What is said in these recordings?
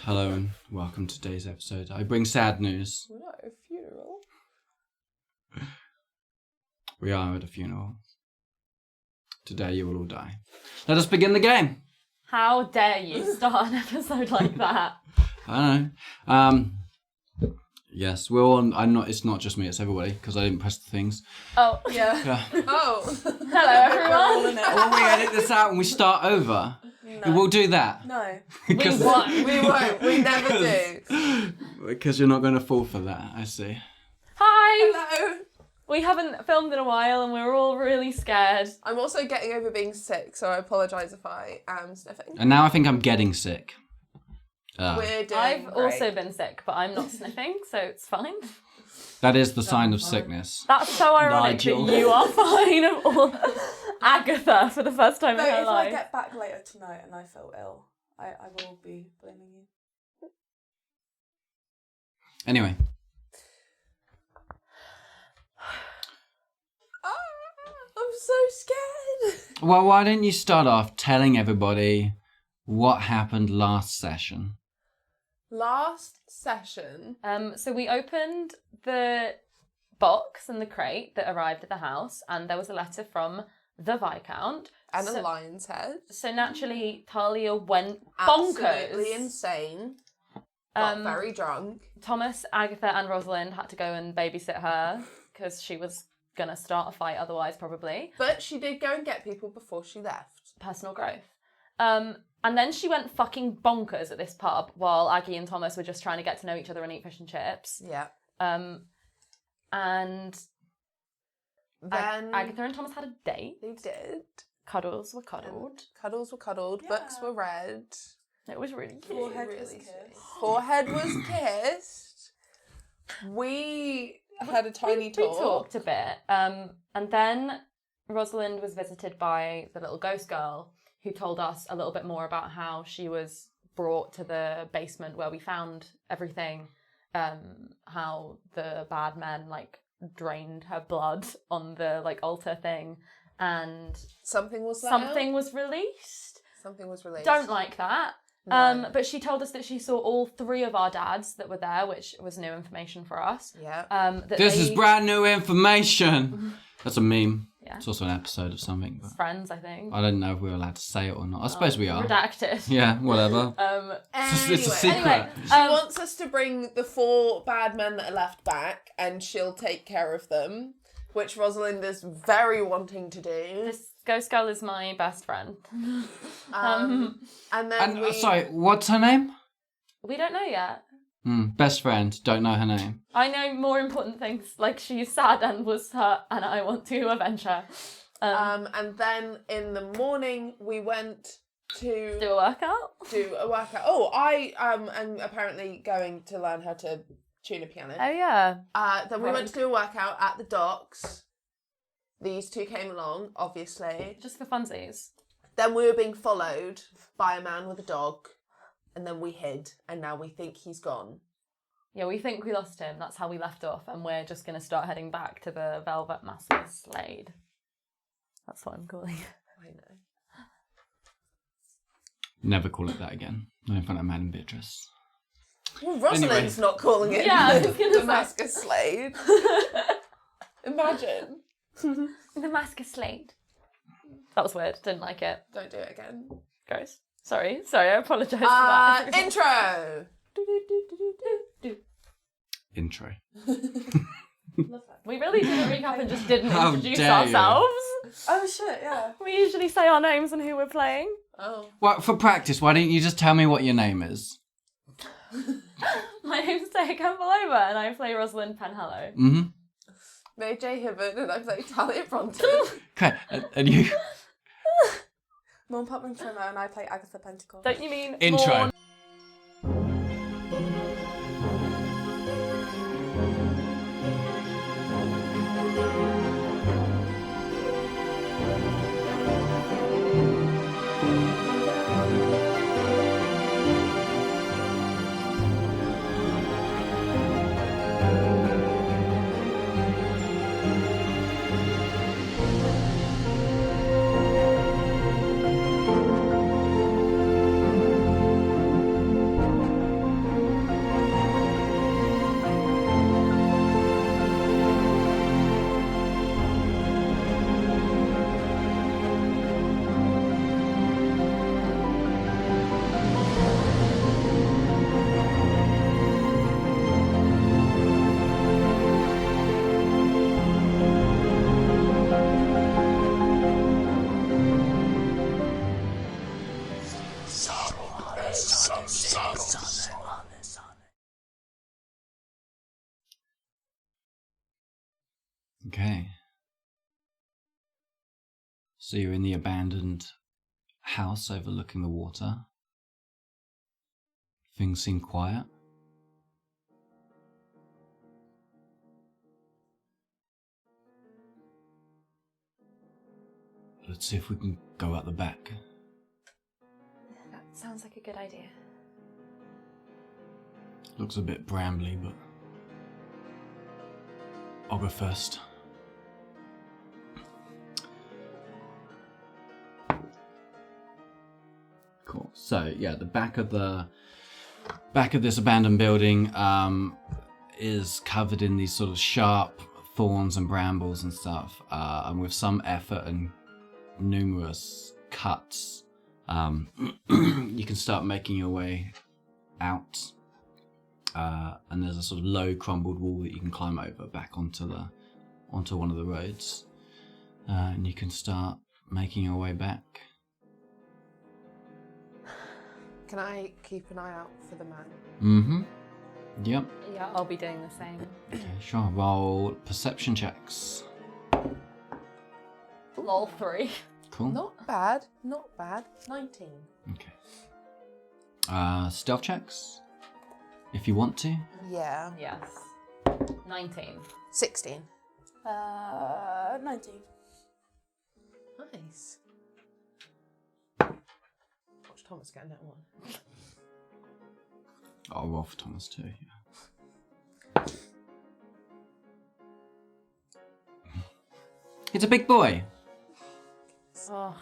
Hello and welcome to today's episode. I bring sad news. We're not at a funeral. We are at a funeral. Today you will all die. Let us begin the game. How dare you start an episode like that? I know. Yes, we're all. It's not just me. It's everybody because I didn't press the things. Oh, Yeah. Oh. hello everyone. Will we edit this out and we start over? No. We'll do that. No. We won. We won't. We never do. Because you're not going to fall for that. I see. Hi. Hello. We haven't filmed in a while and we're all really scared. I'm also getting over being sick, so I apologise if I am sniffing. And now I think I'm getting sick. We're doing I've great. also been sick, but I'm not sniffing, so it's fine. That is the sign of sickness. That's so ironic Nigel. that you are fine of all. Agatha, for the first time No, in her if life. I get back later tonight and I feel ill, I will be blaming you. Anyway. I'm so scared. Well, why don't you start off telling everybody what happened last session? Last session. So we opened the box and the crate that arrived at the house, and there was a letter from the Viscount. And a lion's head. So naturally, Talia went bonkers. Absolutely insane. Got very drunk. Thomas, Agatha, and Rosalind had to go and babysit her because she was gonna start a fight otherwise, probably. But she did go and get people before she left. Personal growth. And then she went fucking bonkers at this pub while Aggie and Thomas were just trying to get to know each other and eat fish and chips. Yeah. And Then Agatha and Thomas had a date. they did. Cuddles were cuddled. Cuddles were cuddled. Yeah. Books were read. It was really cute. Forehead Really was sweet. kissed. Forehead was kissed. We had a tiny We talk. talked a bit. And then Rosalind was visited by the little ghost girl who told us a little bit more about how she was brought to the basement where we found everything. How the bad men drained her blood on the altar thing, and Something was let something out. was released. Something was released. Don't like that. No. But she told us that she saw all three of our dads that were there, which was new information for us. Yeah. That This they- is brand new information. That's a meme. Yeah. It's also an episode of something. But friends, I think. I don't know if we were allowed to say it or not. I suppose we are. Redacted. Yeah, whatever. It's a secret. Anyway, She wants us to bring the 4 bad men that are left back, and she'll take care of them, which Rosalind is very wanting to do. this ghost girl is my best friend. And then And sorry, what's her name? We don't know yet. Best friend. Don't know her name. I know more important things, like she's sad and was hurt, and I want to avenge her. And then in the morning we went to Do a workout. do a workout. Oh, I am apparently going to learn how to tune a piano. Oh yeah. Then we went to do a workout at the docks. These 2 came along, obviously. Just for funsies. Then we were being followed by a man with a dog, and then we hid, and now we think he's gone. Yeah, we think we lost him. That's how we left off, and we're just going to start heading back to the Velvet Master Slade. That's what I'm calling it. I know. Never call it that again. Not in front of Madame Beatrice. Well, Rosalind's not calling it Yeah, I was gonna say. Damascus Slade. Imagine. The Master Slade. That was weird. Didn't like it. Don't do it again. Gross. Sorry, I apologise for that. Intro. Intro. We really did a recap and just didn't How introduce dare you. ourselves. Oh shit, yeah. We usually say our names and who we're playing. Oh. Well, for practice, why don't you just tell me what your name is? My name's Taya Campbell-Over and I play Rosalind Penhallow. Mm-hmm. Maijai Hibbard, and I play Talia Bronte. Okay, and you... Morne Popman Trimmer and I play Agatha Pentacle. Don't you mean Intro. Morne? Okay. So you're in the abandoned house overlooking the water. Things seem quiet. Let's see if we can go out the back. That sounds like a good idea. Looks a bit brambly, but I'll go first. Cool. So yeah, the back of this abandoned building is covered in these sort of sharp thorns and brambles and stuff, and with some effort and numerous cuts, you can start making your way out. And there's a sort of low crumbled wall that you can climb over back onto one of the roads, and you can start making your way back. Can I keep an eye out for the man? Mm-hmm. Yep. Yeah, I'll be doing the same. Okay, sure. Roll perception checks. Lol 3. Cool. Not bad. Not bad. 19. Okay. Stealth checks, if you want to. Yeah. Yes. 19. 16. 19. Nice. Watch Thomas get that one. I'll roll for Thomas too. Yeah. He's a big boy. Oh,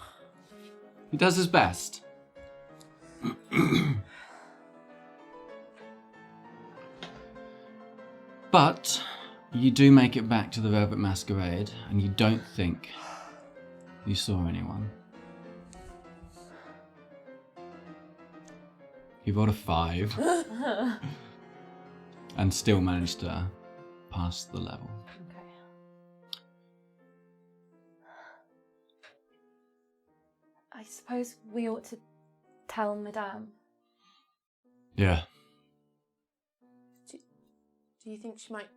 He does his best. But you do make it back to the Velvet Masquerade, and you don't think you saw anyone. You rolled a 5 and still managed to pass the level. okay. I suppose we ought to tell Madame. Yeah. Do you think she might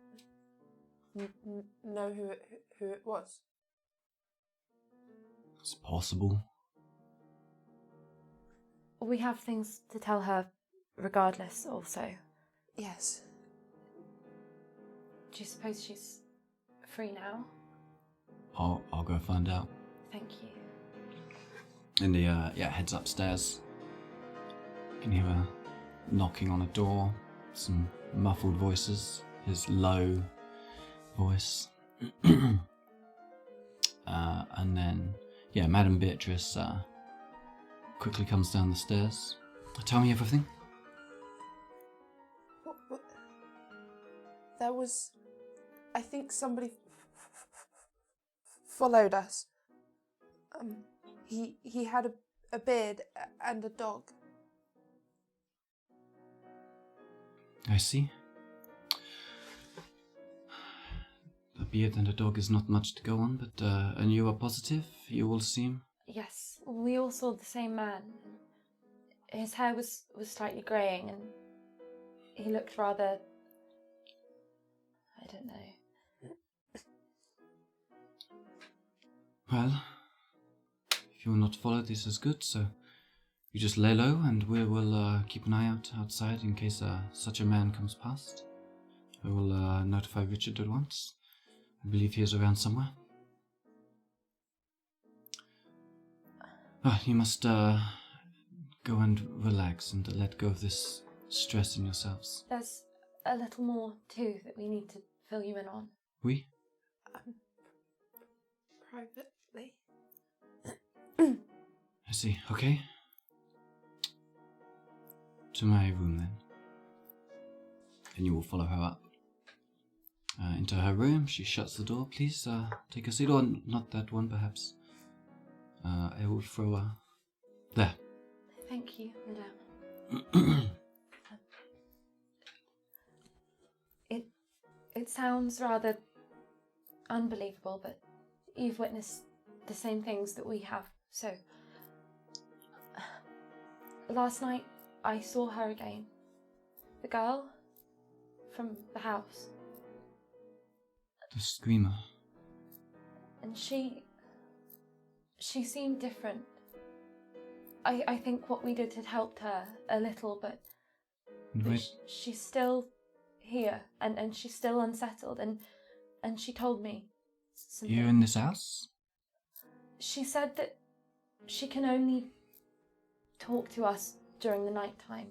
know who it was? It's possible. We have things to tell her regardless also. Yes. Do you suppose she's free now? I'll go find out. Thank you. And he heads upstairs. You can hear her knocking on a door, some muffled voices, his low voice. And then, Madame Beatrice quickly comes down the stairs. Tell me everything. What? There was... I think somebody followed us. He had a beard and a dog. I see. A beard and a dog is not much to go on, but and you are positive? You all seem... Yes, we all saw the same man. His hair was slightly greying and he looked rather... I don't know. Well, if you will not follow, this is good, so you just lay low and we will keep an eye out outside in case such a man comes past. We will notify Richard at once. I believe he is around somewhere. You must go and relax and let go of this stress in yourselves. There's a little more too that we need to fill you in on. Oui? Privately. I see. Okay. To my room then. And you will follow her up. Into her room. She shuts the door. Please take a seat. Or not that one, perhaps. I will throw her there. Thank you, Madame. It sounds rather unbelievable, but you've witnessed the same things that we have. So, last night I saw her again. The girl from the house. The screamer. And she seemed different. I think what we did had helped her a little, but she's still here, and she's still unsettled, and she told me something. You're in this house? She said that she can only talk to us during the night time.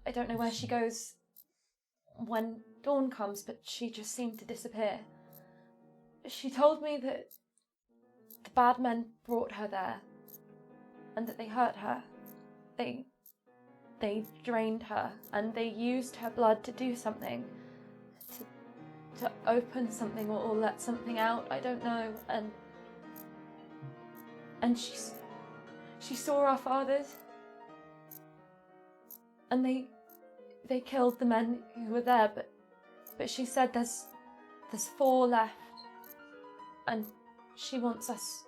I don't know where she goes when dawn comes, but she just seemed to disappear. She told me that the bad men brought her there, and that they hurt her. They drained her, and they used her blood to do something. To open something or let something out, I don't know. And she saw our fathers, and they killed the men who were there, but she said there's 4 left, and she wants us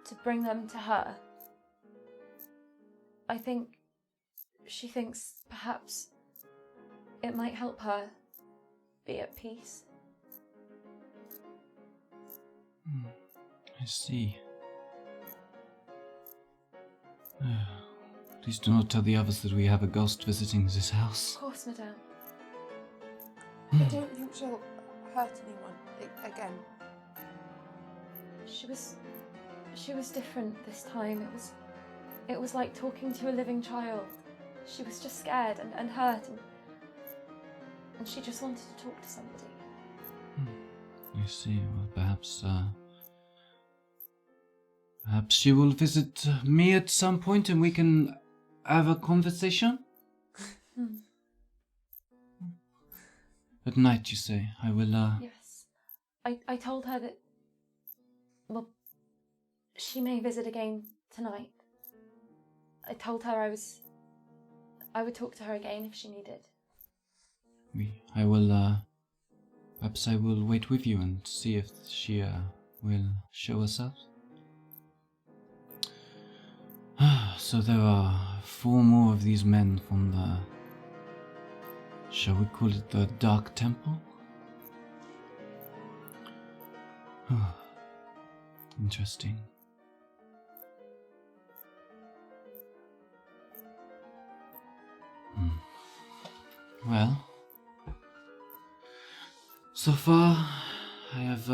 to bring them to her. I think she thinks perhaps it might help her be at peace. I see. Please do not tell the others that we have a ghost visiting this house. Of course, madame. I don't think she'll hurt anyone again. She was different this time. It was like talking to a living child. She was just scared and hurt, and she just wanted to talk to somebody. I see. Well, perhaps she will visit me at some point and we can have a conversation? At night, you say? I will, Yes. I told her that, well, she may visit again tonight. I told her I would talk to her again if she needed. I will, perhaps I will wait with you and see if she, will show herself. So there are 4 more of these men from the, shall we call it the Dark Temple? Interesting. Well, so far I have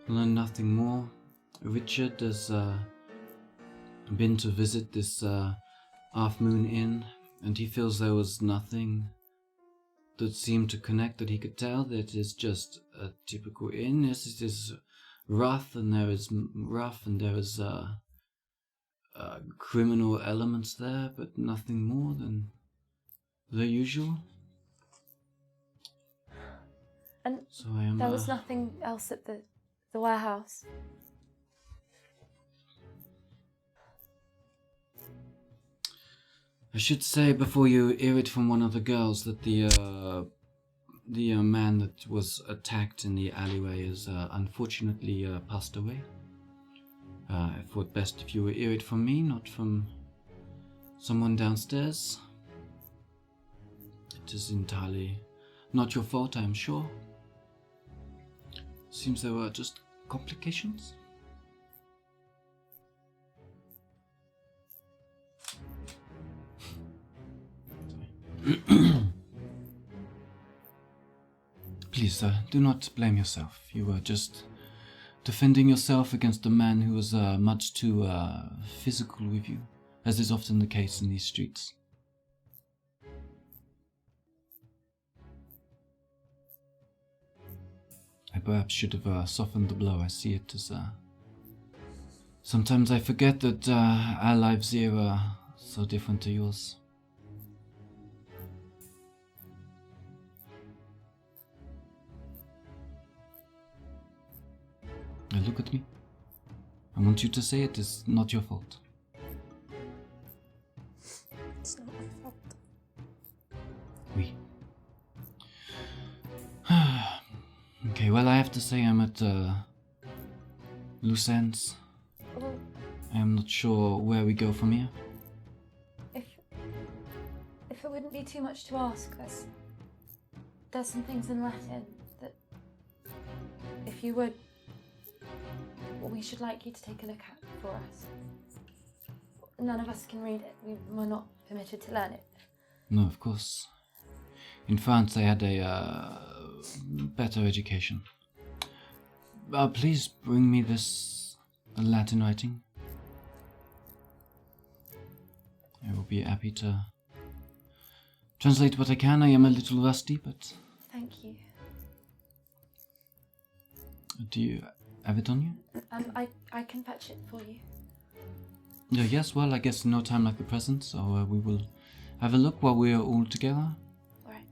learned nothing more. Richard has been to visit this Half Moon Inn, and he feels there was nothing that seemed to connect that he could tell. That it is just a typical inn. Yes, it is rough, and there is criminal elements there, but nothing more than the usual. And so I am, there was nothing else at the warehouse? I should say before you hear it from one of the girls that the man that was attacked in the alleyway is unfortunately passed away. I thought best if you would hear it from me, not from someone downstairs. It is entirely not your fault, I am sure. Seems there were just complications. Please, sir, do not blame yourself. You were just defending yourself against a man who was much too physical with you, as is often the case in these streets. I perhaps should have softened the blow. I see it as sometimes I forget that our lives here are so different to yours. Now look at me. I want you to say it is not your fault. It's not my fault. Oui. Okay, well, I have to say I'm at loose ends. I am not sure where we go from here. if it wouldn't be too much to ask, there's some things in Latin that, if you would, we should like you to take a look at for us. None of us can read it. We're not permitted to learn it. No, of course. In France, they had a better education. Please bring me this Latin writing. I will be happy to translate what I can. I am a little rusty, but... Thank you. Do you have it on you? I can fetch it for you. Yes, well, I guess no time like the present, so we will have a look while we are all together. All right.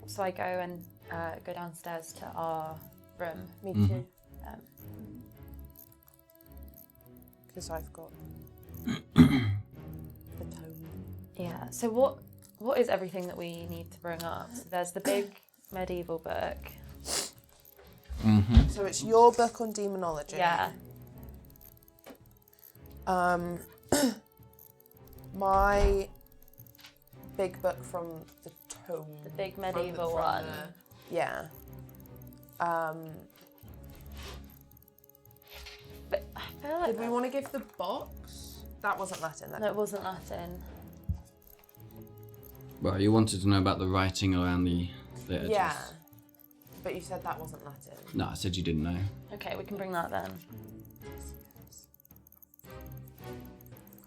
So I go and go downstairs to our room. Me Mhm. too. Because I've got the tome. Yeah. So what is everything that we need to bring up? So there's the big medieval book. Mm-hmm. So it's your book on demonology. Yeah. My big book from the tome. The big from medieval from one. Yeah. But I feel like Did we want to give the box? That wasn't Latin. no, it wasn't Latin. Well, you wanted to know about the writing around the edges. Yeah. But you said that wasn't Latin. No, I said you didn't know. Okay, we can bring that then.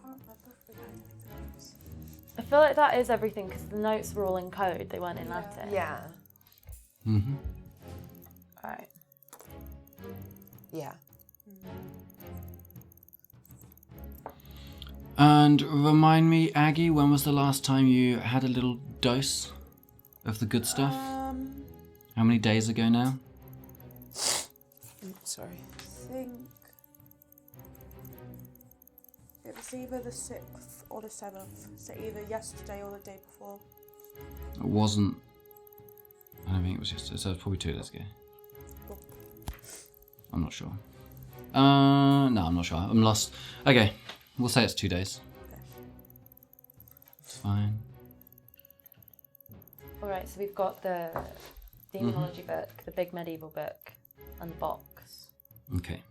Can't remember if we had anything else. I feel like that is everything because the notes were all in code. They weren't in Latin. Yeah. Mm-hmm. All right. Yeah. And remind me, Aggie, when was the last time you had a little dose of the good stuff? How many days ago now? Sorry. I think it was either the 6th or the 7th. So either yesterday or the day before. It wasn't. I don't think it was yesterday, so it was probably 2 days ago. Cool. I'm not sure. No, I'm not sure. I'm lost. Okay, we'll say it's 2 days. Okay. It's fine. All right. So we've got the demonology book, the big medieval book, and the box. Okay.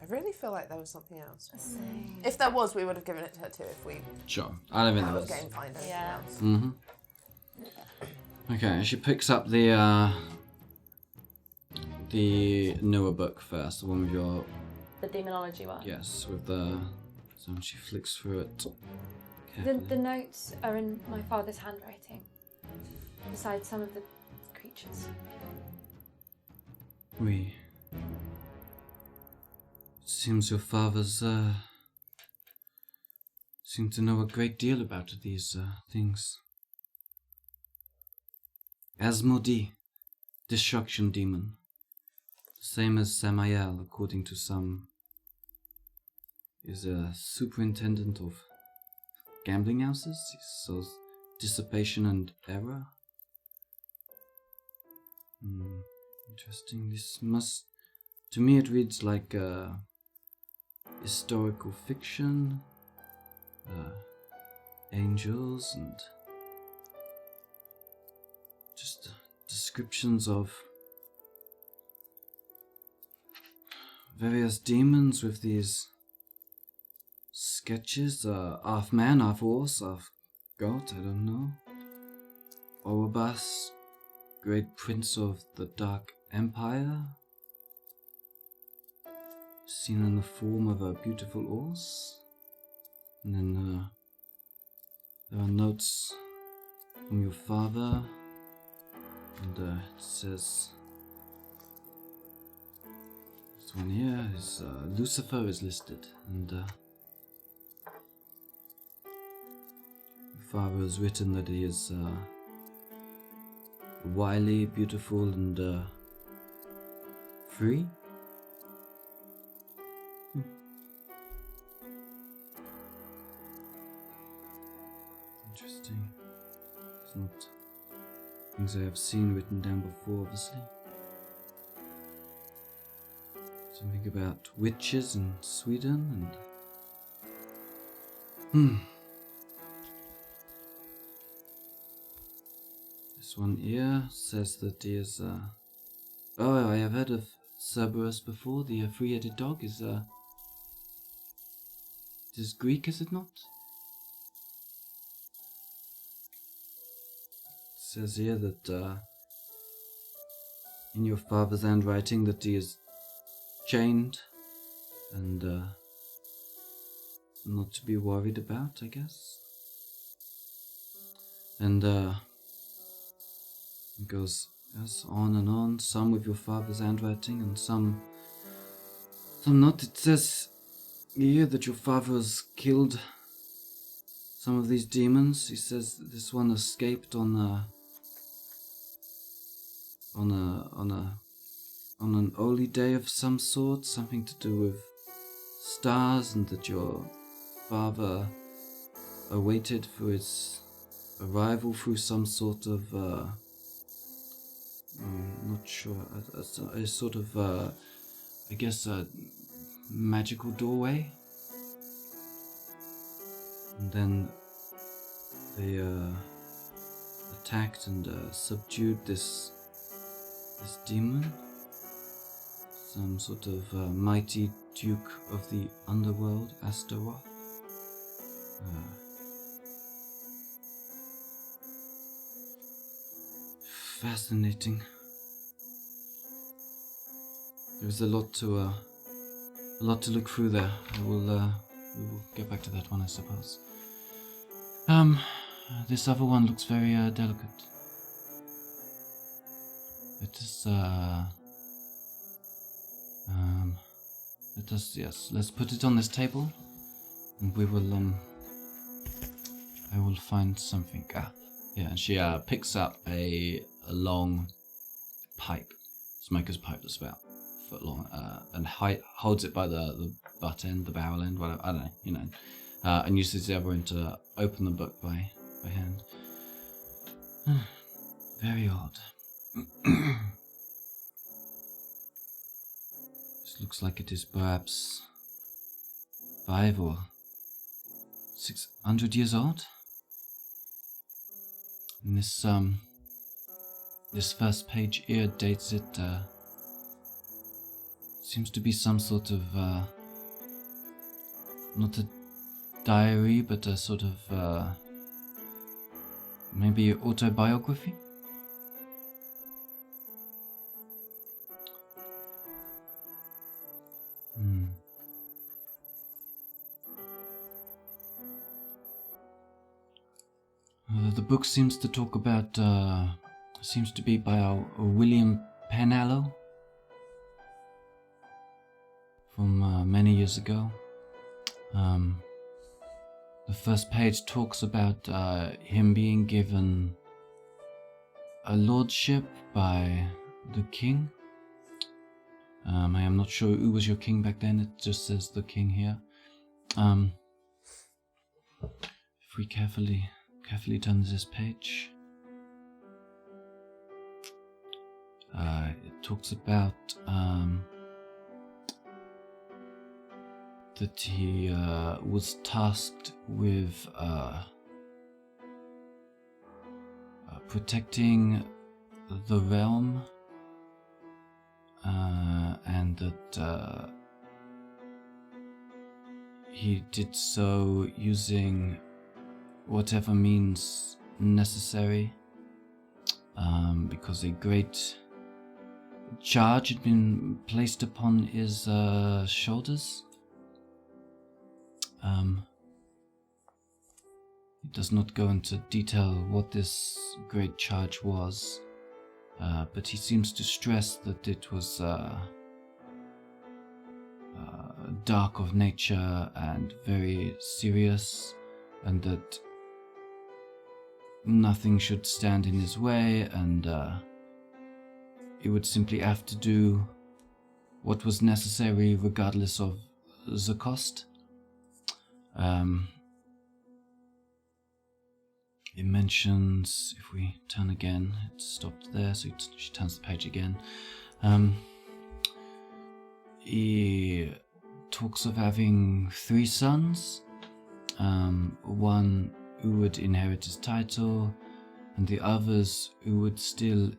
I really feel like there was something else. Same. If there was, we would have given it to her too. If we Sure. I don't think had there a was. game find anything Yeah. else. Mm-hmm. Okay, she picks up the newer book first, the one with your The demonology one. yes, with the. So she flicks through it. The Carefully. notes are in my father's handwriting, besides some of the creatures. We. It seems your father's seem to know a great deal about these things. Asmodee, destruction demon. The same as Samael, according to some, is a superintendent of gambling houses. He sows dissipation and error. Interesting. This must, to me, it reads like historical fiction, angels, and just descriptions of various demons with these sketches, half man, half horse, half goat, I don't know. Orobas, great prince of the Dark Empire, seen in the form of a beautiful horse. And then there are notes from your father, and it says this one here is Lucifer is listed, and your father has written that he is wily, beautiful, and free. Interesting. It's not things I have seen written down before, obviously. Something about witches in Sweden and This one here says that he is, oh, I have heard of Cerberus before. The three-headed dog is, it is Greek, is it not? It says here that, in your father's handwriting that he is chained and, not to be worried about, I guess. And, it goes on and on, some with your father's handwriting and some not. It says here that your father has killed some of these demons. He says this one escaped on an holy day of some sort, something to do with stars, and that your father awaited for his arrival through some sort of not sure, a sort of I guess a magical doorway, and then they attacked and subdued this demon, some sort of mighty duke of the underworld, Astaroth. Fascinating. There's a lot to look through there. We will get back to that one, I suppose. This other one looks very delicate. It is yes. Let's put it on this table, and we will I will find something. Yeah, and she picks up a long pipe, smoker's pipe that's about a foot long, and holds it by the butt end, the barrel end, whatever, I don't know, and uses the other end to open the book by hand. Very odd. This looks like it is perhaps 500 or 600 years old. And this first page here dates it, seems to be some sort of, not a diary, but a sort of, maybe autobiography? The book seems to talk about, seems to be by a William Penhallow from many years ago. The first page talks about him being given a lordship by the king. I am not sure who was your king back then, it just says the king here. If we carefully turn this page, it talks about that he was tasked with protecting the realm, and that he did so using whatever means necessary, because a great charge had been placed upon his shoulders. It does not go into detail what this great charge was, but he seems to stress that it was dark of nature and very serious, and that nothing should stand in his way, and he would simply have to do what was necessary regardless of the cost. It mentions, if we turn again, it stopped there, so she turns the page again. He talks of having 3 sons, one who would inherit his title, and the others who would still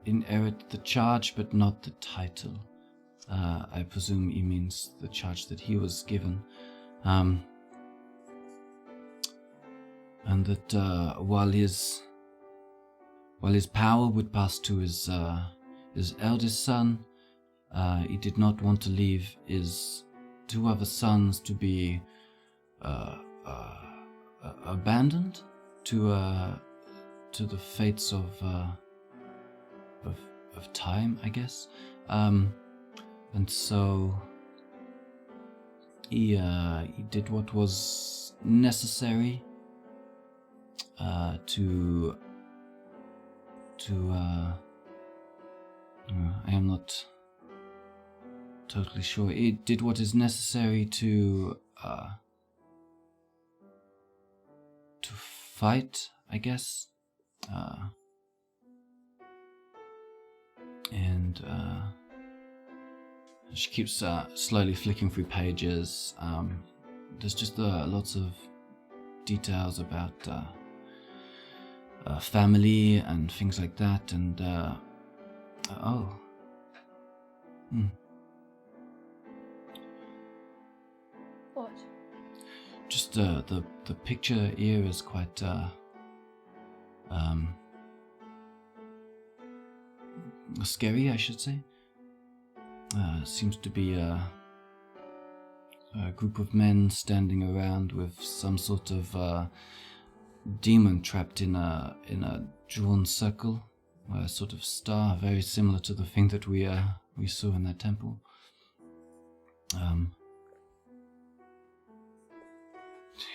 inherit the charge but not the title. I presume he means the charge that he was given. And that while his power would pass to his eldest son, he did not want to leave his two other sons to be abandoned to the fates of time, I guess. And so he did what was necessary to I am not totally sure. He did what is necessary to fight, I guess. And she keeps slowly flicking through pages. There's just lots of details about family and things like that. And What? Just the picture here is quite scary, I should say. Seems to be a group of men standing around with some sort of demon trapped in a drawn circle, a sort of star, very similar to the thing that we saw in that temple.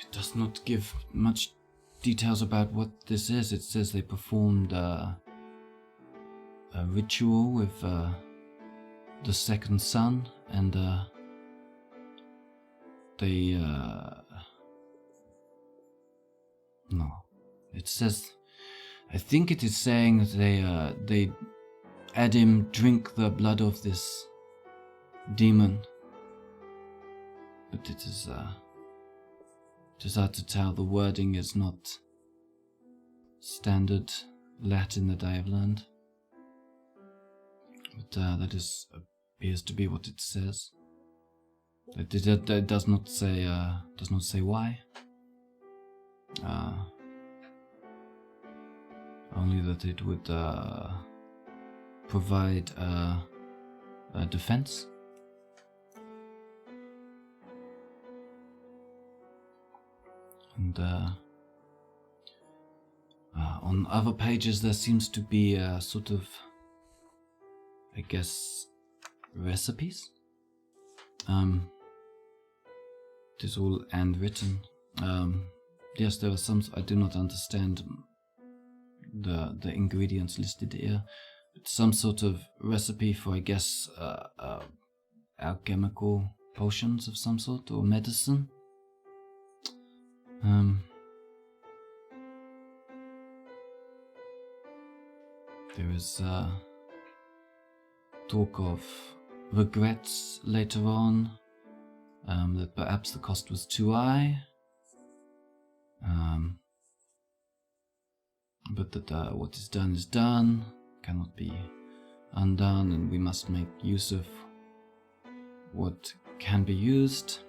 It does not give much details about what this is. It says they performed a ritual with the second son, and they no, it says, I think it is saying that they had him drink the blood of this demon, but it is hard to tell. The wording is not standard Latin that I have learned, but that appears to be what it says. It does not say why. Only that it would provide a defense. And on other pages there seems to be a sort of, I guess, recipes. It is all handwritten. Yes, there are some. I do not understand the ingredients listed here. It's some sort of recipe for, I guess, alchemical potions of some sort, or medicine. There is talk of regrets later on, that perhaps the cost was too high, but that what is done, cannot be undone, and we must make use of what can be used.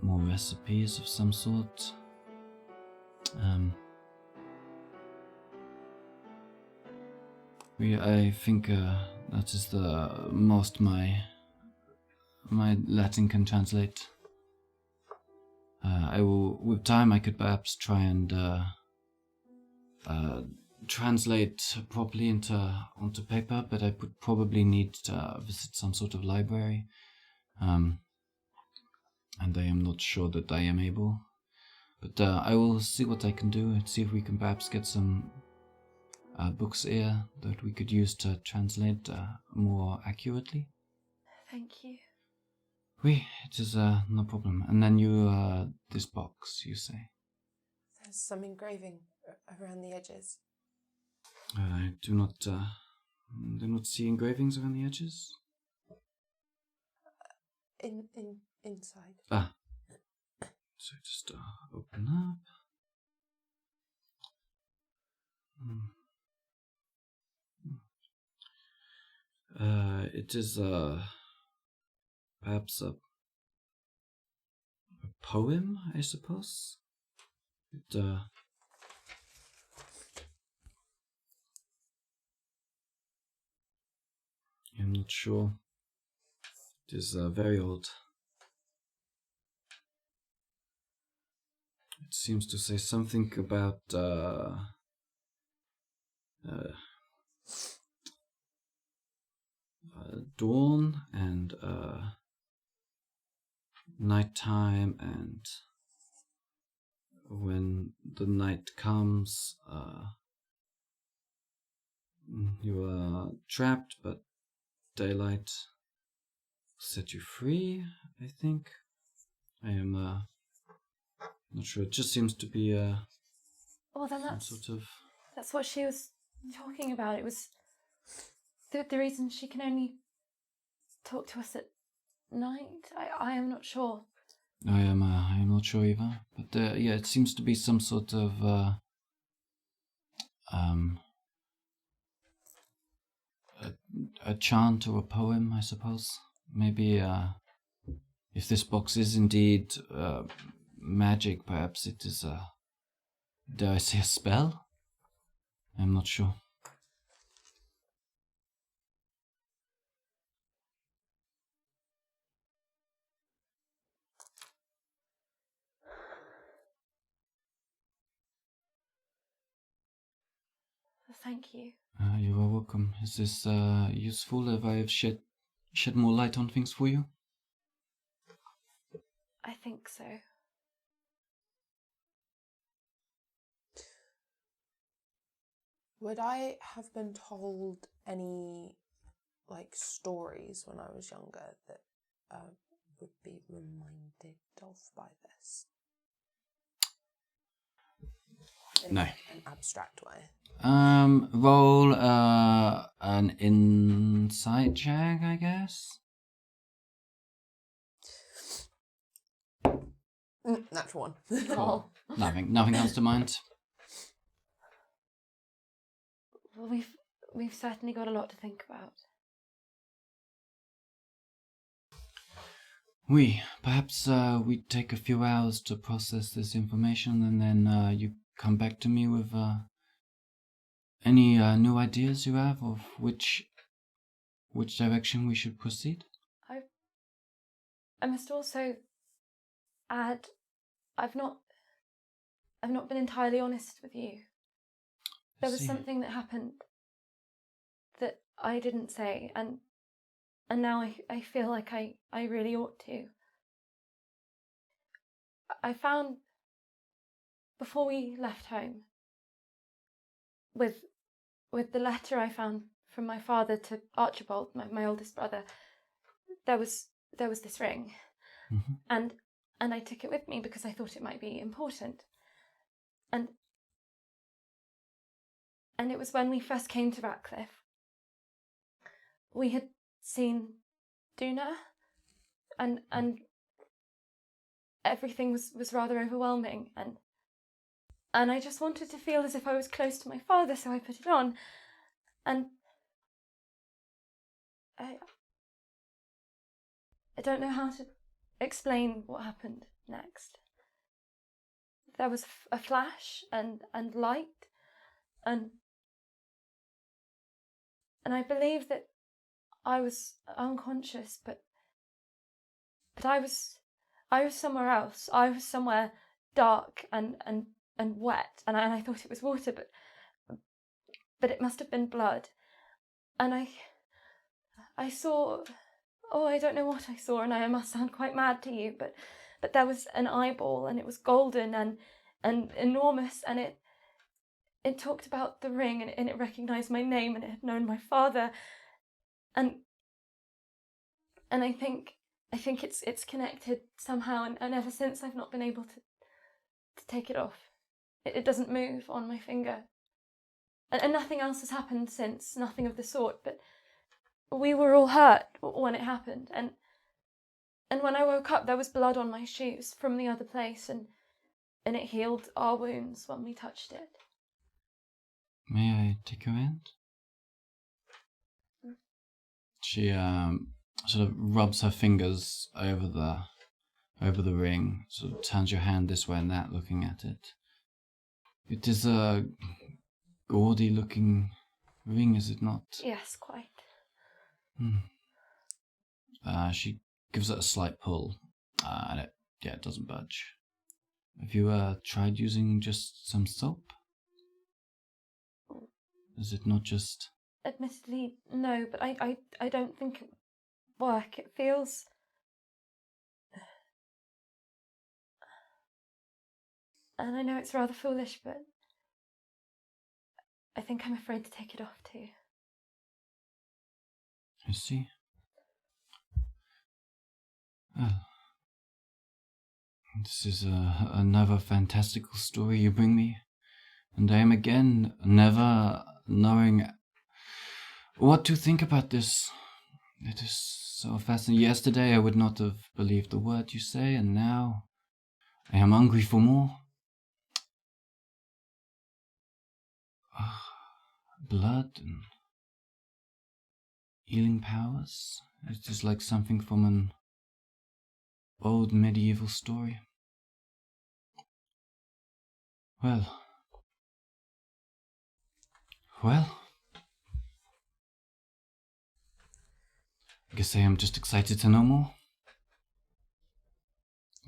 More recipes of some sort. I think that is the most my Latin can translate. I will, with time, I could perhaps try and translate properly onto paper, but I would probably need to visit some sort of library, and I am not sure that I am able. But I will see what I can do and see if we can perhaps get some books here that we could use to translate more accurately. Thank you. Oui, it is no problem. And then you, this box, you say? There's some engraving around the edges. I do not see engravings around the edges. Inside. Ah, So just open up. It is perhaps a poem, I suppose. It I'm not sure. It is very old. It seems to say something about dawn and nighttime, and when the night comes, you are trapped, but daylight set you free, I think. I am not sure. It just seems to be Well, then some sort of... that's what she was talking about. It was the reason she can only talk to us at night. I am not sure. I am not sure either. But yeah, it seems to be some sort of a chant or a poem, I suppose. Maybe if this box is indeed magic, perhaps it is dare I say a spell? I'm not sure. Thank you. You are welcome. Is this useful if I have shed more light on things for you? I think so. Would I have been told any, like, stories when I was younger that would be reminded of by this? In No. an abstract way. Roll an insight check, I guess. Natural one. Oh. Nothing comes to mind. Well, we've certainly got a lot to think about. Perhaps we take a few hours to process this information, and then you come back to me with any new ideas you have of which direction we should proceed. I must also add, I've not been entirely honest with you. There was something that happened that I didn't say, and now I feel like I really ought to. I found, before we left home, with the letter I found from my father to Archibald, my oldest brother, there was this ring, mm-hmm. and I took it with me because I thought it might be important, and it was when we first came to Ratcliffe. We had seen Duna, and everything was rather overwhelming, and I just wanted to feel as if I was close to my father, so I put it on, and I don't know how to explain what happened next. There was a flash and light, and I believe that I was unconscious, but I was somewhere else. I was somewhere dark and wet, and I thought it was water, but it must have been blood. And I saw, oh, I don't know what I saw, and I must sound quite mad to you, but there was an eyeball, and it was golden and enormous, and it talked about the ring, and it recognised my name, and it had known my father, and I think it's connected somehow, and ever since I've not been able to take it off. It doesn't move on my finger, and nothing else has happened since, nothing of the sort, but we were all hurt when it happened, and And when I woke up, there was blood on my shoes from the other place, and it healed our wounds when we touched it. May I take your hand? She sort of rubs her fingers over the ring, sort of turns your hand this way and that, looking at it. It is a gaudy-looking ring, is it not? Yes, quite. She gives it a slight pull, and it doesn't budge. Have you tried using just some soap? Is it not just... Admittedly, no, but I don't think it would work. It feels... And I know it's rather foolish, but I think I'm afraid to take it off too. I see. Well, this is another fantastical story you bring me, and I am again never knowing what to think about this. It is so fascinating. Yesterday I would not have believed the word you say, and now I am hungry for more. Blood and healing powers. It is like something from an old medieval story. Well. I guess I am just excited to know more.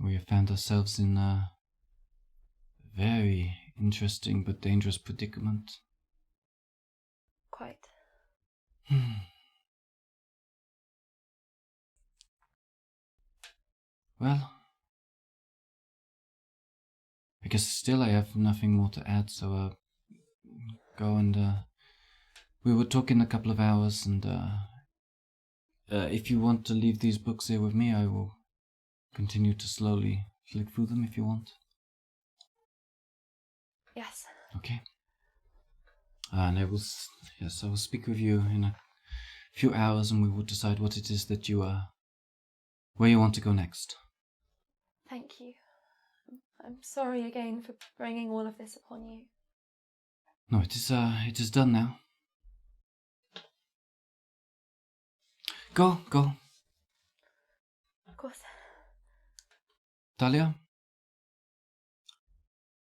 We have found ourselves in a very interesting but dangerous predicament. Quite. Well, I guess still I have nothing more to add, so go and we will talk in a couple of hours, and if you want to leave these books here with me, I will continue to slowly flick through them if you want. Yes. Okay. And I will speak with you in a few hours, and we will decide what it is that where you want to go next. Thank you. I'm sorry again for bringing all of this upon you. No, it is done now. Go. Of course. Talia?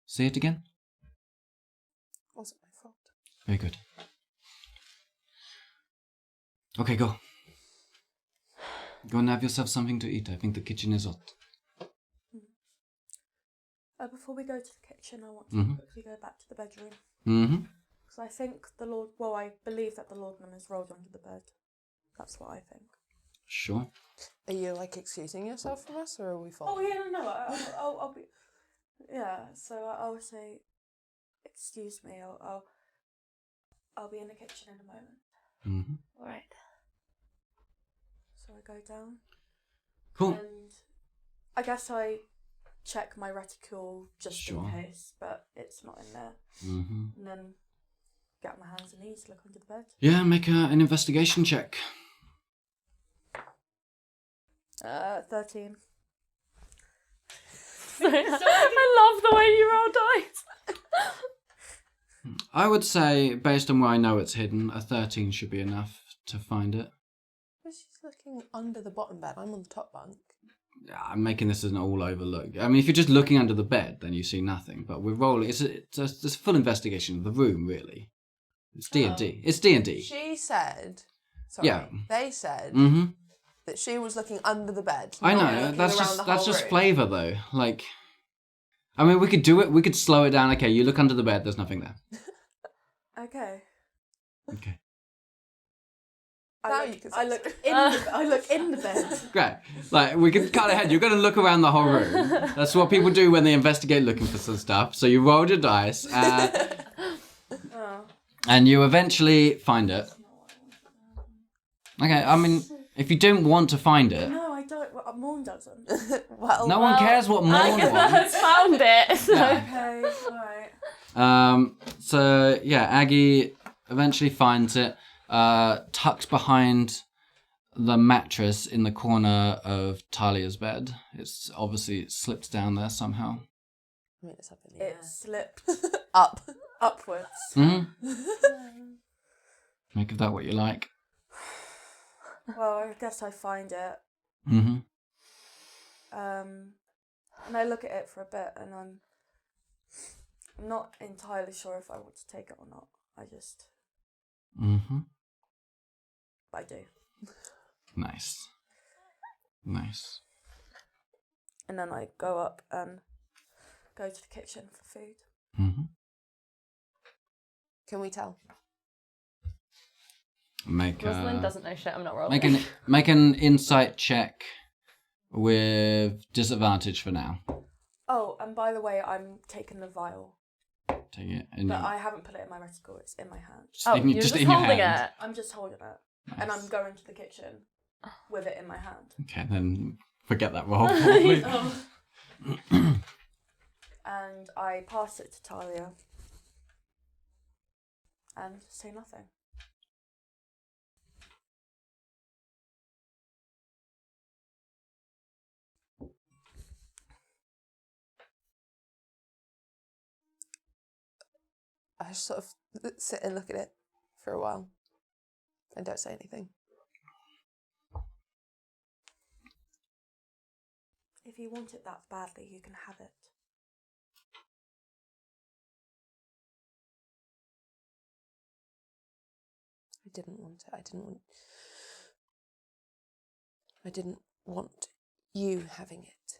Say it again. Wasn't my fault. Very good. Okay, go. Go and have yourself something to eat. I think the kitchen is hot. Before we go to the kitchen, I want to quickly go back to the bedroom. Because I think I believe that the laudanum is rolled under the bed. That's what I think. Sure. Are you excusing yourself from us, or are we Oh following? yeah, no. I'll be. Yeah. So I'll say, excuse me. I'll be in the kitchen in a moment. All right. So I go down. Cool. And I guess I check my reticule just in case, but it's not in there. And then get my hands and knees, look under the bed. Yeah, make an investigation check. 13. I love the way you roll dice. I would say, based on where I know it's hidden, a 13 should be enough to find it. But she's looking under the bottom bed. I'm on the top bunk. I'm making this as an all-over look. I mean, if you're just looking under the bed, then you see nothing. But we're rolling. It's a full investigation of the room, really. It's D&D. It's D&D. She said... Sorry. Yeah. They said that she was looking under the bed. I not know. looking That's around the just whole room. flavour, though. Like, I mean, we could do it. We could slow it down. Okay, you look under the bed. There's nothing there. Okay. Okay. Now you can say I look in the bed. Great. Like, we can cut ahead. You're going to look around the whole room. That's what people do when they investigate looking for some stuff. So you rolled your dice, and you eventually find it. Okay, I mean, if you don't want to find it... No, I don't. Well, Morne doesn't. No one cares what Morne wants. Found it. So. Okay, alright. So, yeah, Aggie eventually finds it tucked behind the mattress in the corner of Talia's bed. It's obviously slipped down there somehow. I mean, it's up in the air. It slipped Up. upwards. Mm-hmm. Make of that what you like. Well, I guess I find it. Mm-hmm. And I look at it for a bit, and I'm not entirely sure if I want to take it or not. I just. Mm-hmm. I do. Nice. Nice. And then I go up and go to the kitchen for food. Mm-hmm. Can we tell? Rosalind doesn't know shit. I'm not rolling. Make an insight check with disadvantage for now. Oh, and by the way, I'm taking the vial. Take it. In But your, I haven't put it in my reticle, it's in my hand. You're just in your holding hand. it. I'm just holding it. Nice. And I'm going to the kitchen with it in my hand. Okay, then forget that roll. Probably. And I pass it to Talia. And say nothing. I just sort of sit and look at it for a while and don't say anything. If you want it that badly, you can have it. I didn't want it. I didn't want you having it.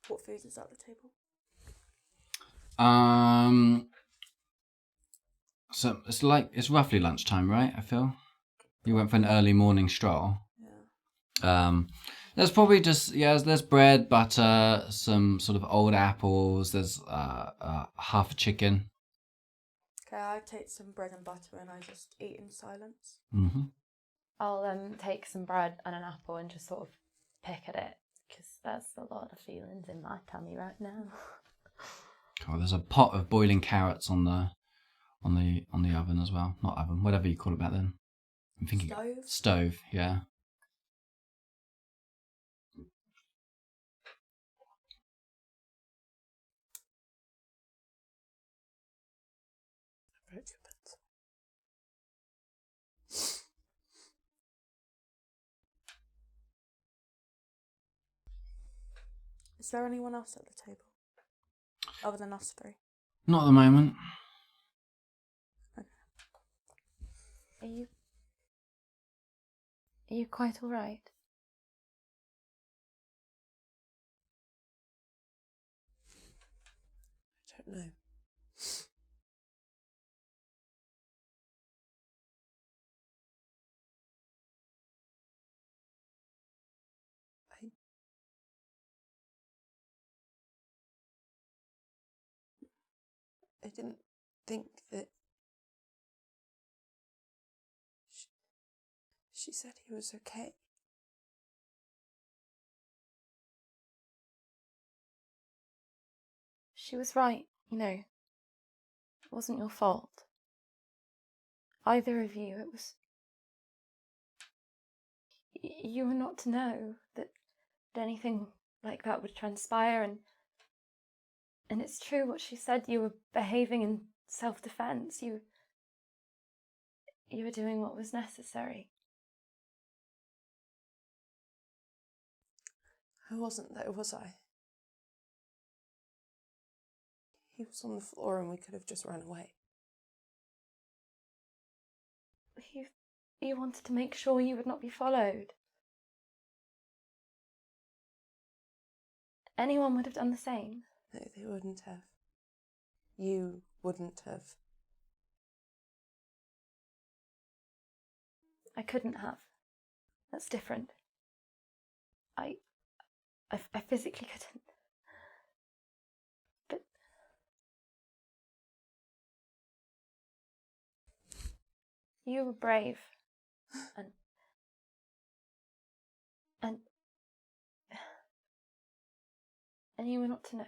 What food is at the table? So it's roughly lunchtime, right? I feel you went for an early morning stroll. Yeah. There's probably just there's bread, butter, some sort of old apples. There's half a chicken. Okay, I take some bread and butter and I just eat in silence. Mm-hmm. I'll take some bread and an apple and just sort of pick at it because there's a lot of feelings in my tummy right now. Cool. There's a pot of boiling carrots on the oven as well. Not oven, whatever you call it back then. I'm thinking stove. Yeah. Is there anyone else at the table? Other than us three? Not at the moment. Okay. Are you quite all right? I don't know. I didn't think that she said he was okay. She was right, it wasn't your fault. Either of you, it was... You were not to know that anything like that would transpire, and it's true what she said. You were behaving in self-defense. You were doing what was necessary. I wasn't though, was I? He was on the floor and we could have just run away. You wanted to make sure you would not be followed. Anyone would have done the same. No, they wouldn't have. You wouldn't have. I couldn't have. That's different. I physically couldn't. But you were brave, and you were not to know.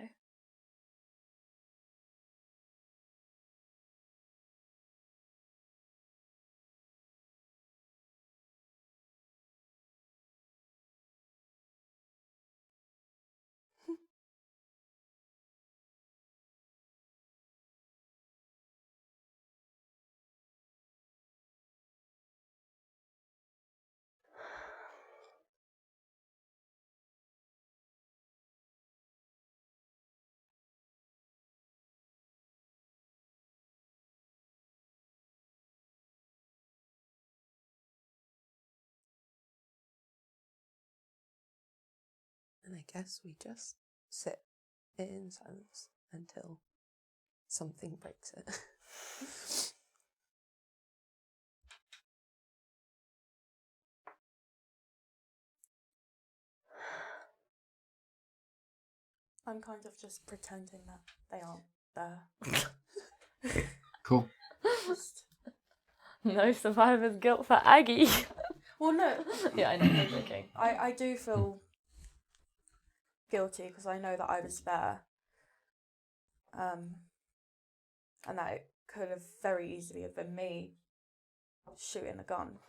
And I guess we just sit in silence until something breaks it. I'm kind of just pretending that they aren't there. Cool. Just... No survivor's guilt for Aggie. Well, no. Yeah, I know, I'm joking. I do feel guilty because I know that I was there. And that it could have very easily have been me shooting a gun.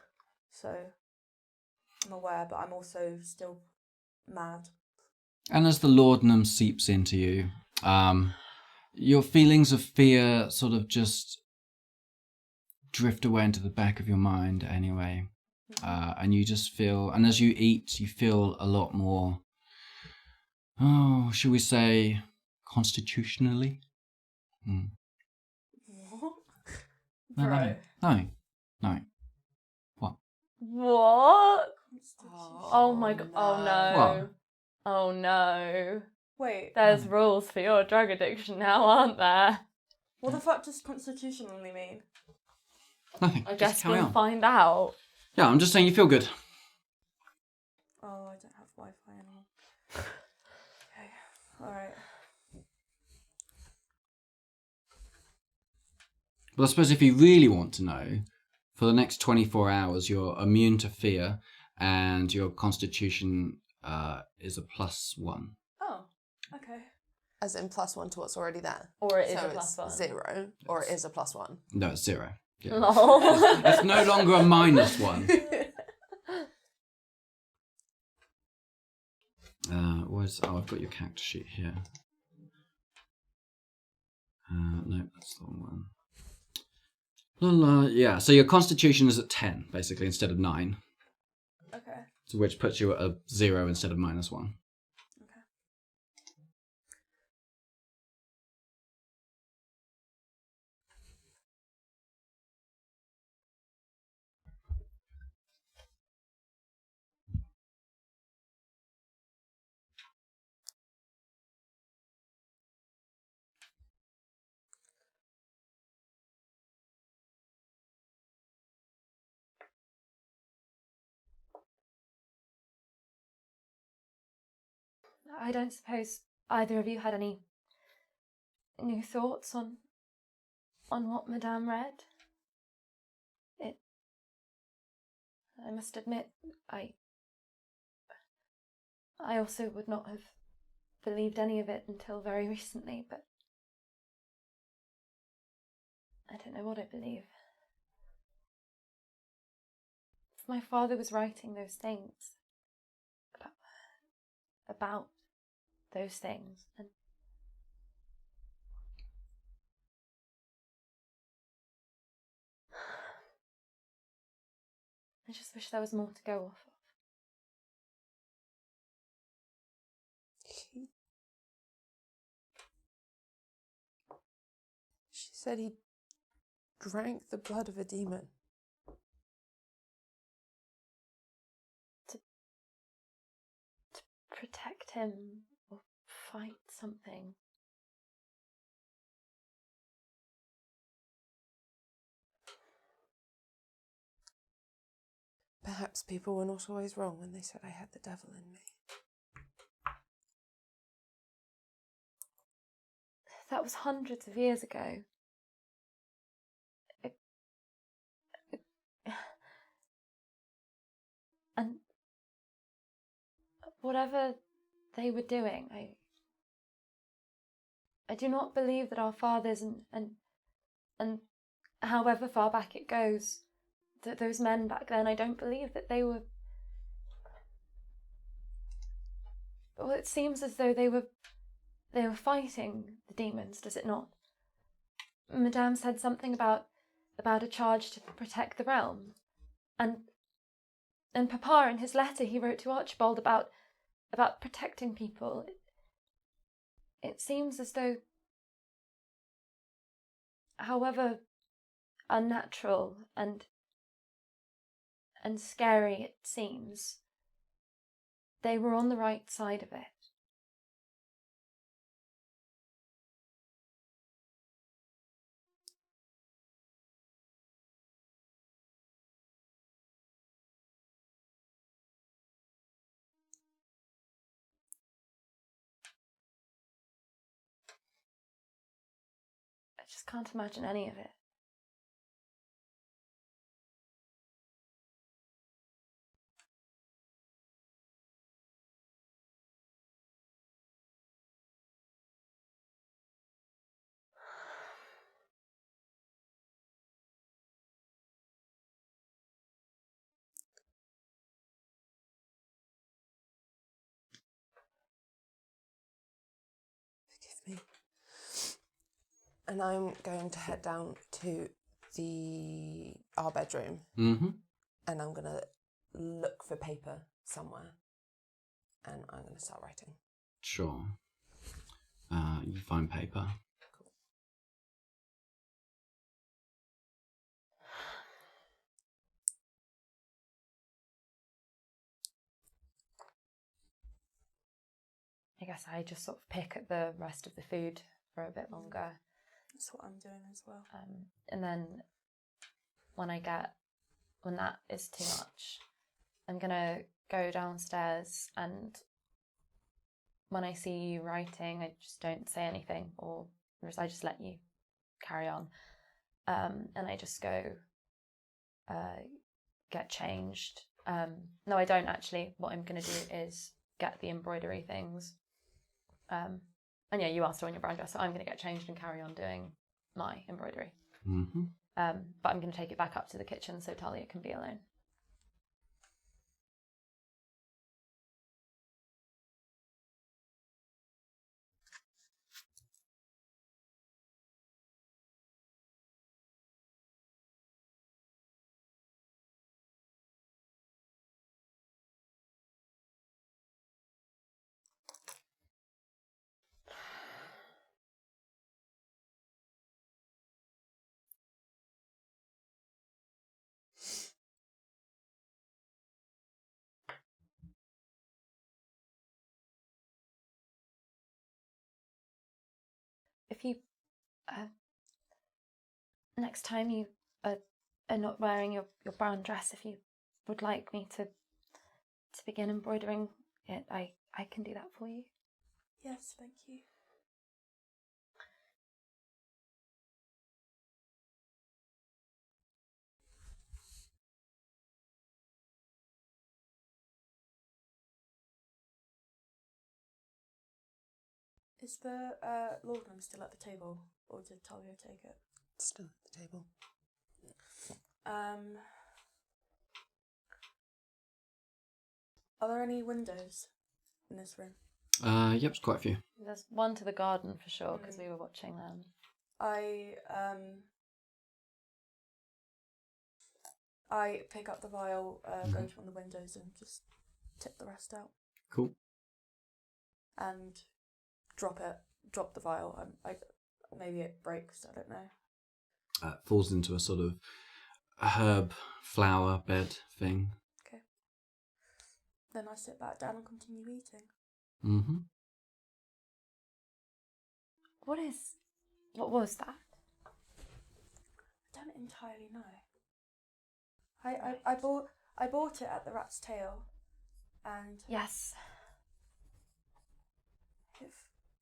So I'm aware, but I'm also still mad. And as the laudanum seeps into you, your feelings of fear sort of just drift away into the back of your mind anyway. And you just feel, and as you eat, you feel a lot more, shall we say, constitutionally? What? No. What? What? Oh my god. no. Oh no. What? Oh no. Wait, There's rules for your drug addiction now, aren't there? what the fuck does constitutionally mean? Nothing. I Just guess carry we'll on. find out. Yeah, I'm just saying you feel good. Oh, I don't have Wi-Fi anymore. Okay, alright. Well, I suppose if you really want to know, for the next 24 hours, you're immune to fear, and your constitution is a +1. Oh, okay. As in +1 to what's already there. Or it is so a it's +1. 0, or it is a +1. No, it's 0. Yeah. Lol. It's no longer a -1. I've got your character sheet here. No, that's the wrong one. Yeah, so your constitution is at 10, basically, instead of 9. Okay. So which puts you at a 0 instead of -1. Okay. I don't suppose either of you had any new thoughts on what Madame read? I must admit, I also would not have believed any of it until very recently, but I don't know what I believe. If my father was writing those things about those things, and I just wish there was more to go off of. She said he drank the blood of a demon. To protect him or fight something. Perhaps people were not always wrong when they said I had the devil in me. That was hundreds of years ago. And whatever they were doing, I do not believe that our fathers and however far back it goes, that those men back then, I don't believe that they were. Well, it seems as though they were fighting the demons, does it not? Madame said something about a charge to protect the realm, and Papa, in his letter he wrote to Archibald about protecting people. It seems as though, however unnatural and scary it seems, They were on the right side of it. I just can't imagine any of it. Forgive me. And I'm going to head down to our bedroom. Mm-hmm. And I'm going to look for paper somewhere. And I'm going to start writing. Sure. You find paper. Cool. I guess I just sort of pick at the rest of the food for a bit longer. That's what I'm doing as well. And then when that is too much, I'm gonna go downstairs, and when I see you writing, I just don't say anything, or I just let you carry on. And I just go get changed. No, I don't actually. What I'm gonna do is get the embroidery things. And yeah, you are still in your brown dress, so I'm going to get changed and carry on doing my embroidery. Mm-hmm. But I'm going to take it back up to the kitchen so Talia can be alone. If you, next time you are not wearing your brown dress, if you would like me to begin embroidering it, I can do that for you. Yes, thank you. Is the laudanum still at the table, or did Talia take it? Still at the table. Are there any windows in this room? Yep, there's quite a few. There's one to the garden for sure, because we were watching them. I pick up the vial, go to one of the windows and just tip the rest out. Cool. And drop the vial. Maybe it breaks, I don't know. Falls into a sort of herb flower bed thing. Okay. Then I sit back down and continue eating. Mm-hmm. What was that? I don't entirely know. I bought it at the Rat's Tail, and Yes.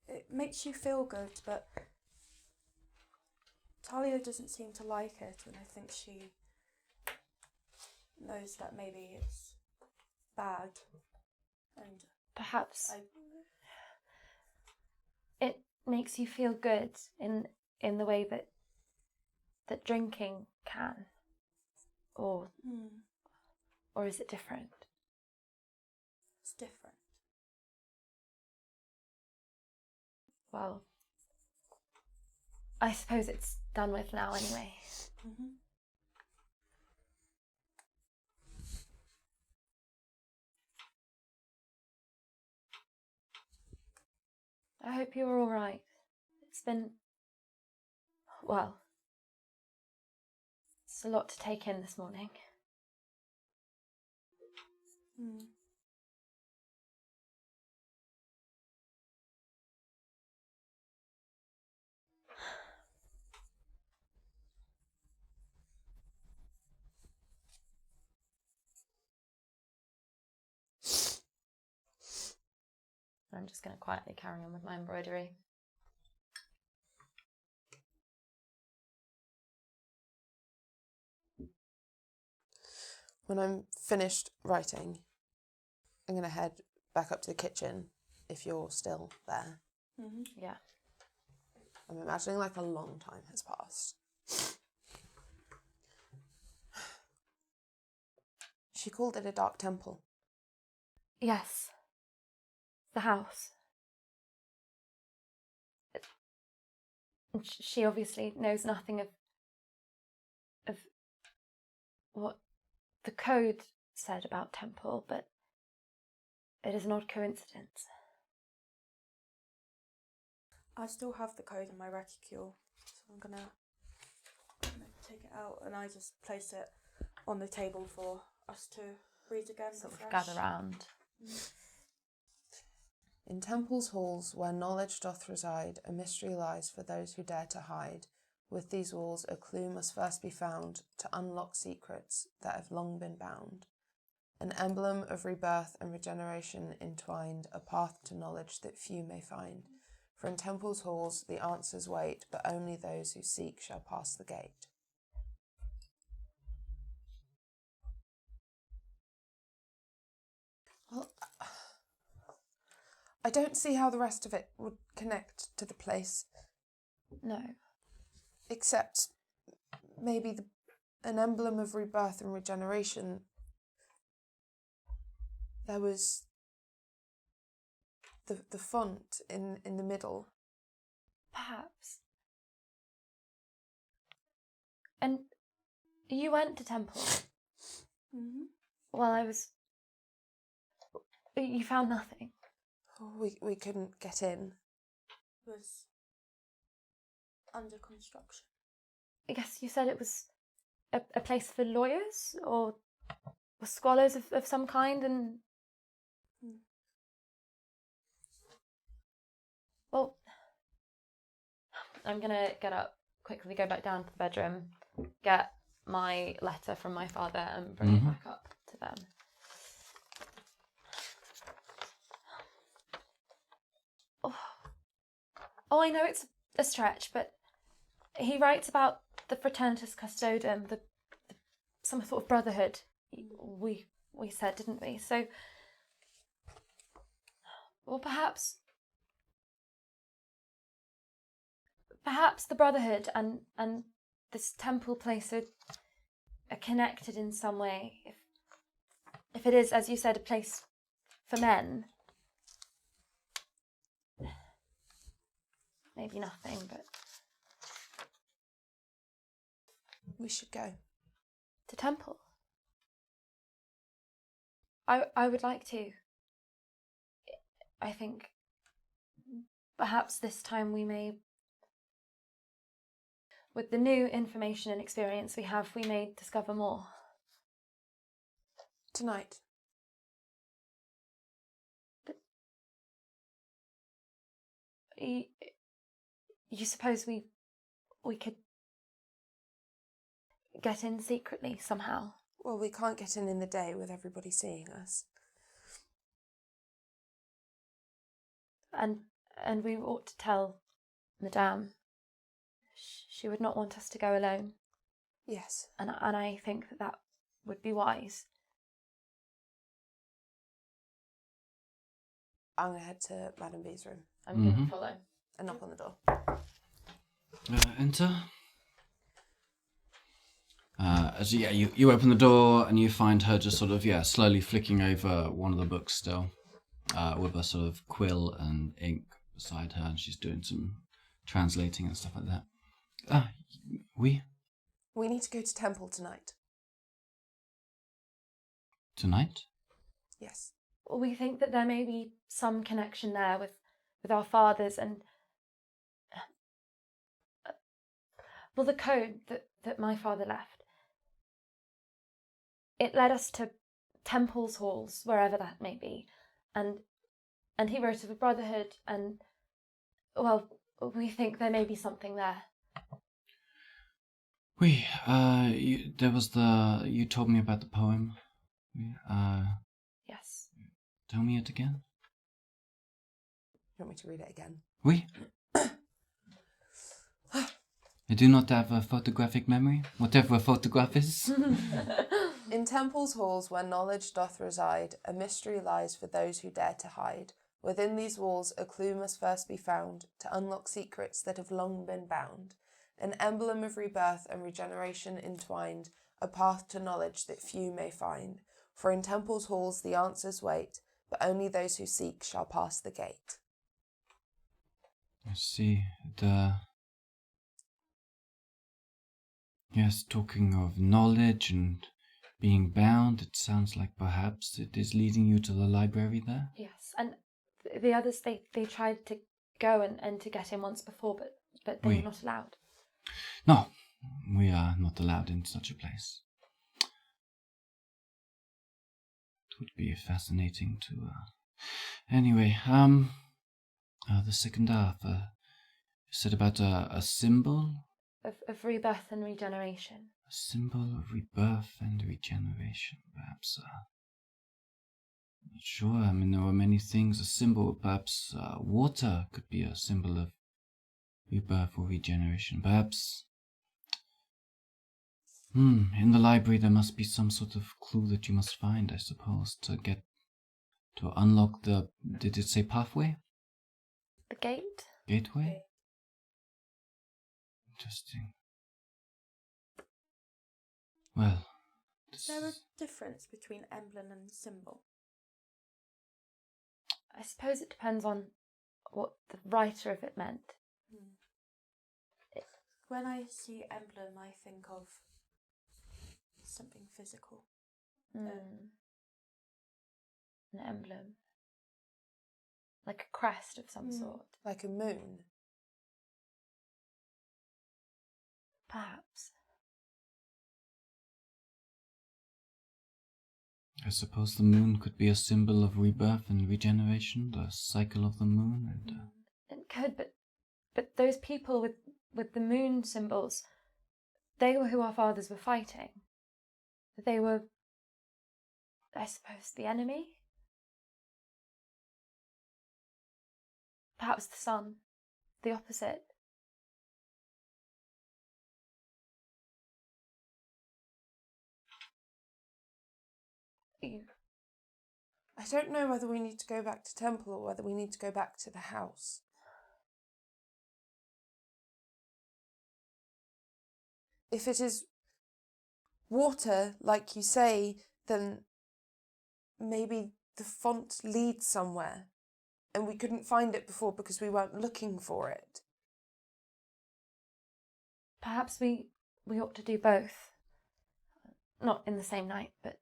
it makes you feel good, but Talia doesn't seem to like it, and I think she knows that maybe it's bad, and Perhaps it makes you feel good in the way that drinking can, or is it different? It's different. Well, I suppose it's done with now anyway. Mm-hmm. I hope you're all right. It's been, well, it's a lot to take in this morning. I'm just going to quietly carry on with my embroidery. When I'm finished writing, I'm going to head back up to the kitchen if you're still there. Mm-hmm. Yeah. I'm imagining like a long time has passed. She called it a dark temple. Yes. The house. And she obviously knows nothing of what the code said about temple, but it is not coincidence. I still have the code in my reticule, so I'm gonna take it out and I just place it on the table for us to read again. Sort of fresh. gather round. In temples' halls where knowledge doth reside, a mystery lies for those who dare to hide. With these walls a clue must first be found to unlock secrets that have long been bound. An emblem of rebirth and regeneration entwined, a path to knowledge that few may find. For in temples' halls the answers wait, but only those who seek shall pass the gate. Well, I don't see how the rest of it would connect to the place. No. Except maybe an emblem of rebirth and regeneration. There was the font in the middle. Perhaps. And you went to temple? Mm-hmm. Well, I was... You found nothing? We couldn't get in. It was under construction. I guess you said it was a place for lawyers or scholars of some kind, and... Well, I'm going to get up, quickly go back down to the bedroom, get my letter from my father and bring it back up to them. Oh, I know it's a stretch, but he writes about the fraternitas custodum, the some sort of brotherhood. We said, didn't we? So, well, perhaps the brotherhood and this temple place are connected in some way. If it is, as you said, a place for men. Maybe nothing, but... We should go. To temple? I would like to. I think perhaps this time we may... With the new information and experience we have, we may discover more. Tonight. But... You suppose we could get in secretly somehow? Well, we can't get in the day with everybody seeing us. And we ought to tell Madame. She would not want us to go alone. Yes. And I think that would be wise. I'm going to head to Madame B's room. I'm going to follow. And knock on the door. Enter. You open the door and you find her just sort of, slowly flicking over one of the books still, with a sort of quill and ink beside her, and she's doing some translating and stuff like that. We need to go to temple tonight. Tonight? Yes. We think that there may be some connection there with our fathers and... well, the code that my father left. It led us to temples, halls, wherever that may be. And he wrote of a brotherhood and, well, we think there may be something there. You told me about the poem. Yes. Tell me it again. You want me to read it again? Oui. I do not have a photographic memory, whatever a photograph is. In temples' halls where knowledge doth reside, a mystery lies for those who dare to hide. Within these walls a clue must first be found to unlock secrets that have long been bound. An emblem of rebirth and regeneration entwined, a path to knowledge that few may find. For in temples' halls the answers wait, but only those who seek shall pass the gate. I see. Yes, talking of knowledge and being bound, it sounds like perhaps it is leading you to the library there? Yes, and the others, they tried to go and to get in once before, but they Oui. were not allowed. No, we are not allowed in such a place. It would be fascinating to... Anyway, the second half, you said about a symbol? Of rebirth and regeneration. A symbol of rebirth and regeneration, perhaps. Not sure. I mean, there were many things. A symbol, perhaps water could be a symbol of rebirth or regeneration. Perhaps. In the library there must be some sort of clue that you must find, I suppose, to unlock the. Did it say pathway? The gate? Gateway? Interesting. Well, Is there a difference between emblem and symbol? I suppose it depends on what the writer of it meant. When I see emblem, I think of something physical. An emblem. Like a crest of some sort. Like a moon. Perhaps. I suppose the moon could be a symbol of rebirth and regeneration, the cycle of the moon, and It could, but those people with the moon symbols, they were who our fathers were fighting. They were, I suppose, the enemy? Perhaps the sun, the opposite. I don't know whether we need to go back to temple or whether we need to go back to the house. If it is water, like you say, then maybe the font leads somewhere and we couldn't find it before because we weren't looking for it. Perhaps we ought to do both. Not in the same night, but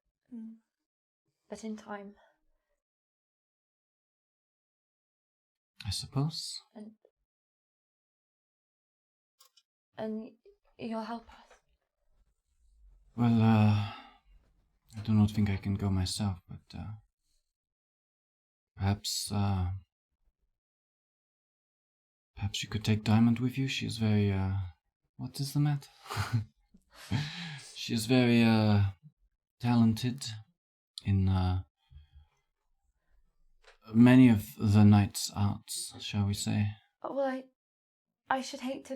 in time. I suppose. And you'll help us. Well, I do not think I can go myself, but perhaps you could take Diamond with you. She is very, what is the matter? She is very, talented in, many of the knight's arts, shall we say. Oh, well, I should hate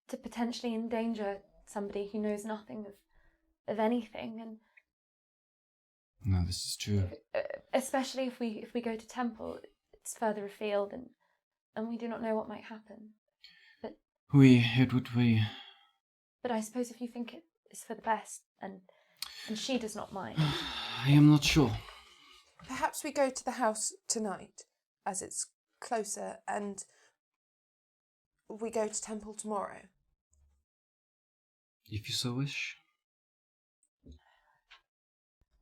to potentially endanger somebody who knows nothing of anything, and No, this is true. especially if we go to temple, it's further afield, and we do not know what might happen. But I suppose if you think it is for the best, and she does not mind. I am not sure. Perhaps we go to the house tonight, as it's closer, and we go to temple tomorrow. If you so wish.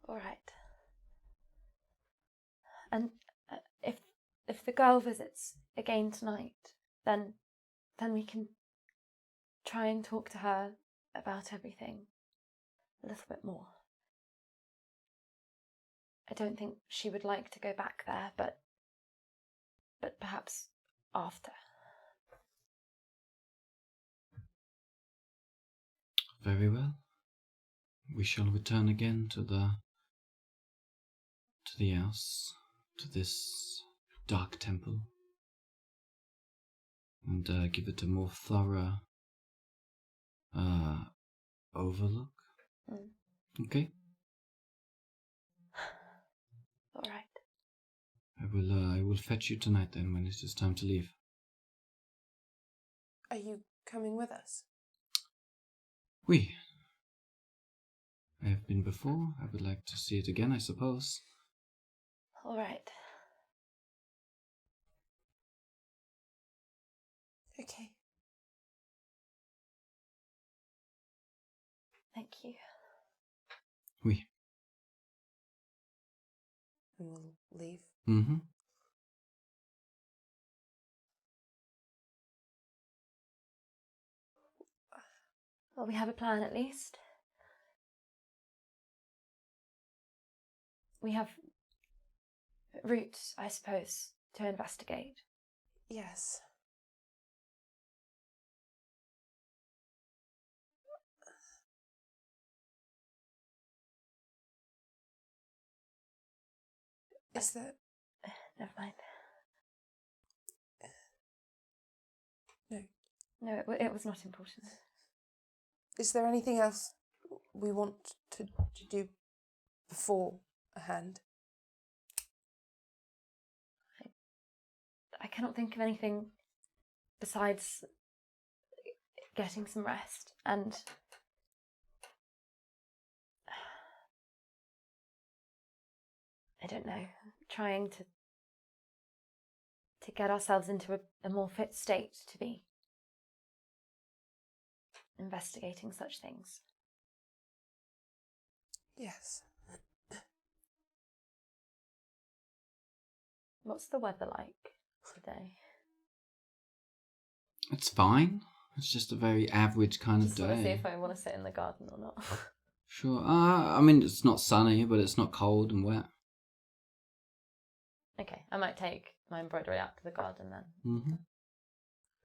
All right. And if the girl visits again tonight, then we can try and talk to her about everything a little bit more. I don't think she would like to go back there, but perhaps after. Very well. We shall return again to the house, to this dark temple. and give it a more thorough overlook. Okay. All right. I will fetch you tonight then when it is time to leave. Are you coming with us? Oui. I have been before. I would like to see it again, I suppose. All right. Okay. Thank you. Oui. And we'll leave. Mm-hmm. Well, we have a plan at least. We have routes, I suppose, to investigate. Yes. Is there... Never mind. No. No, it was not important. Is there anything else we want to do beforehand? I cannot think of anything besides getting some rest and I don't know, trying to get ourselves into a more fit state to be investigating such things. Yes. What's the weather like today? It's fine. It's just a very average kind Just of want to see day. if I want to sit in the garden or not. Sure. I mean, it's not sunny, but it's not cold and wet. Okay, I might take my embroidery out to the garden then. Mm-hmm.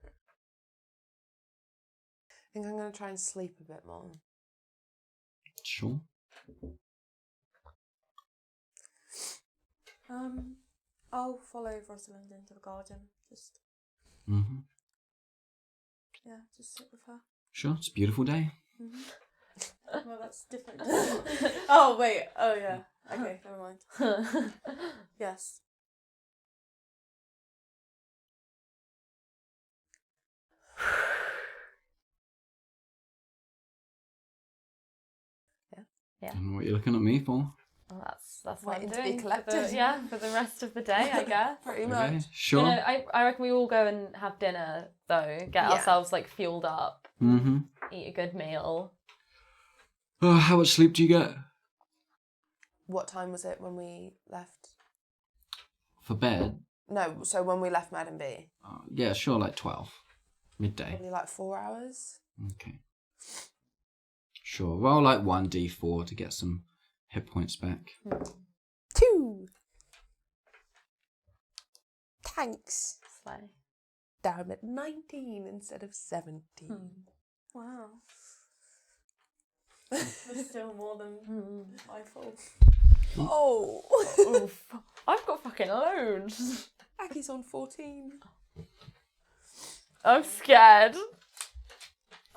I think I'm going to try and sleep a bit more. Sure. I'll follow Rosalind into the garden. Just Mm-hmm. just sit with her. Sure. It's a beautiful day. Mm-hmm. Well, that's different. Oh wait. Oh yeah. Okay, never mind. Yes. Yeah. And what are you looking at me for? Well, that's what I'm Waiting to be doing collected. for the rest of the day, I guess. Pretty Okay. much. Sure. You know, I reckon we all go and have dinner though, get Yeah. ourselves like fueled up, Mm-hmm. eat a good meal. Oh, how much sleep do you get? What time was it when we left? For bed? No, so when we left Madam B? Yeah, sure, like 12. Midday. Probably like 4 hours. Okay. Sure. Roll like 1d4 to get some hit points back. 2! Thanks. Slay. Down at 19 instead of 17. Wow. That's still more than my fault. Oh! Oof. I've got fucking loads. Aki's on 14. I'm scared.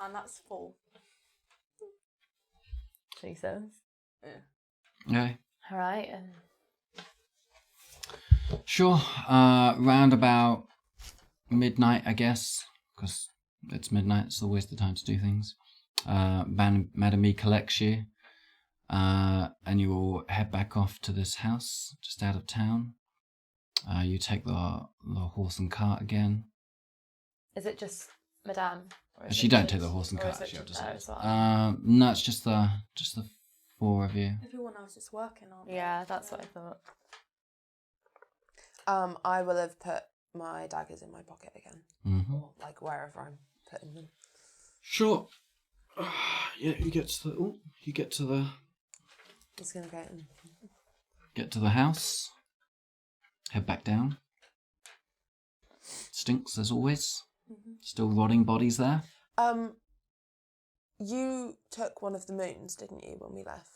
And that's full. Jesus. Okay. All right. Sure. Round about midnight, I guess, because it's midnight. It's always the time to do things. Madame E collects you, and you all head back off to this house just out of town. You take the horse and cart again. Is it just Madame? Or is She it don't just- take the horse and or is cart. it She just just her as well? no, it's just the 4 of you. Everyone else is working on it. Yeah, that's what I thought. I will have put my daggers in my pocket again. Mm-hmm. Or like wherever I'm putting them. Sure. Yeah, you get to the. He's going to go in. Get to the house. Head back down. Stinks as always. Still rotting bodies there. You took one of the moons, didn't you, when we left?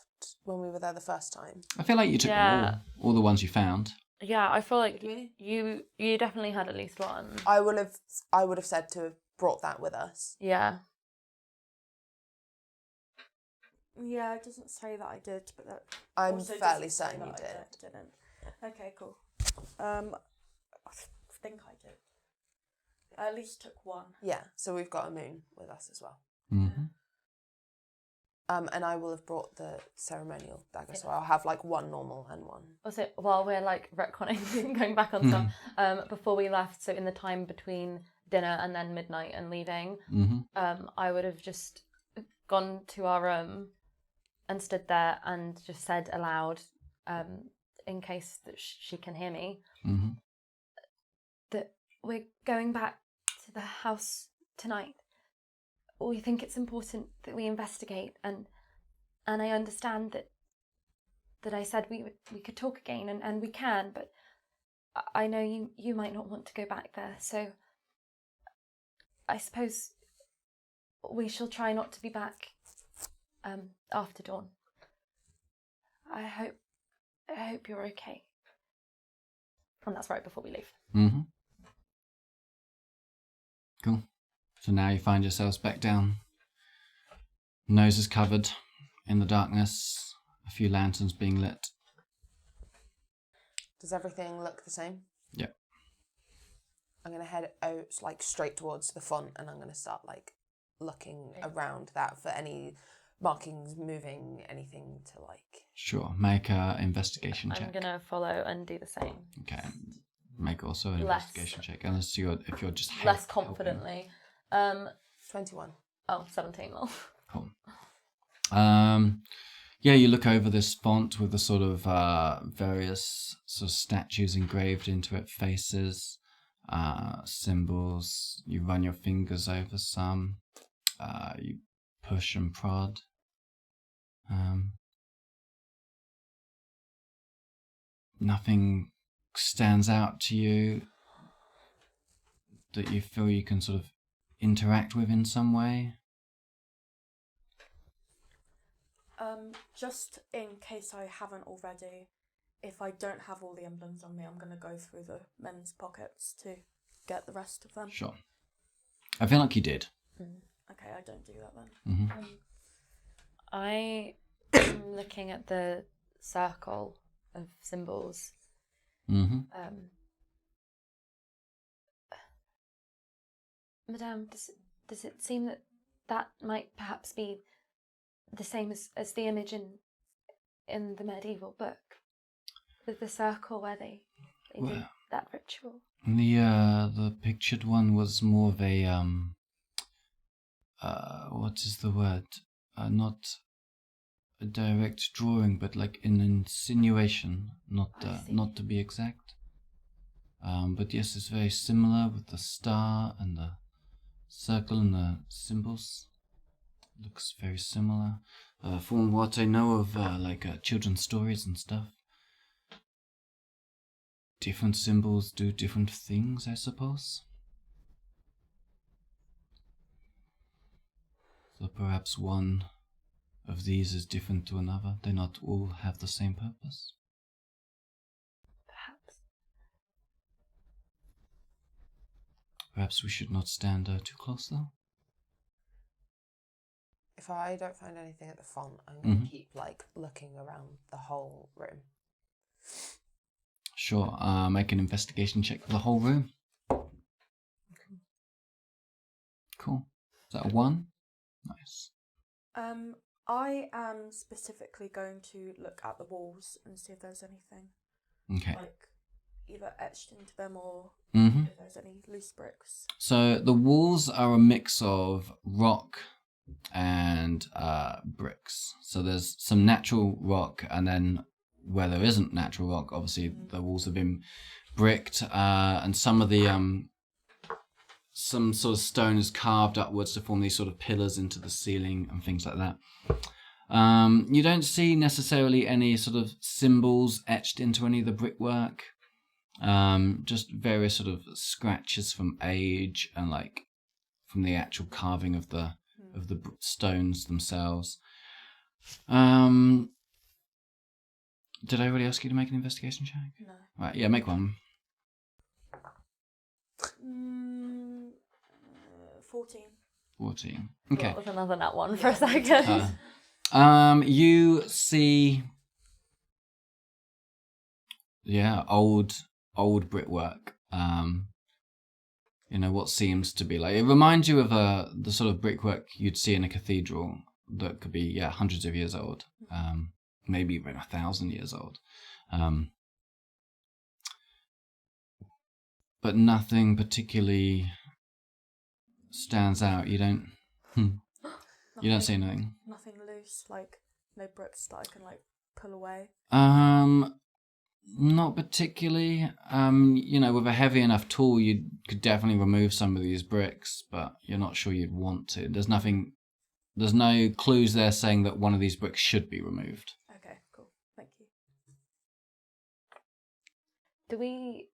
When we were there the first time? I feel like you took Yeah. all the ones you found. Yeah, I feel like Did we? you definitely had at least one. I would have said to have brought that with us. Yeah. Yeah, it doesn't say that I did, but that I'm also fairly doesn't say certain you that did. I didn't. Okay, cool. I think I did. I at least took one. Yeah, so we've got a moon with us as well. Mm-hmm. And I will have brought the ceremonial dagger, so I'll have like one normal and one. Also, while we're like retconning, going back on stuff, before we left, so in the time between dinner and then midnight and leaving, I would have just gone to our room and stood there and just said aloud, in case that she can hear me, that we're going back to the house tonight. We think it's important that we investigate, and I understand that I said we could talk again, and we can, but I know you might not want to go back there, so I suppose we shall try not to be back after dawn. I hope you're okay. And that's right before we leave. Cool. So now you find yourselves back down. Noses covered in the darkness. A few lanterns being lit. Does everything look the same? Yep. I'm going to head out like straight towards the font, and I'm going to start like looking around that for any markings moving, anything to like... Sure. Make a investigation check. I'm going to follow and do the same. Okay. Make also an investigation check. Unless if you're just less confidently. 21. Oh, 17. Well. Cool. Yeah, you look over this font with the sort of various sort of statues engraved into it, faces, symbols. You run your fingers over some. You push and prod. Nothing stands out to you that you feel you can sort of interact with in some way. Just in case I haven't already, if I don't have all the emblems on me, I'm going to go through the men's pockets to get the rest of them. Sure. I feel like you did. Okay, I don't do that then. I am looking at the circle of symbols. Madame, does it seem that might perhaps be the same as the image in the medieval book? The circle where they did that ritual? The pictured one was more of a what is the word? Not a direct drawing, but like an insinuation, not to be exact. But yes, it's very similar with the star and the circle and the symbols. Looks very similar. From what I know of children's stories and stuff. Different symbols do different things, I suppose. So perhaps one of these is different to another. They not all have the same purpose. Perhaps. Perhaps we should not stand too close, though. If I don't find anything at the font, I'm going to keep like looking around the whole room. Sure. Make an investigation check for the whole room. Cool. Is that a 1? Nice. I am specifically going to look at the walls and see if there's anything. Okay. Like either etched into them or if there's any loose bricks. So the walls are a mix of rock and bricks. So there's some natural rock, and then where there isn't natural rock, obviously the walls have been bricked, and some of the some sort of stone is carved upwards to form these sort of pillars into the ceiling and things like that. You don't see necessarily any sort of symbols etched into any of the brickwork. Just various sort of scratches from age and like from the actual carving of the stones themselves. Did I already ask you to make an investigation check? No. Right, yeah, make one. 14. 14. Well, Okay. that was another nat one for a second. You see, old brickwork. What seems to be like, it reminds you of the sort of brickwork you'd see in a cathedral that could be hundreds of years old, maybe even 1,000 years old, but nothing particularly stands out. You don't see anything. Nothing loose, like no bricks that I can like pull away. Not particularly. With a heavy enough tool, you could definitely remove some of these bricks, but you're not sure you'd want to. There's no clues there saying that one of these bricks should be removed. Okay, cool. Thank you. Do we,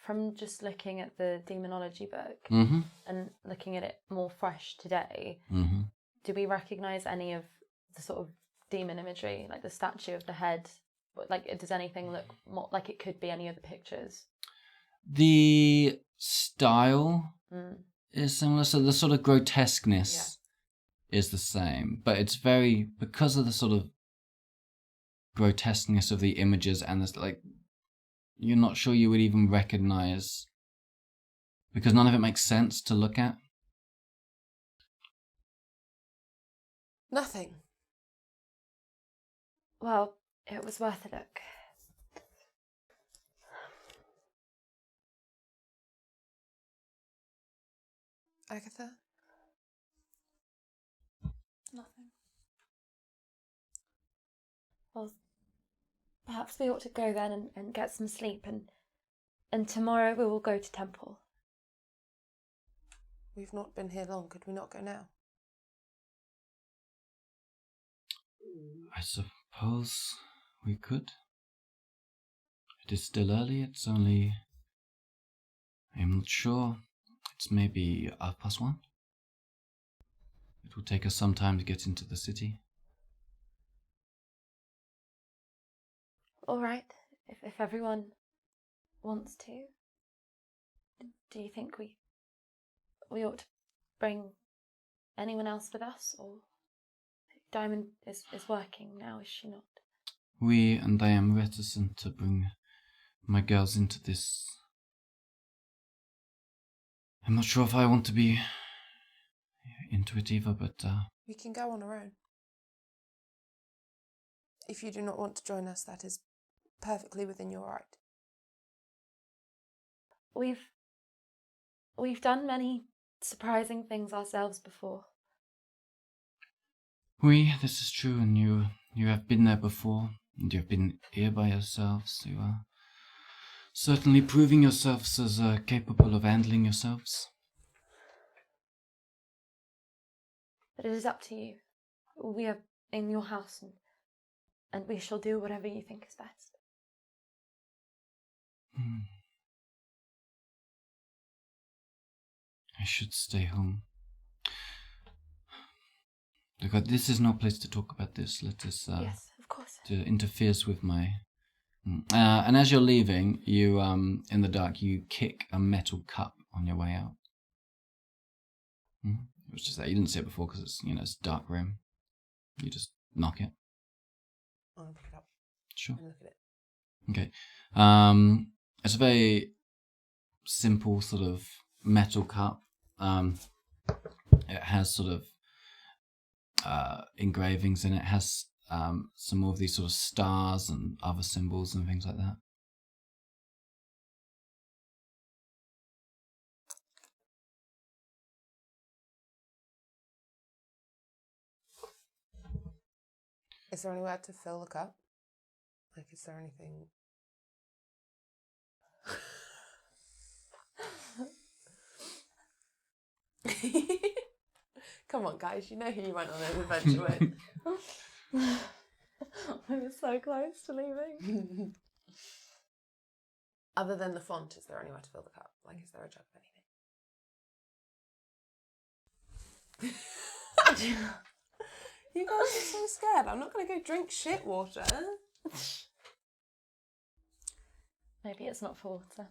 from just looking at the demonology book and looking at it more fresh today, do we recognise any of the sort of demon imagery, like the statue of the head? Like, does anything look more like it could be any of the pictures? The style is similar, so the sort of grotesqueness is the same, but it's because of the sort of grotesqueness of the images and this, like, you're not sure you would even recognise, because none of it makes sense to look at. Nothing. Well, it was worth a look. Agatha? Nothing. Well, perhaps we ought to go then and get some sleep, and tomorrow we will go to temple. We've not been here long. Could we not go now? I suppose we could. It is still early. It's only, I'm not sure, it's maybe 1:30. It will take us some time to get into the city. All right, if everyone wants to. Do you think we ought to bring anyone else with us, or Diamond is working now, is she not? And I am reticent to bring my girls into this. I'm not sure if I want to be into it either, but We can go on our own. If you do not want to join us, that is perfectly within your right. We've done many surprising things ourselves before. This is true, and you have been there before, and you have been here by yourselves. You are certainly proving yourselves as capable of handling yourselves. But it is up to you. We are in your house, and we shall do whatever you think is best. I should stay home. Look, this is no place to talk about this. Let us. Yes, of course. It interferes with my. And as you're leaving, you in the dark, you kick a metal cup on your way out. It was just that you didn't see it before because it's a dark room. You just knock it. I'm going to pick it up. Sure. And look at it. Okay. It's a very simple sort of metal cup. It has sort of engravings in it. It has some more of these sort of stars and other symbols and things like that. Is there anywhere to fill the cup? Like, is there anything? Come on, guys, you know who you went on an adventure with. I was so close to leaving. Other than the font, is there anywhere to fill the cup? Like, is there a jug of anything? You guys are so scared. I'm not going to go drink shit water. Maybe it's not for water.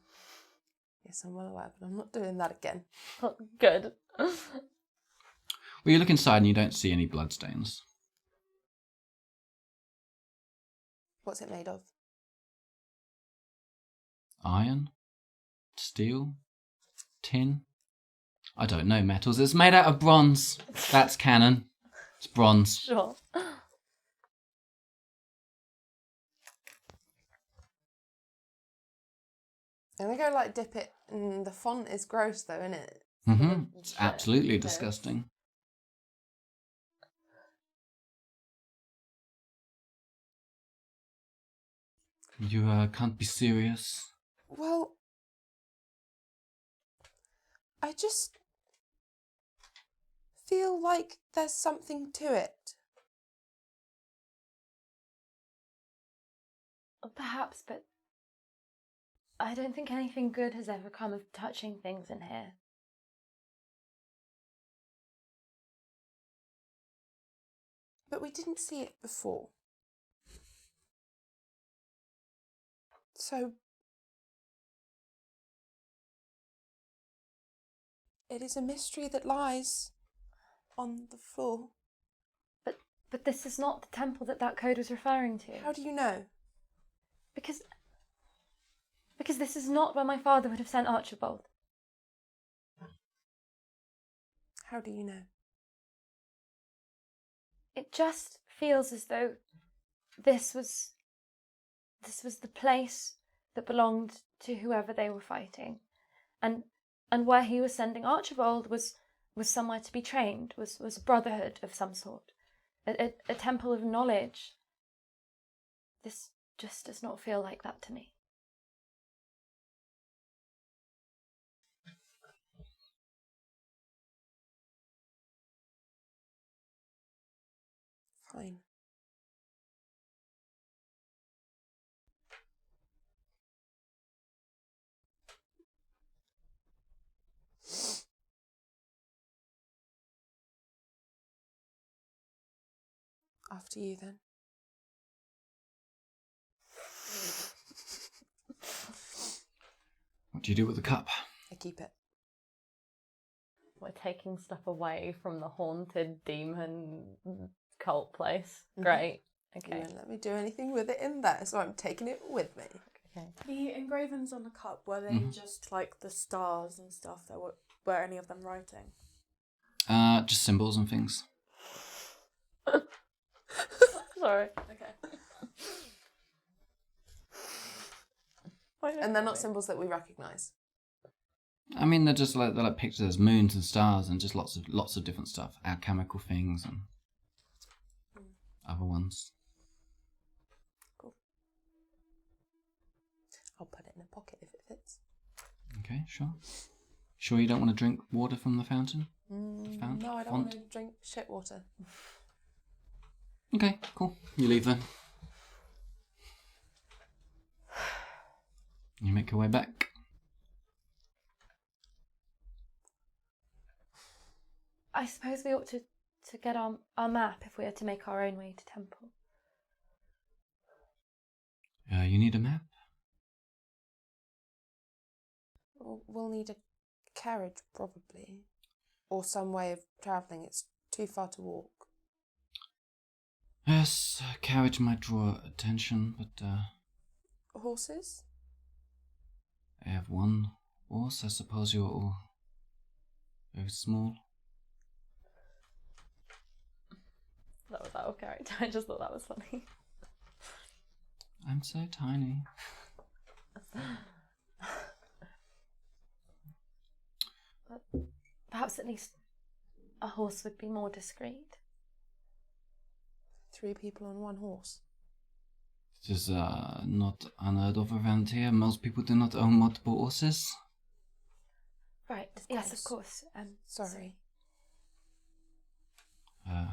Yes, I'm well aware, but I'm not doing that again. Oh, good. Well, you look inside and you don't see any bloodstains. What's it made of? Iron? Steel? Tin? I don't know metals. It's made out of bronze. That's canon. It's bronze. Sure. I'm gonna go dip it. The font is gross though, isn't it? Mm-hmm. It's absolutely disgusting. You can't be serious. Well, I just feel like there's something to it. Perhaps, but I don't think anything good has ever come of touching things in here. But we didn't see it before. So it is a mystery that lies on the floor. But this is not the temple that code was referring to. How do you know? Because this is not where my father would have sent Archibald. How do you know? It just feels as though this was the place that belonged to whoever they were fighting. And where he was sending Archibald was somewhere to be trained, was a brotherhood of some sort. A temple of knowledge. This just does not feel like that to me. Fine. After you, then. What do you do with the cup? I keep it. We're taking stuff away from the haunted demon cult place. Mhm. Great. You Okay. won't let me do anything with it in there, so I'm taking it with me. Okay. The engravings on the cup, were they just the stars and stuff? Were any of them writing? Just symbols and things. Sorry. Okay. And they're not symbols that we recognise. I mean, they're just they're like pictures. There's moons and stars and just lots of different stuff. Alchemical things and other ones. Cool. I'll put it in a pocket if it fits. Okay, sure. Sure you don't want to drink water from the fountain? No, I don't want to drink shit water. Okay, cool. You leave then. You make your way back. I suppose we ought to get our map if we are to make our own way to temple. You need a map? We'll need a carriage, probably. Or some way of travelling. It's too far to walk. Yes, a carriage might draw attention, but Horses? I have one horse. I suppose you're all very small. That was our character. I just thought that was funny. I'm so tiny. But perhaps at least a horse would be more discreet. 3 people on one horse. It is not unheard of around here. Most people do not own multiple horses. Right. Yes, of course. Sorry. A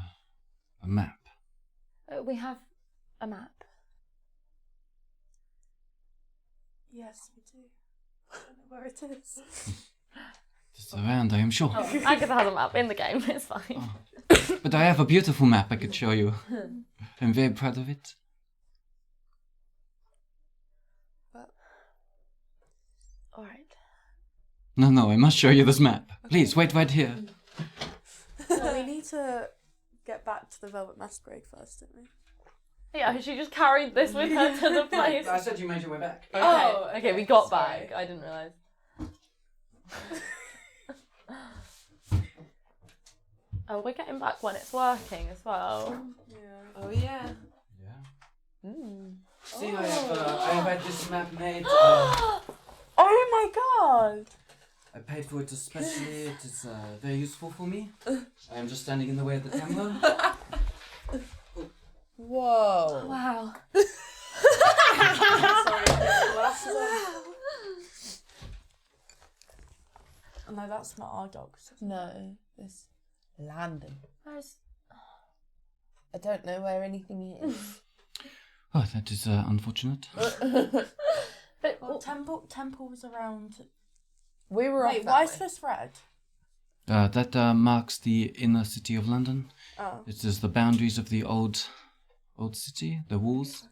map. We have a map. Yes, we do. I don't know where it is. It's around, I am sure. Oh, Agatha has a map in the game. It's fine. Oh. But I have a beautiful map I could show you. I'm very proud of it. All right. No, I must show you this map. Please, wait right here. No, we need to get back to the Velvet Masquerade first, don't we? Yeah, she just carried this with her to the place. I said you made your way back. Okay, we got sorry. back. I didn't realise. Oh, we're getting back when it's working as well. Yeah. Oh yeah. Yeah. Mm. See, I have had this map made. Oh my god! I paid for it especially. It is very useful for me. I am just standing in the way of the camera. Whoa. Wow. Sorry, glasses on. Oh, no, that's not our dogs. No, this Lyndon. Where's... I don't know where anything is. Oh, that is unfortunate. But Well, temple was around. We were off Wait, that why way. is this red? That marks the inner city of London. Oh. It is the boundaries of the old city, the walls.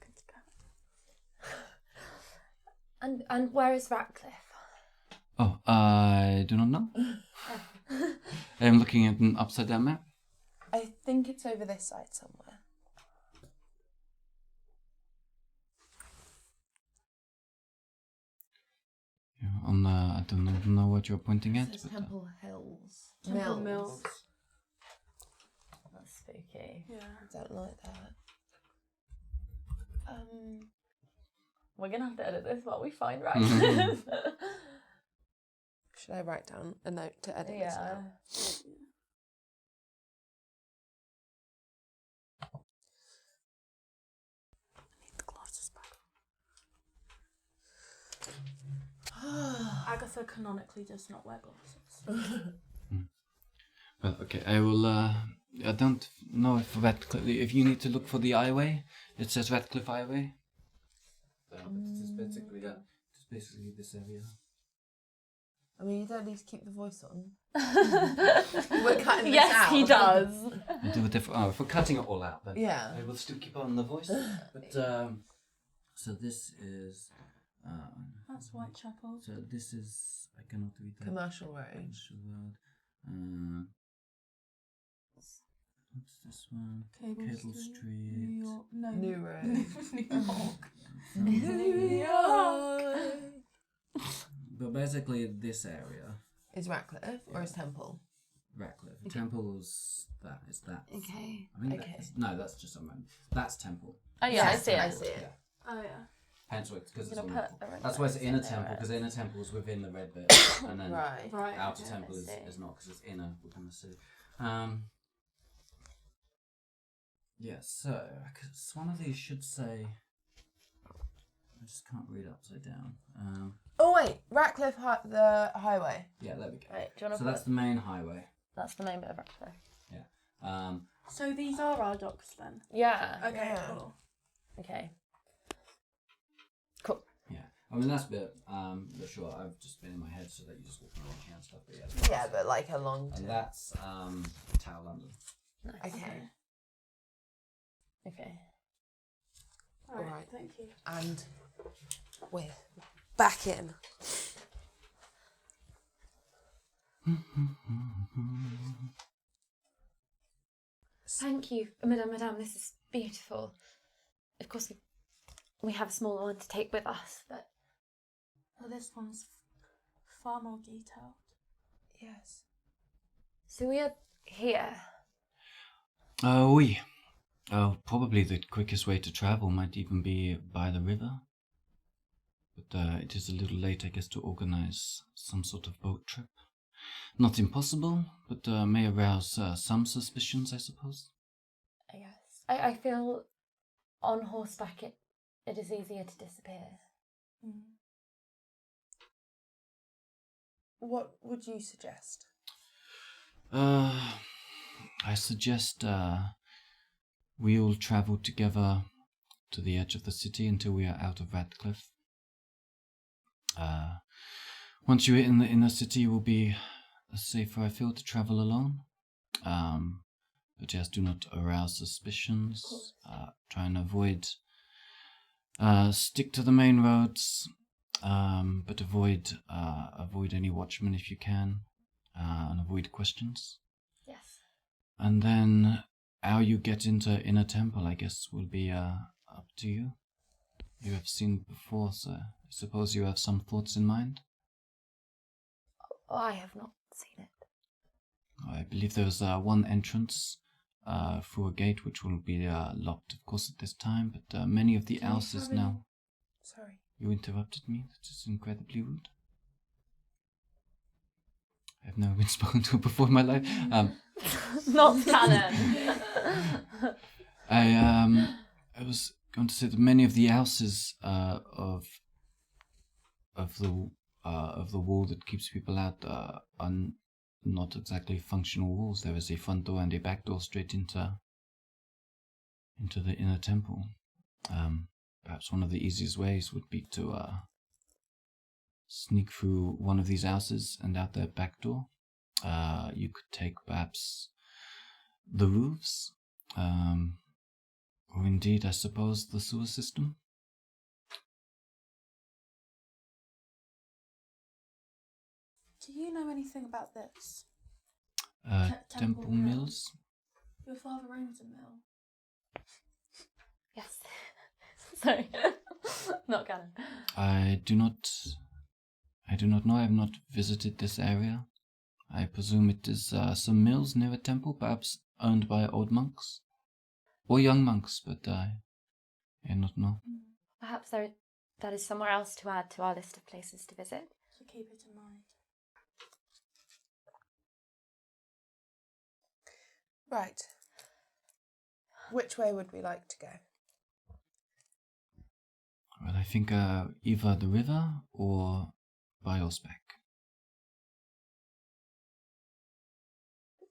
And where is Ratcliffe? Oh, I do not know. I am looking at an upside down map. I think it's over this side somewhere. Yeah, on I don't know what you're pointing at. It says But, Temple Hills. Temple Mills. That's spooky. Yeah. I don't like that. We're gonna have to edit this while we find Ratcliffe. Should I write down a note to edit this Yeah. out? Need the glasses back. Agatha canonically does not wear glasses. well, okay, I will. I don't know if Ratcliffe. If you need to look for the highway, it says Ratcliffe Highway. It's basically it's basically this area. I mean, you don't need to keep the voice on. We're cutting this Yes, out. he does. I do it if we're cutting it all out, then Yeah. I will still keep on the voice. But so this is. That's Whitechapel. So this is I cannot read that. Commercial Road. Commercial Road. What's this one? Cable Street. New York. No. New Road. New York. New York. But basically, this area, Is Ratcliffe or is Temple? Ratcliffe. Temple's that. Is that? Okay. I mean, Okay. that's just something. That's Temple. Oh yeah, I Yes, see it. I see it. Yeah. Oh yeah. Hence why, because it's Gonna on put Temple. a red That's why it's box inner in there, Temple, because right? inner Temple is within the red bit, and then Right. Right. outer okay, Temple I is see. not, because it's inner within the city. Yeah. So cause one of these should say. I just can't read upside down. Oh wait, Ratcliffe, the highway. Yeah, there we go. Right, do you want to So put... that's the main highway. That's the main bit of Ratcliffe. Yeah. So these are our dogs then. Yeah. Okay. Yeah. Cool. Okay. Cool. Yeah. I mean that's a bit. But sure, I've just been in my head so that you just walk around here and stuff. But yeah. Yeah, but like a long And term. that's Tower London. Nice. Okay. Okay. All right. Alright. Thank you. And we're back in. Thank you, Madame. This is beautiful. Of course, we have a smaller one to take with us, but Well, this one's far more detailed. Yes. so we are here. Oui. Probably the quickest way to travel might even be by the river. But it is a little late, I guess, to organize some sort of boat trip. Not impossible, but may arouse some suspicions, I suppose. Yes. I feel on horseback it is easier to disappear. What would you suggest? I suggest we all travel together to the edge of the city until we are out of Ratcliffe. Once you're in the inner city, it will be safer, I feel, to travel alone. But yes, do not arouse suspicions. Try and avoid. Stick to the main roads. But avoid any watchmen if you can, and avoid questions. Yes. And then how you get into Inner Temple, I guess, will be up to you. You have seen it before, so I suppose you have some thoughts in mind? Oh, I have not seen it. I believe there's one entrance through a gate which will be locked, of course, at this time, but many of the houses now... Sorry. You interrupted me? That is incredibly rude. I've never been spoken to before in my life. Not canon. I was going to say that many of the houses of the wall that keeps people out are not exactly functional walls. There is a front door and a back door straight into the Inner Temple. Perhaps one of the easiest ways would be to sneak through one of these houses and out their back door. You could take perhaps the roofs, or indeed, I suppose, the sewer system. Do you know anything about this? Temple Mills? Your father owns a mill. Yes. Sorry. Not canon. I do not know. I have not visited this area. I presume it is some mills near a temple, perhaps owned by old monks. Or young monks, but I do not know. Perhaps that is somewhere else to add to our list of places to visit. So keep it in mind. Right. Which way would we like to go? Well, I think either the river or by horseback.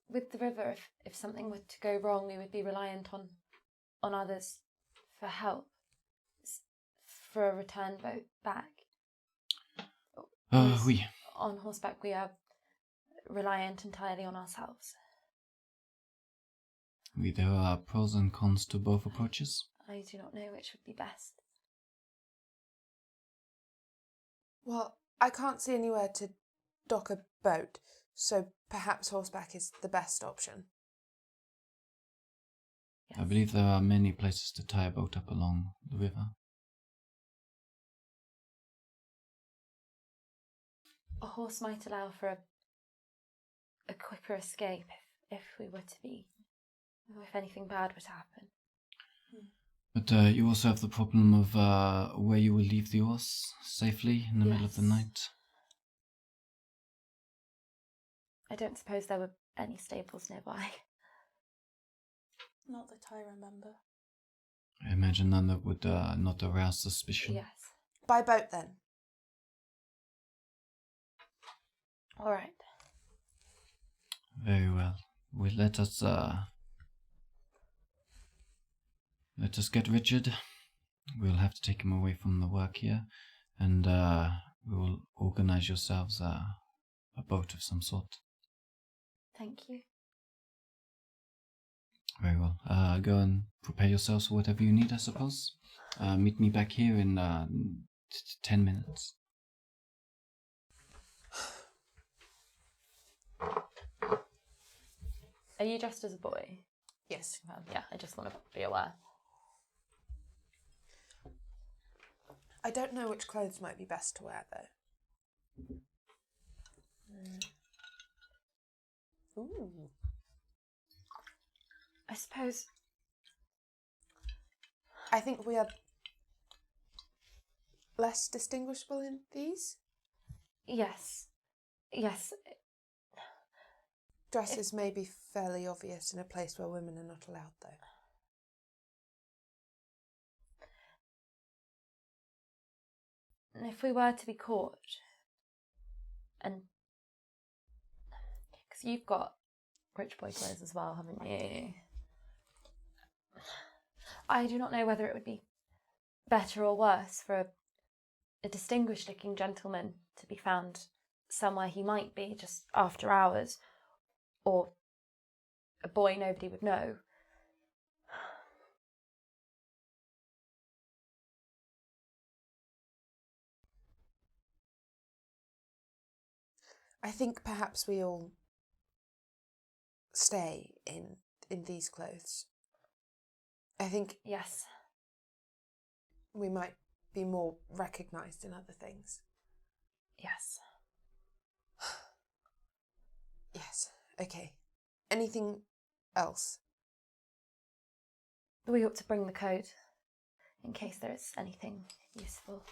With the river, if something were to go wrong, we would be reliant on others for help, for a return boat back. Oui. On horseback, we are reliant entirely on ourselves. Oui, there are pros and cons to both approaches. I do not know which would be best. Well, I can't see anywhere to dock a boat, so perhaps horseback is the best option. Yes. I believe there are many places to tie a boat up along the river. A horse might allow for a quicker escape if we were to be, if anything bad were to happen. But you also have the problem of where you will leave the horse safely in the middle of the night. I don't suppose there were any stables nearby. Not that I remember. I imagine none that would not arouse suspicion. Yes. By boat, then. All right. Very well. Well, let us get Richard. We'll have to take him away from the work here, and we will organize yourselves a boat of some sort. Thank you. Very well. Go and prepare yourselves for whatever you need, I suppose. Meet me back here in 10 minutes. Are you dressed as a boy? Yes. Yeah, I just want to be aware. I don't know which clothes might be best to wear, though. Ooh. I suppose. I think we are less distinguishable in these. Yes. Yes. Dresses may be fairly obvious in a place where women are not allowed, though. If we were to be caught, and because you've got rich boy clothes as well, haven't you? I do not know whether it would be better or worse for a distinguished-looking gentleman to be found somewhere he might be just after hours, or a boy nobody would know. I think perhaps we all stay in these clothes. I think Yes. we might be more recognised in other things. Yes. Yes. Okay. Anything else? We ought to bring the coat in case there is anything useful.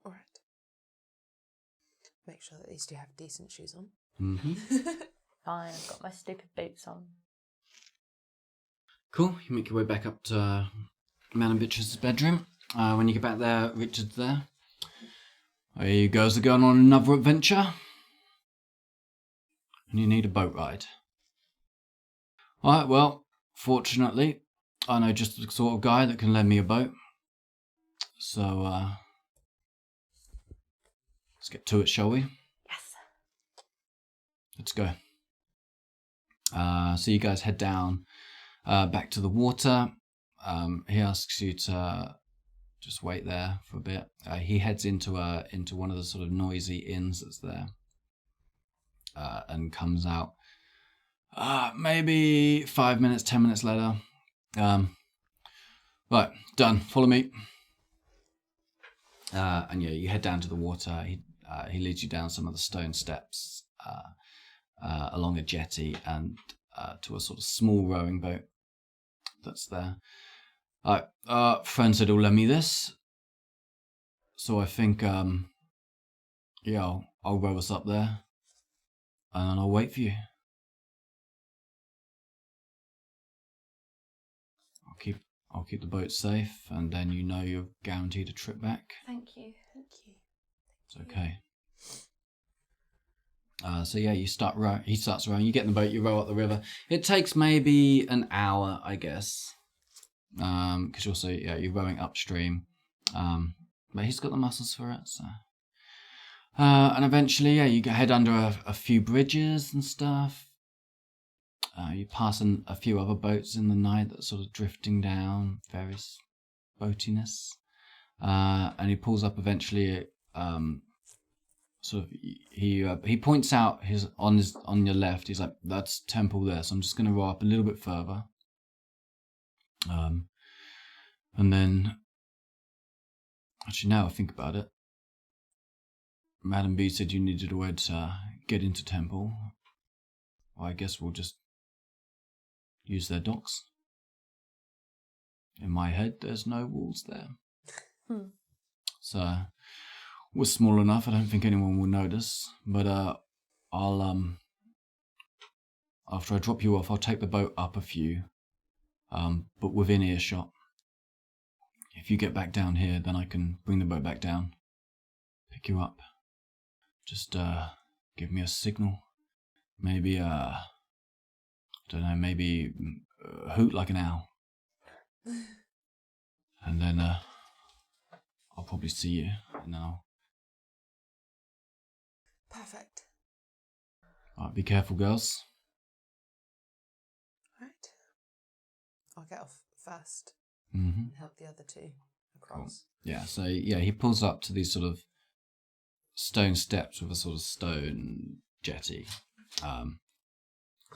All right. Make sure that at least you have decent shoes on. Mm-hmm. Fine, I've got my stupid boots on. Cool. You make your way back up to Man and Richard's bedroom. When you get back there, Richard's there. Are you guys are going on another adventure? And you need a boat ride. Alright, well, fortunately, I know just the sort of guy that can lend me a boat. So, let's get to it, shall we? Yes. Let's go. So you guys head down back to the water. He asks you to just wait there for a bit. He heads into one of the sort of noisy inns that's there, and comes out. Maybe 5 minutes, 10 minutes later. Right, done. Follow me. And yeah, you head down to the water. He leads you down some of the stone steps, along a jetty, and to a sort of small rowing boat that's there. Friend said he'll lend me this, so I think yeah, I'll row us up there, and then I'll wait for you. I'll keep the boat safe, and then you know you're guaranteed a trip back. Thank you. Thank you. It's okay. So yeah, he starts rowing. You get in the boat, you row up the river. It takes maybe an hour, I guess, because you're rowing upstream. But he's got the muscles for it. So, and eventually, yeah, you head under a few bridges and stuff. You pass a few other boats in the night that are sort of drifting down, various boatiness. And he pulls up eventually. He points out on your left. He's like, "That's temple there." So I'm just going to row up a little bit further. And then, actually, now I think about it, Madam B said you needed a way to get into temple. Well, I guess we'll just use their docks. In my head, there's no walls there. So we're small enough, I don't think anyone will notice. But I'll after I drop you off, I'll take the boat up a few, but within earshot. If you get back down here, then I can bring the boat back down, pick you up. Just give me a signal. Maybe I don't know, maybe hoot like an owl. And then I'll probably see you, and then I'll... Perfect. Alright, be careful, girls. Right. I'll get off first Mm-hmm. and help the other two across. Cool. Yeah, so yeah, he pulls up to these sort of stone steps with a sort of stone jetty.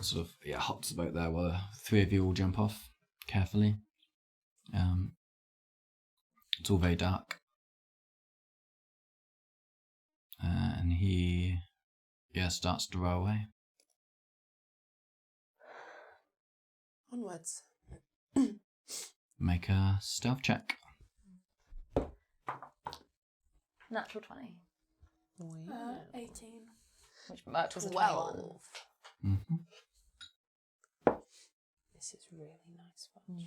Sort of, yeah, hops the boat there while the three of you all jump off carefully. It's all very dark. And he, yeah, starts to row away. Onwards. Make a stealth check. Natural 20. 18. Which was a 21. 12. Mm-hmm. This is really nice fun.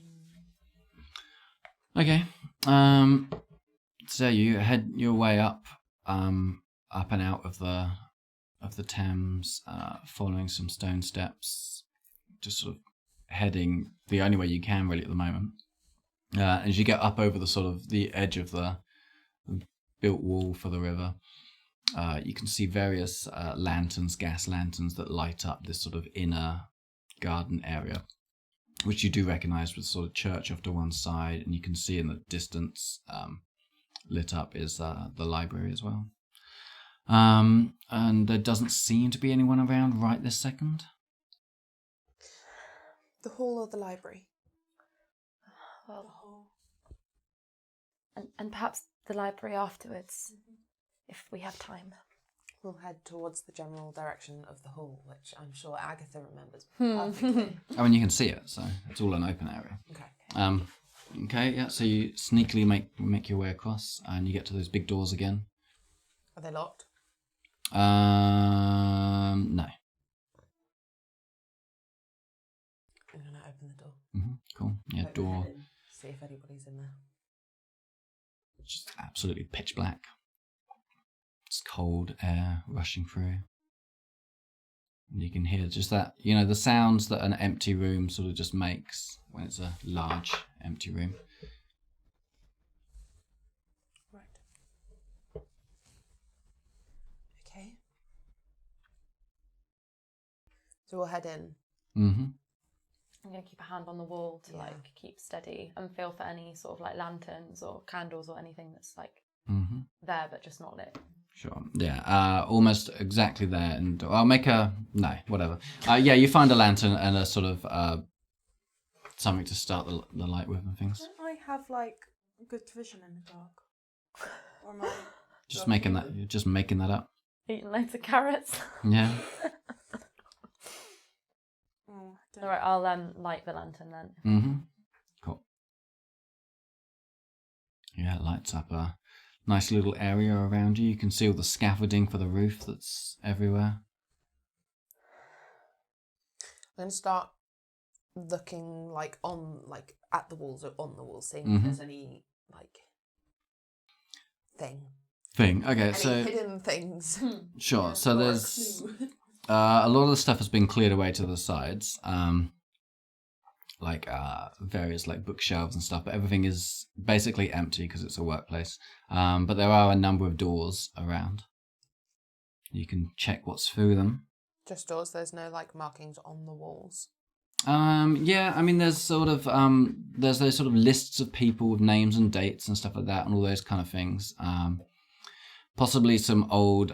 Okay. So you head your way up and out of the Thames, following some stone steps, just sort of heading the only way you can really at the moment. As you get up over the sort of the edge of the built wall for the river, you can see various lanterns, gas lanterns that light up this sort of inner garden area, which you do recognise with sort of church off to one side, and you can see in the distance lit up is the library as well. And there doesn't seem to be anyone around right this second. The hall or the library? Well, The whole. and perhaps the library afterwards, if we have time. We'll head towards the general direction of the hall, which I'm sure Agatha remembers perfectly. I mean, you can see it, so it's all an open area. Okay. Okay, yeah, so you sneakily make your way across, and you get to those big doors again. Are they locked? No. I'm going to open the door. Cool. Yeah, Poke my door. head in, see if anybody's in there. Just absolutely pitch black. It's cold air rushing through. And you can hear just that, the sounds that an empty room sort of just makes when it's a large empty room. Right. Okay. So we'll head in. Mm-hmm. I'm going to keep a hand on the wall to keep steady and feel for any sort of lanterns or candles or anything that's there but just not lit. Sure. Yeah. Almost exactly there, and I'll make whatever. Yeah, you find a lantern and a sort of something to start the light with and things. Don't I have good vision in the dark? Or am I Just making that up. Eating loads of carrots. Yeah. Oh, All right, I'll light the lantern then. Mm-hmm. Cool. Yeah, it lights up a nice little area around you. You can see all the scaffolding for the roof that's everywhere. I'm going to start looking at the walls or on the walls, seeing if there's any Thing. Okay, any so hidden things. sure. So Or a there's clue. a lot of the stuff has been cleared away to the sides. Various bookshelves and stuff, but everything is basically empty because it's a workplace. But there are a number of doors around. You can check what's through them. Just doors. There's no markings on the walls. Yeah, I mean, there's sort of there's those sort of lists of people with names and dates and stuff like that, and all those kind of things. Possibly some old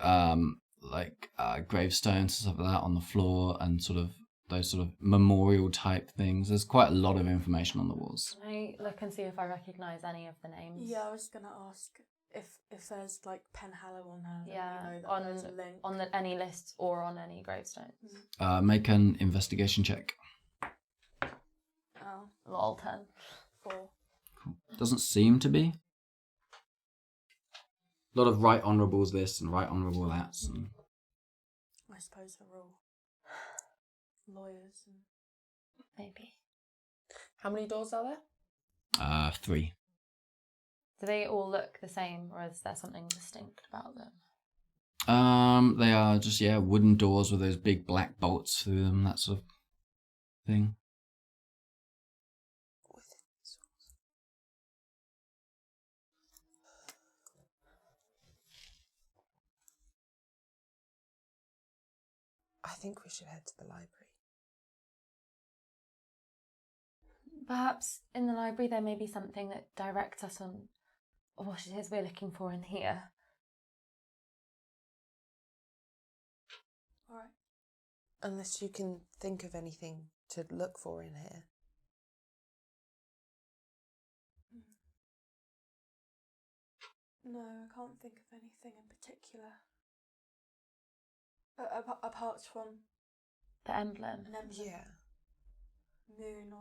gravestones and stuff like that on the floor, and sort of those sort of memorial type things. There's quite a lot of information on the walls. Can I look and see if I recognise any of the names? Yeah, I was gonna ask if there's Penhallow on her. Yeah, then there's a link. on any lists or on any gravestones. Make an investigation check. Oh, Lol, 10. 4. Cool. Doesn't seem to be. A lot of right honourables this and right honourable that. And... I suppose they're all lawyers. Maybe. How many doors are there? 3. Do they all look the same, or is there something distinct about them? They are just wooden doors with those big black bolts through them, that sort of thing. I think we should head to the library. Perhaps in the library there may be something that directs us on what it is we're looking for in here. All right. Unless you can think of anything to look for in here. No, I can't think of anything in particular. Apart from The emblem. an emblem, Yeah. moon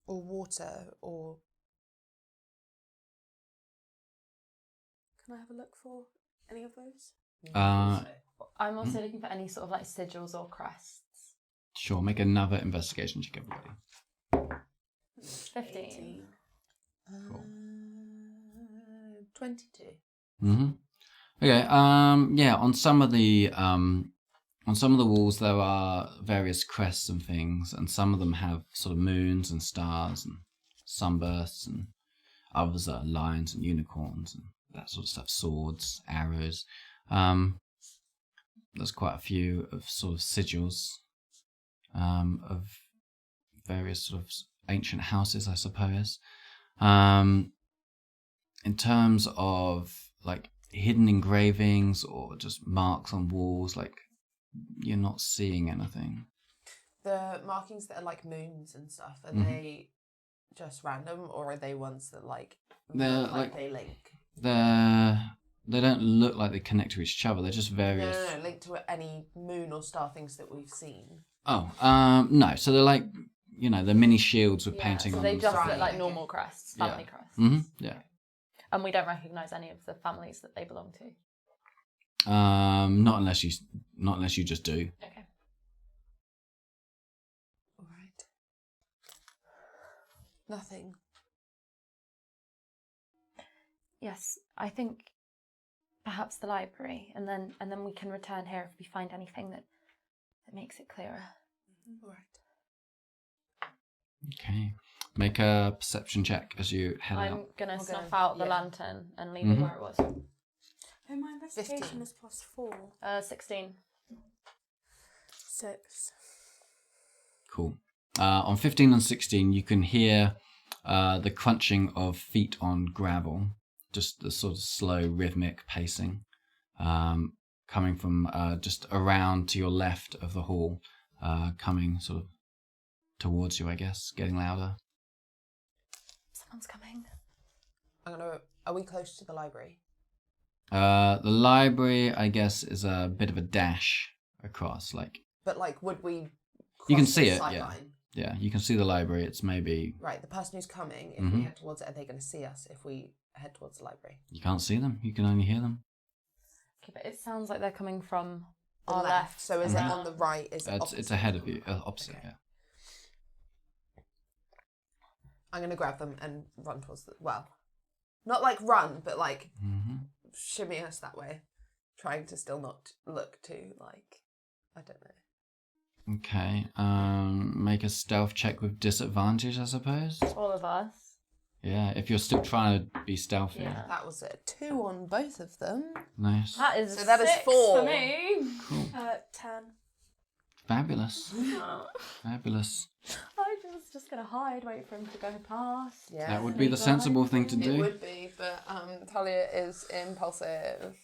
Or water, or... Can I have a look for any of those? I'm also looking for any sort of sigils or crests. Sure, make another investigation check, everybody. 15. Cool. 22. Mm-hmm. Okay. On some of the walls there are various crests and things, and some of them have sort of moons and stars and sunbursts, and others are lions and unicorns and that sort of stuff. Swords, arrows. There's quite a few of sort of sigils of various sort of ancient houses, I suppose. in terms of like hidden engravings or just marks on walls, like you're not seeing anything. The markings that are like moons and stuff, are they just random, or are they ones that like look like they link? They don't look like they connect to each other. They're just various. No, linked to any moon or star things that we've seen. Oh, no. So they're like, they're mini shields with painting so on they them. just Right, look like okay. normal crests, family crests. Mm-hmm. Yeah. And we don't recognise any of the families that they belong to. Not unless you just do. Okay. All right. Nothing. Yes, I think perhaps the library, and then we can return here if we find anything that makes it clearer. All right. Okay. Make a perception check as you head out. I'm gonna I'll snuff go, out the yeah. lantern and leave it where it was. Oh, my investigation 15. is +4. 16. 6. Cool. On 15 and 16, you can hear the crunching of feet on gravel, just the sort of slow rhythmic pacing, coming from just around to your left of the hall, coming sort of towards you, I guess, getting louder. Someone's coming. Are we close to the library? The library, I guess, is a bit of a dash across, like. But like, would we? You can cross see the it, sight yeah. line? Yeah, you can see the library. It's maybe. Right, the person who's coming, if we head towards it, are they going to see us if we head towards the library? You can't see them. You can only hear them. Okay, but it sounds like they're coming from The our left. So is it on the right? Is it It's ahead of you, opposite. Okay. Yeah. I'm going to grab them and run towards the... Well, not like run, but like shimmy us that way. Trying to still not look too like... I don't know. Okay. Make a stealth check with disadvantage, I suppose. All of us. Yeah, if you're still trying to be stealthy. Yeah. That was a 2 on both of them. Nice. That is So that is 6 4. for me. Cool. 10. Fabulous. Fabulous. I was just gonna hide, wait for him to go past. Yeah. That would be the sensible thing to It do. would be, but Talia is impulsive.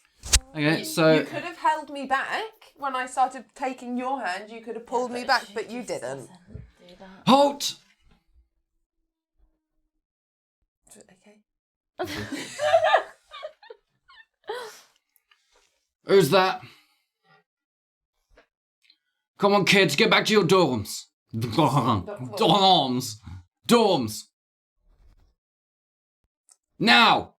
Okay, You so could have held me back when I started taking your hand. You could have pulled me back, but you didn't. Do that. halt. Okay. Who's that? Come on, kids, get back to your dorms. Dorms. Now.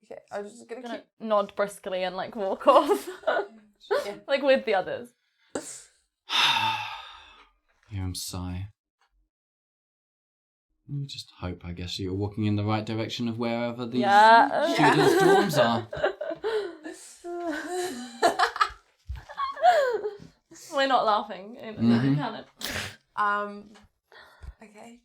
Okay, I'm just gonna Gonna keep. nod briskly and like walk off, Yeah. like with the others. Hear him sigh. You just hope, I guess, you're walking in the right direction of wherever these students' dorms are. We're not laughing. Kind of. Okay.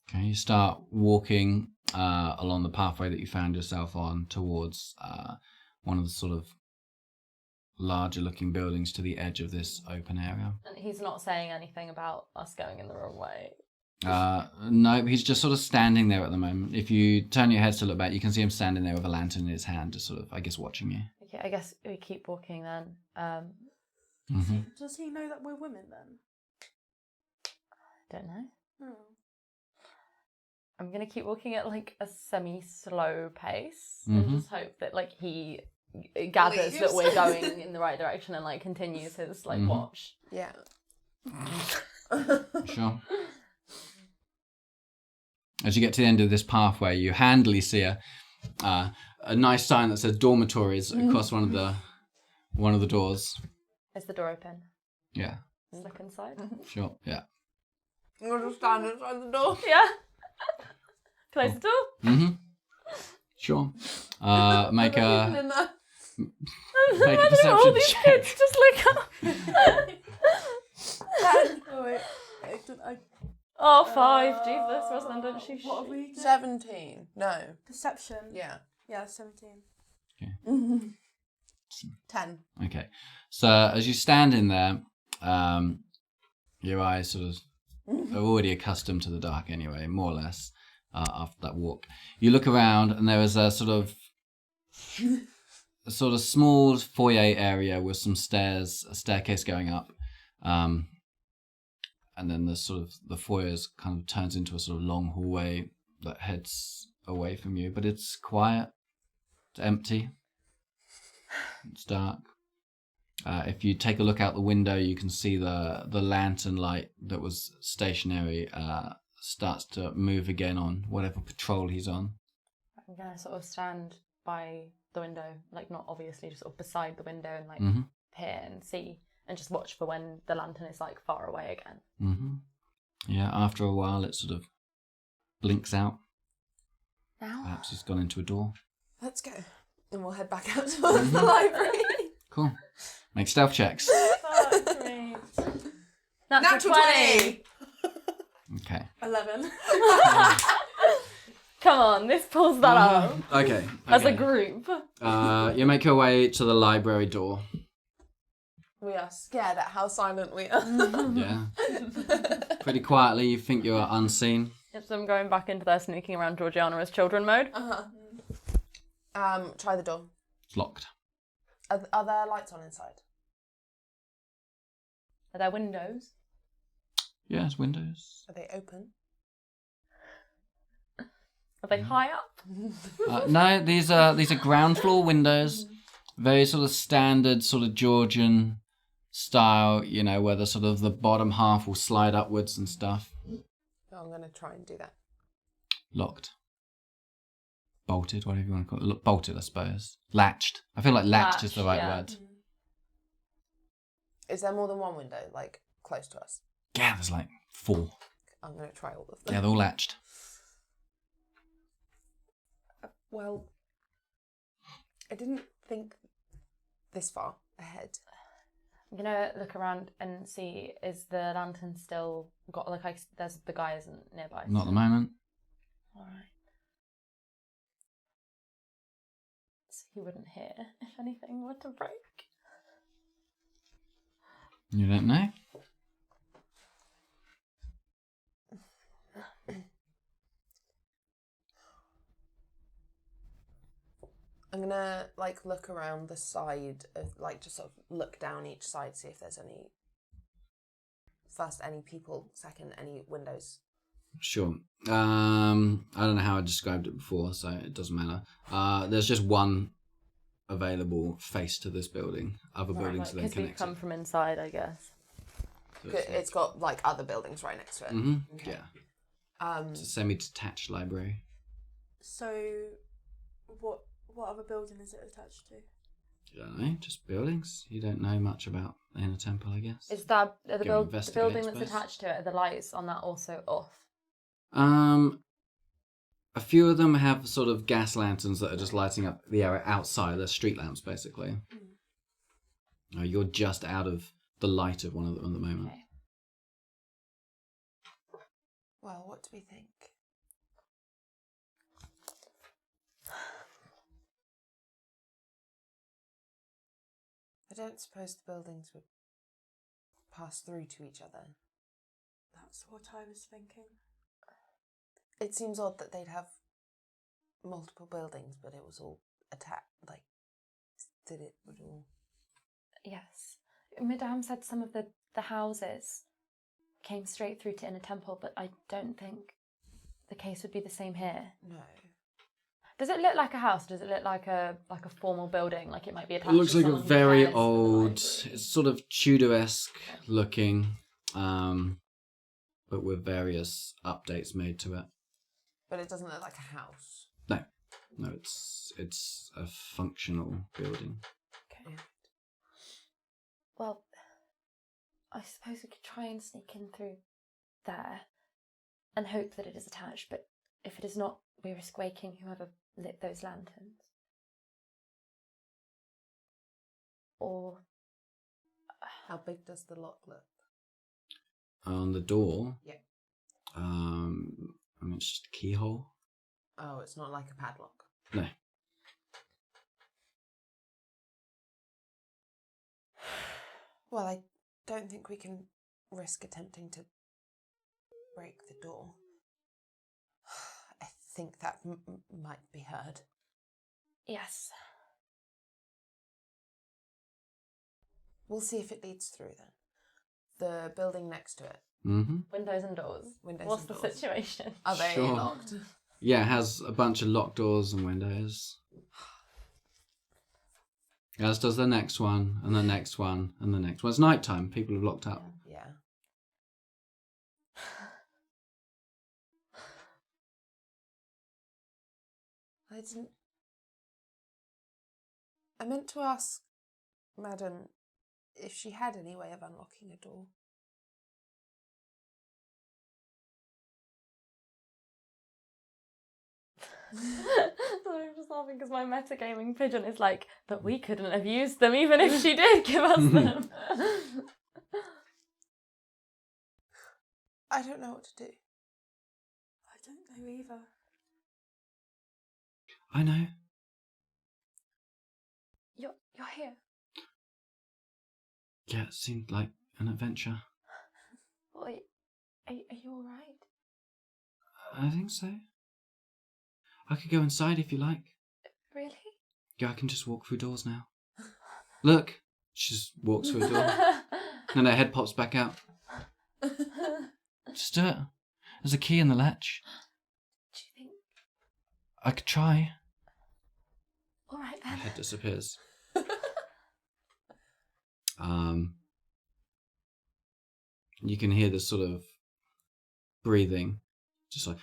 Okay, you start walking along the pathway that you found yourself on towards one of the sort of larger looking buildings to the edge of this open area. And he's not saying anything about us going in the wrong way. No, he's just sort of standing there at the moment. If you turn your head to look back, you can see him standing there with a lantern in his hand, just sort of, I guess, watching you. Okay, I guess we keep walking then. Does he know that we're women then? Don't know. Oh. I'm gonna keep walking at like a semi-slow pace and just hope that like he gathers that we're going in the right direction and like continues his like watch. Yeah. Sure. As you get to the end of this pathway, you handily see a nice sign that says dormitories across one of the doors. Is the door open? Yeah. Let's look inside. Sure. Yeah. I'm gonna stand inside the door. Yeah. Close the door. Mm-hmm. Sure. Make a In there. make a All perception these check. kids just look up. Oh wait. Oh, 5. Jesus, Rosalind, don't she What are we doing? 17. No. Perception. Yeah. Yeah, 17. Mm-hmm. 10. Okay. So as you stand in there, your eyes sort of are already accustomed to the dark anyway, more or less. after that walk. You look around, and there is a sort of small foyer area with some stairs, a staircase going up, and then the foyer kind of turns into a sort of long hallway that heads away from you. But it's quiet, it's empty, it's dark. If you take a look out the window, you can see the lantern light that was stationary starts to move again on whatever patrol he's on. I'm gonna sort of stand by the window, like not obviously, just sort of beside the window and like peer and see and just watch for when the lantern is like far away again. Mm-hmm. Yeah, after a while it sort of blinks out. Now? Perhaps he's gone into a door. Let's go. And we'll head back out towards the library. Cool. Make stealth checks. Fuck me. Natural 20! Okay. 11. Come on, this pulls that up. Okay. As a group. You make your way to the library door. We are scared at how silent we are. Yeah. Pretty quietly, you think you're unseen. It's them going back into their sneaking around Georgiana as children mode. Try the door. It's locked. Are there lights on inside? Are there windows? Yes, windows. Are they open? Are they high up? No, these are ground floor windows. Very sort of standard sort of Georgian style, you know, where the bottom half will slide upwards and stuff. Oh, I'm going to try and do that. Locked. Bolted, whatever you want to call it. Bolted, I suppose. Latched. I feel like latched is the right word. Is there more than one window, like, close to us? Yeah, there's like 4. I'm going to try all of them. Yeah, they're all latched. Well, I didn't think this far ahead. I'm gonna look around and see, is the lantern still got, like, there's the guy isn't nearby. Not at the moment. Alright. So he wouldn't hear if anything were to break. You don't know? I'm going to, like, look around the side, like, just sort of look down each side, see if there's any... First, any people. Second, any windows. Sure. I don't know how I described it before, so it doesn't matter. There's just one available face to this building. Other buildings are then Because we've connected. come from inside, I guess. So It's got, like, other buildings right next to it. Mm-hmm. Okay. Yeah. It's a semi-detached library. So, what other building is it attached to? You don't know, just buildings. You don't know much about the Inner Temple, I guess. Is that the Go building investigate, that's suppose. attached to it? Are the lights on that also off? A few of them have sort of gas lanterns that are just lighting up the area outside. They're street lamps, basically. You're just out of the light of one of them at the moment. Okay. Well, what do we think? I don't suppose the buildings would pass through to each other. That's what I was thinking. It seems odd that they'd have multiple buildings, but it was all attacked. Like, did it would all? Yes. Madame said some of the houses came straight through to Inner Temple, but I don't think the case would be the same here. No. Does it look like a house? Does it look like a formal building? Like it might be attached It looks to like a someone who very cares for the old, library? it's sort of Tudor-esque looking, but with various updates made to it. But it doesn't look like a house. No, it's a functional building. Okay. Well, I suppose we could try and sneak in through there and hope that it is attached, but if it is not, we risk waking whoever lit those lanterns. Or... How big does the lock look? On the door, Yeah. I mean, it's just a keyhole. Oh, it's not like a padlock. No. Well, I don't think we can risk attempting to break the door. I think that might be heard. Yes. We'll see if it leads through then. The building next to it. Mm-hmm. Windows and doors. Windows What's and the doors. situation? Are they Sure. locked? Yeah, it has a bunch of locked doors and windows. As does the next one, and the next one, and the next one. It's night time. People have locked up. Yeah. I meant to ask Madam if she had any way of unlocking a door. Sorry, I'm just laughing because my metagaming pigeon is like, but we couldn't have used them even if she did give us them. I don't know what to do. I don't know either. I know. You're here. Yeah, it seemed like an adventure. Well, are you all right? I think so. I could go inside if you like. Really? Yeah, I can just walk through doors now. Look! She just walks through a door. And her head pops back out. Just do it. There's a key in the latch. Do you think? I could try. All right Her then. head disappears. You can hear this sort of breathing, just like,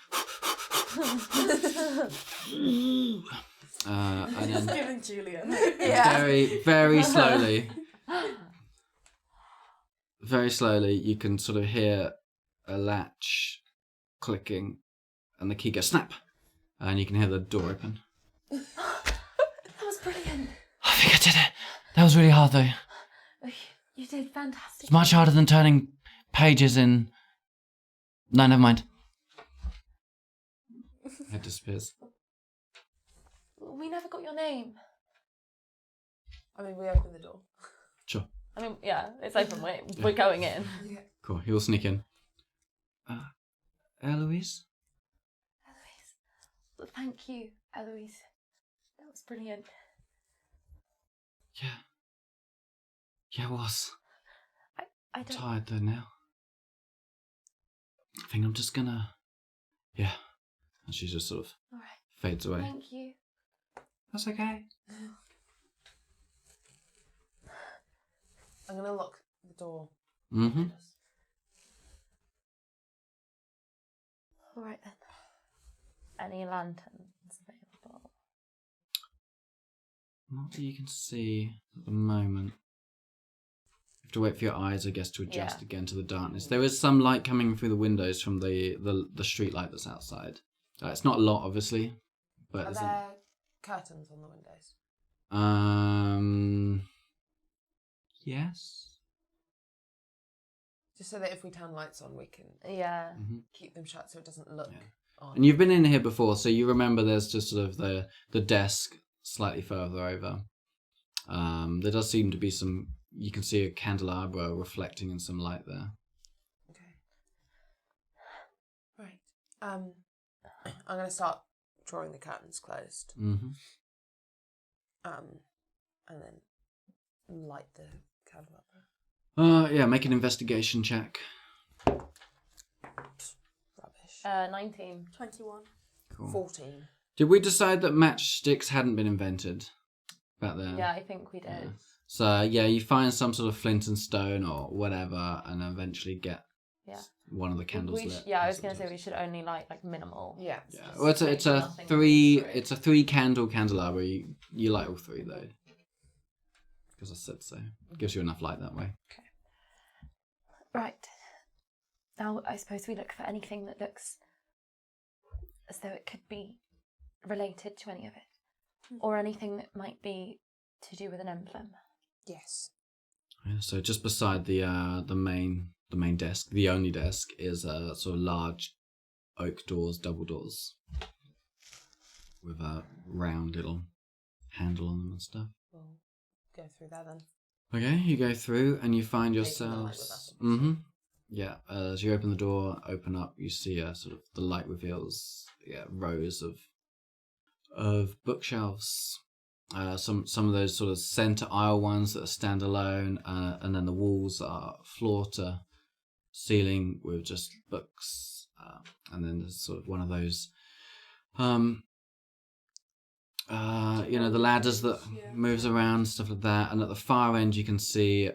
and then Giving Julian. very, very slowly, you can sort of hear a latch clicking, and the key goes snap, and you can hear the door open. That was brilliant. I think I did it. That was really hard, though. You did fantastic. It's much harder than turning pages in. No, never mind. It disappears. We never got your name. I mean, we opened the door. Sure. I mean, yeah, it's open. We're going in. Yeah. Cool. He'll sneak in. Eloise? Eloise. Thank you, Eloise. That was brilliant. Yeah. Yeah, it was. I I'm don't. tired though now. I think I'm just gonna. Yeah. And she just sort of All right. fades away. Thank you. That's okay. I'm going to lock the door. Mm-hmm. All right then. Any lanterns available? Not that you can see at the moment. You have to wait for your eyes, I guess, to adjust again to the darkness. There is some light coming through the windows from the street light that's outside. It's not a lot, obviously, but Are there curtains on the windows? Yes. Just so that if we turn lights on, we can Yeah. Mm-hmm. keep them shut so it doesn't look on. And you've been in here before, so you remember there's just sort of the desk slightly further over. There does seem to be some. You can see a candelabra reflecting in some light there. Okay. Right. I'm going to start drawing the curtains closed. Mm-hmm. And then light the candelabra. Yeah, make an investigation check. Rubbish. 19. 21. Cool. 14. Did we decide that matchsticks hadn't been invented back then? Yeah, I think we did. Yeah. So, yeah, you find some sort of flint and stone or whatever and eventually get one of the candles lit. I was going to say we should only light like minimal. Yeah. Yeah. Well, it's a Nothing three through. it's a 3 candle candelabra. You light all 3 though. Because I said so. Gives you enough light that way. Okay. Right. Now I suppose we look for anything that looks as though it could be related to any of it. Or anything that might be to do with an emblem. Yes. Yeah, so just beside the main desk, the only desk, is a sort of large oak doors, double doors, with a round little handle on them and stuff. We'll go through there then. Okay, you go through and you find Taking the light with yourselves. us. Mm-hmm. as you open the door, open up, you see sort of the light reveals rows of bookshelves. Some of those sort of center aisle ones that are standalone, and then the walls are floor to ceiling with just books, and then there's sort of one of those, the ladders that moves around, stuff like that. And at the far end, you can see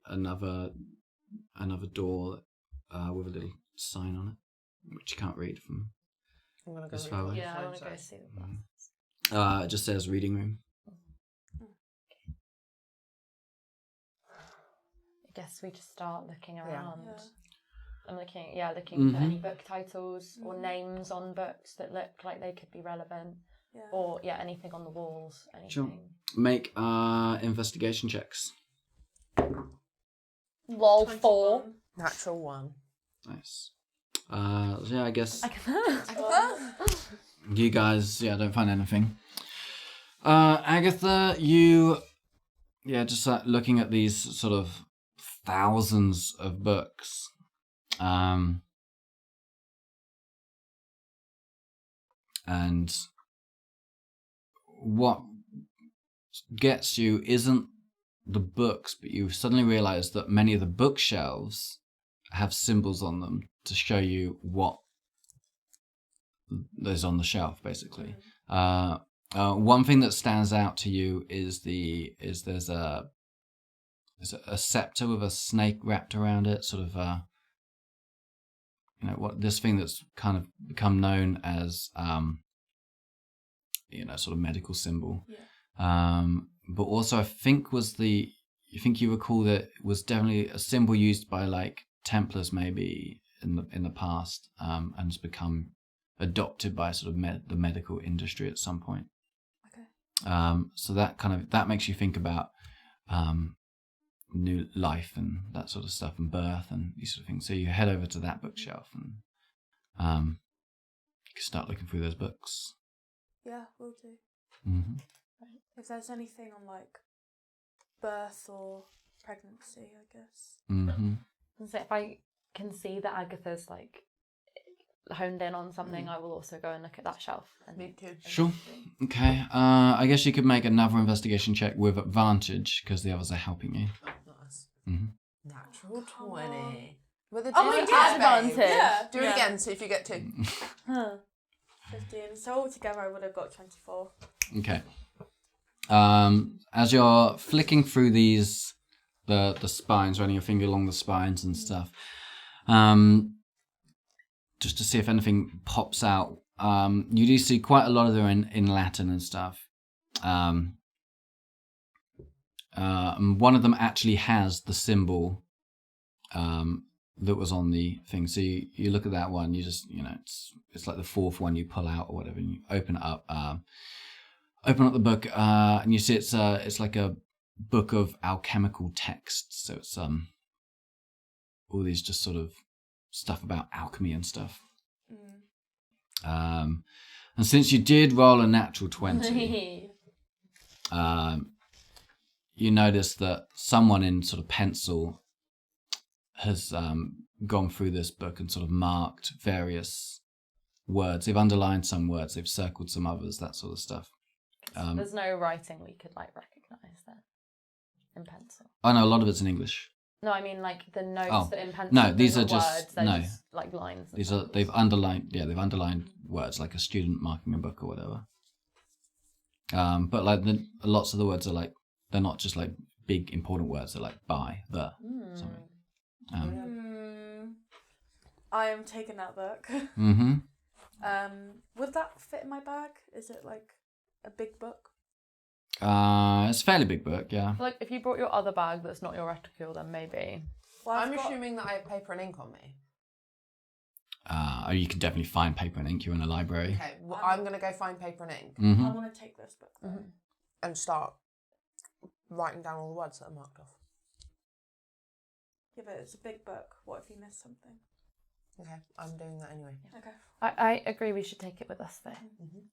another door with a little sign on it, which you can't read from I'm gonna go this read far what away. the Yeah, I sign want to go says. see the It just says reading room. I guess we just start looking around. Yeah. I'm looking for Mhm. any book titles or names on books that look like they could be relevant, or anything on the walls. Anything. Sure. Make investigation checks. Lol 4. Natural 1. Nice. I guess Agatha. you guys, don't find anything. Agatha, you, just looking at these sort of thousands of books. And what gets you isn't the books, but you suddenly realize that many of the bookshelves have symbols on them to show you what is on the shelf, basically. One thing that stands out to you is there's a scepter with a snake wrapped around it, sort of what this thing that's kind of become known as sort of medical symbol. But also I think you recall that it was definitely a symbol used by like Templars maybe in the past, and has become adopted by sort of the medical industry at some point. Okay. So that makes you think about new life and that sort of stuff, and birth and these sort of things. So you head over to that bookshelf and you can start looking through those books. Yeah, we'll do. Mm-hmm. If there's anything on like birth or pregnancy, I guess. Mm-hmm. So if I can see that Agatha's like honed in on something, I will also go and look at that shelf. Me too. Sure. Okay. I guess you could make another investigation check with advantage because the others are helping you. Oh, nice. Mm-hmm. Natural Come 20. on. With a Oh, wait, yeah, advantage. babe. Yeah. Do it again, see if you get 2. 15. So altogether, I would have got 24. Okay. As you're flicking through these, the spines, running your finger along the spines and stuff, just to see if anything pops out. You do see quite a lot of them in Latin and stuff. And one of them actually has the symbol that was on the thing. So you look at that one, you just, it's like the fourth one you pull out or whatever, and you open it up. Open up the book, and you see it's like a book of alchemical texts. So it's all these just sort of stuff about alchemy and stuff. And since you did roll a natural 20, you notice that someone in sort of pencil has gone through this book and sort of marked various words. They've underlined some words, they've circled some others, that sort of stuff. There's no writing we could like recognise there in pencil. Oh no, a lot of it's in English. No, I mean like the notes Oh, that in pencil. no, they're these not are just- words, they're no. just like lines. and These are stuff. they've underlined words like a student marking a book or whatever. But like lots of the words are like, they're not just like big important words. They're like by, the, something. I am taking that book. Mm-hmm. Would that fit in my bag? Is it like a big book? It's a fairly big book, yeah. Like if you brought your other bag that's not your reticule, then maybe. Well, I'm assuming that I have paper and ink on me. You can definitely find paper and ink. You're in a library. Okay, well, I'm going to go find paper and ink Mm-hmm. I want to take this book. though. and start writing down all the words that are marked off. Yeah, but it's a big book. What if you miss something? Okay, I'm doing that anyway. Okay. I agree we should take it with us though. Mm-hmm.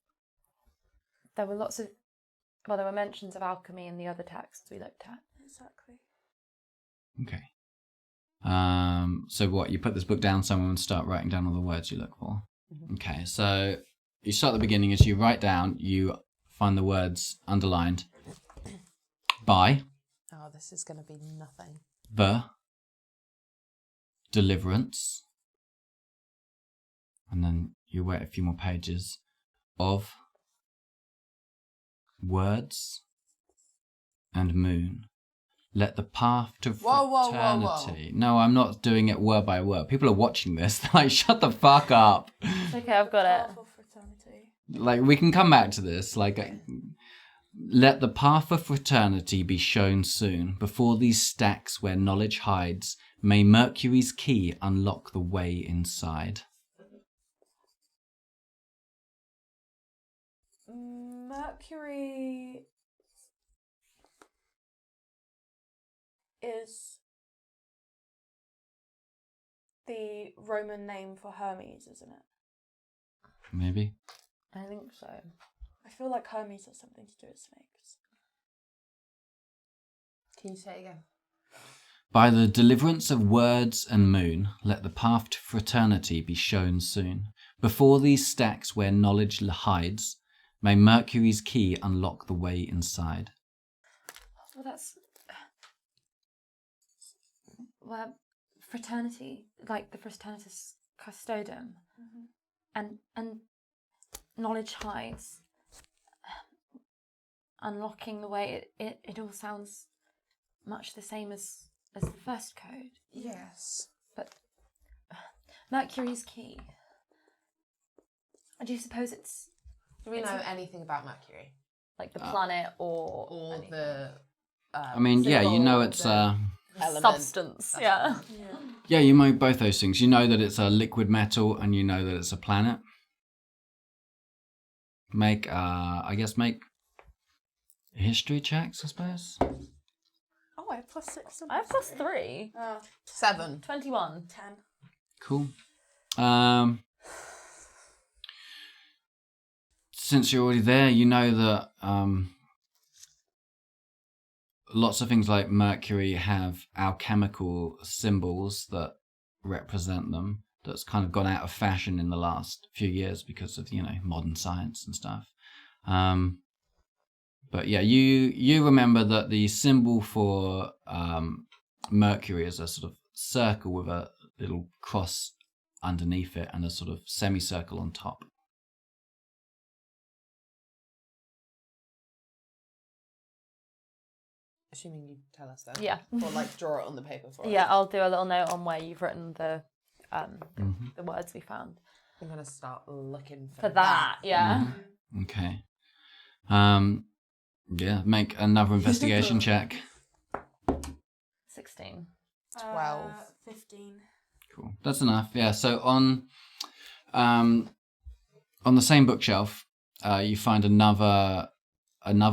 There were there were mentions of alchemy in the other texts we looked at. Exactly. Okay. So what, you put this book down somewhere and start writing down all the words you look for? Mm-hmm. Okay, so you start at the beginning. As you write down, you find the words underlined by, Oh, this is going to be nothing. the, deliverance, and then you wait a few more pages, of, words, and moon. Let the path to fraternity. No, I'm not doing it word by word. People are watching this. They're like, shut the fuck up. It's okay, I've got it. Path of fraternity. Like, we can come back to this. Like, let the path of fraternity be shown soon. Before these stacks where knowledge hides, may Mercury's key unlock the way inside. Mercury is the Roman name for Hermes, isn't it? Maybe. I think so. I feel like Hermes has something to do with snakes. Can you say it again? By the deliverance of words and moon, let the path to fraternity be shown soon. Before these stacks where knowledge hides, may Mercury's key unlock the way inside. Well, that's... Well, fraternity, like the fraternitas custodum, and knowledge hides, unlocking the way. It all sounds much the same as the first code. Yes. But Mercury's key. Do you suppose it's Do we know anything about Mercury? like the planet or Or anything? the... I mean, yeah, you know it's... element. Substance, yeah. Yeah, you know both those things. You know that it's a liquid metal and you know that it's a planet. Make history checks, I suppose. Oh, I have +6. I have +3. 7. 21. 10. Cool. Since you're already there, you know that lots of things like Mercury have alchemical symbols that represent them. That's kind of gone out of fashion in the last few years because of, modern science and stuff. But yeah, you remember that the symbol for Mercury is a sort of circle with a little cross underneath it and a sort of semicircle on top. Assuming you tell us that. Yeah. Or like draw it on the paper for us. Yeah, I'll do a little note on where you've written the words we found. I'm going to start looking For that, yeah. Okay. Yeah, make another investigation check. 16. 12. 15. Cool. That's enough. Yeah. So on the same bookshelf, you find another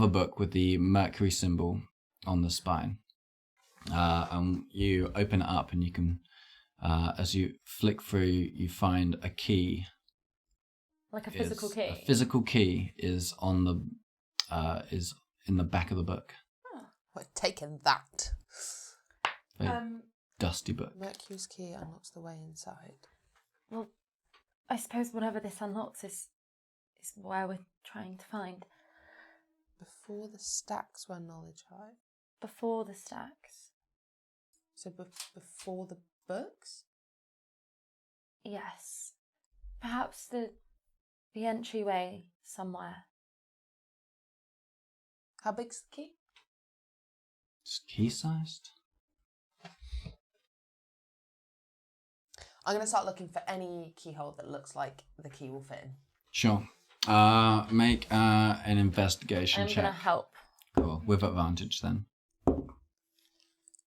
book with the Mercury symbol on the spine. And you open it up, and you can, as you flick through, you find a key. Like a physical key. A physical key is on the is in the back of the book. We're taking that. Very dusty book. Mercury's key unlocks the way inside. Well, I suppose whatever this unlocks is where we're trying to find. Before the stacks where knowledge hides. Before the stacks. So before the books? Yes. Perhaps the entryway somewhere. How big's the key? It's key-sized. I'm going to start looking for any keyhole that looks like the key will fit in. Sure. Make an investigation I'm check. going to help. Cool. With advantage then.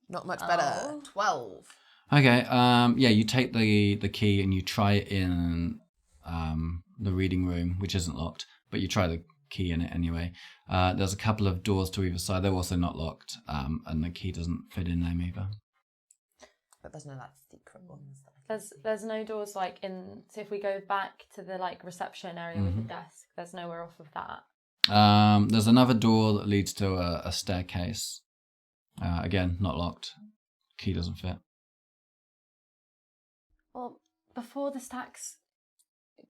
Not much better. 12. Okay. Yeah, you take the key and you try it in the reading room, which isn't locked, but you try the key in it anyway. There's a couple of doors to either side. They're also not locked, and the key doesn't fit in them either. But there's no secret ones. There's no doors like in. So if we go back to the reception area with the desk, there's nowhere off of that. There's another door that leads to a staircase. Again, not locked. Key doesn't fit. before the stacks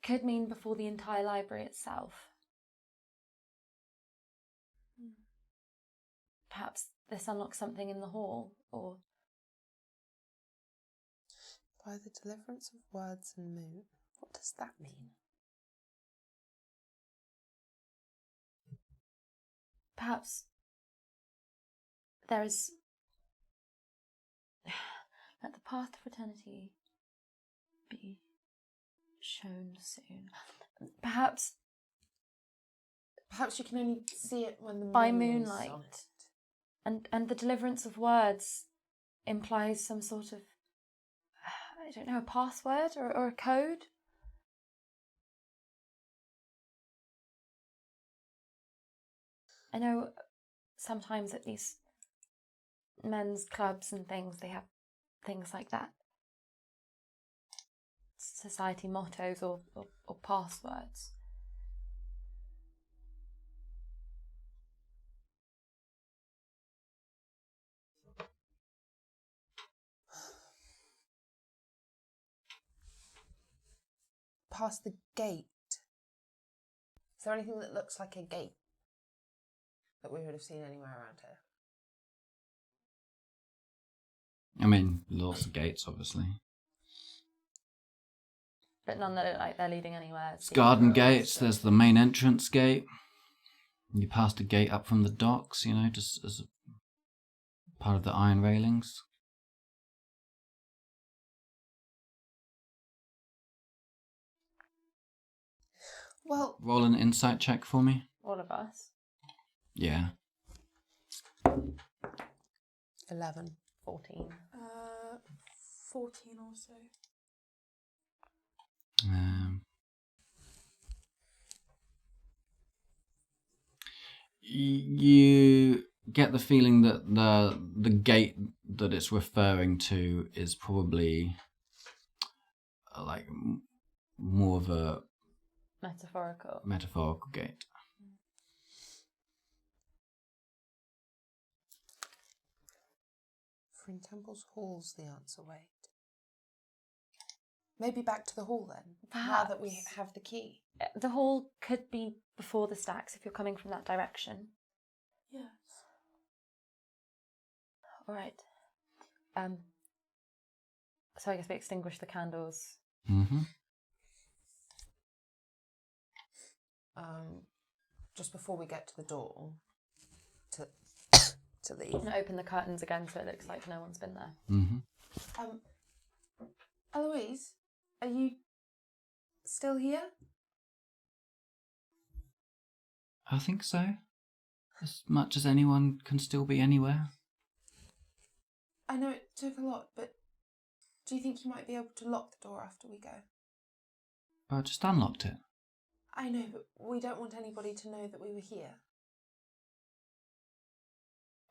could mean before the entire library itself. Perhaps this unlocks something in the hall, or... By the deliverance of words and moon. What does that mean? Perhaps there is... Let the path to fraternity be shown soon. Perhaps you can only see it when the moon by is moonlight. on it. And the deliverance of words implies some sort of, I don't know, a password or a code? I know sometimes at these men's clubs and things, they have things like that. Society mottos or passwords. Past the gate. Is there anything that looks like a gate that we would have seen anywhere around here? I mean, lots of gates, obviously. But none that look like they're leading anywhere. There's garden gates, there's the main entrance gate. You passed a gate up from the docks, you know, just as a part of the iron railings. Well, Roll an insight check for me. All of us. Yeah. 11. 14. 14 also. You get the feeling that the gate that it's referring to is probably like more of a metaphorical gate. For in temples, halls, the answer wait. Maybe back to the hall then, now that we have the key. The hall could be before the stacks if you're coming from that direction. Yes. All right. So I guess we extinguish the candles. Mm-hmm. Just before we get to the door, to leave. And open the curtains again so it looks like no one's been there. Mm-hmm. Eloise, are you still here? I think so. As much as anyone can still be anywhere. I know it took a lot, but do you think you might be able to lock the door after we go? I just unlocked it. I know, but we don't want anybody to know that we were here.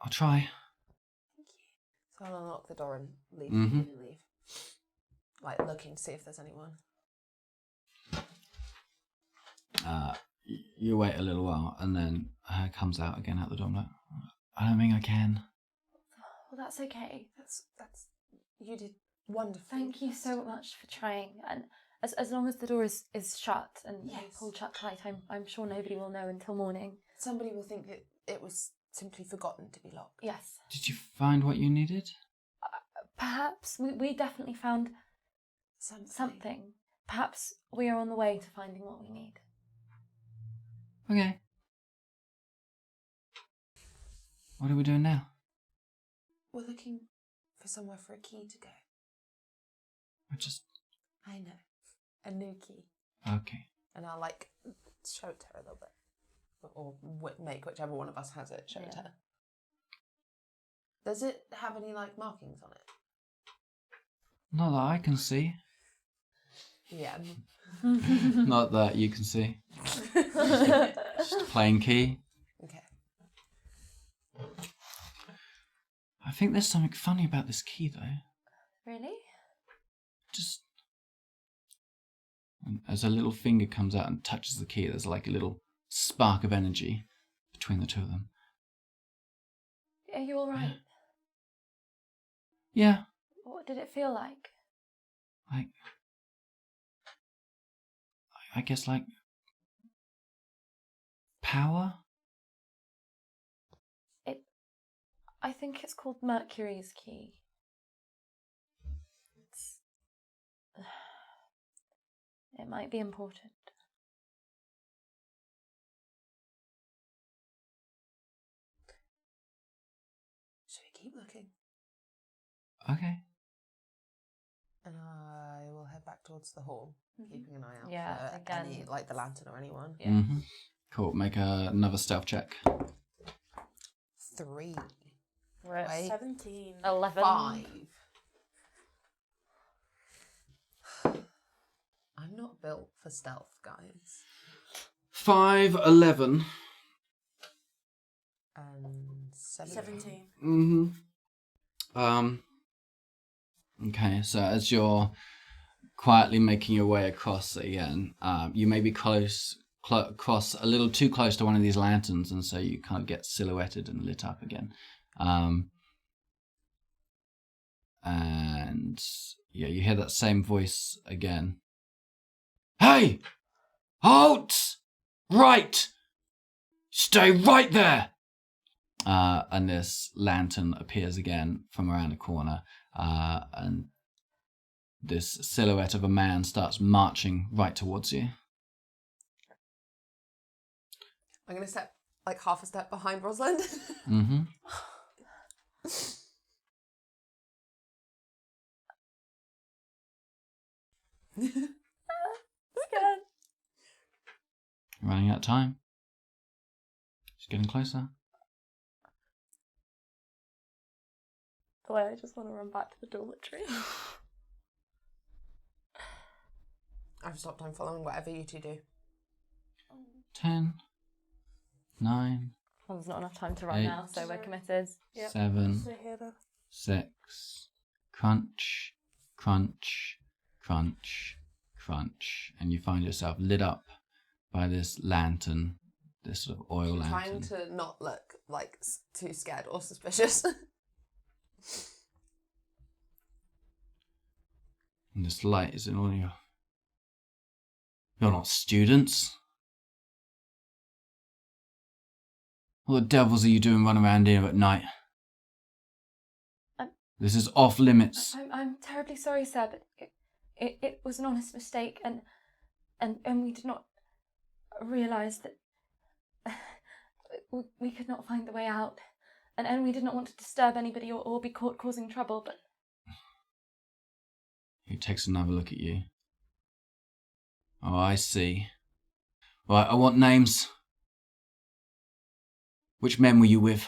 I'll try. Thank you. So I'll unlock the door and leave. Mm-hmm. Leave. Like, looking to see if there's anyone. You wait a little while, and then her comes out again out the door. I'm like, I don't think I can. Well, that's okay. That's you did wonderfully. Thank you so much for trying. And as long as the door is shut and Yes. pulled shut tight, I'm sure nobody will know until morning. Somebody will think that it was simply forgotten to be locked. Yes. Did you find what you needed? Perhaps we definitely found something. Perhaps we are on the way to finding what we need. Okay. What are we doing now? We're looking for somewhere for a key to go. I know. A new key. Okay. And I'll, show it to her a little bit. Or make whichever one of us has it show it to her. Does it have any, markings on it? Not that I can see. Yeah. Not that you can see. Just a plain key. Okay. I think there's something funny about this key, though. Really? Just... as a little finger comes out and touches the key, there's like a little spark of energy between the two of them. Are you all right? Yeah. What did it feel like? I guess, like, power? I think it's called Mercury's Key. It might be important. Should we keep looking? Okay. And I will head back towards the hall, keeping an eye out for again. any, like the lantern or anyone. Yeah. Mm-hmm. Cool. Make another stealth check. 3. We're at Wait. 17. 11. 5. I'm not built for stealth, guys. 5, 11. And 17. 17. Mm-hmm. Okay, so as you're quietly making your way across again, you may be cross a little too close to one of these lanterns, and so you kind of get silhouetted and lit up again. And yeah, you hear that same voice again. Hey! Halt! Right! Stay right there! And this lantern appears again from around the corner, and this silhouette of a man starts marching right towards you. I'm going to step like half a step behind Rosalind. Mm-hmm. Scared. Running out of time. Just getting closer. The way I just want to run back to the dormitory. I've stopped time following whatever you two do. 10, 9, Well, there's not enough time to run 8, now, so we're committed. Yep. 7, So here then. 6. Crunch, crunch, crunch, crunch. And you find yourself lit up by this lantern, this sort of oil I'm lantern. trying to not look like too scared or suspicious. And this light is in all your... You're not students. What the devils are you doing running around here at night? This is off limits. I'm terribly sorry, sir, but it was an honest mistake, and we did not realise that we could not find the way out, and we did not want to disturb anybody or be caught causing trouble, but... He takes another look at you. Oh, I see. Right, I want names. Which men were you with?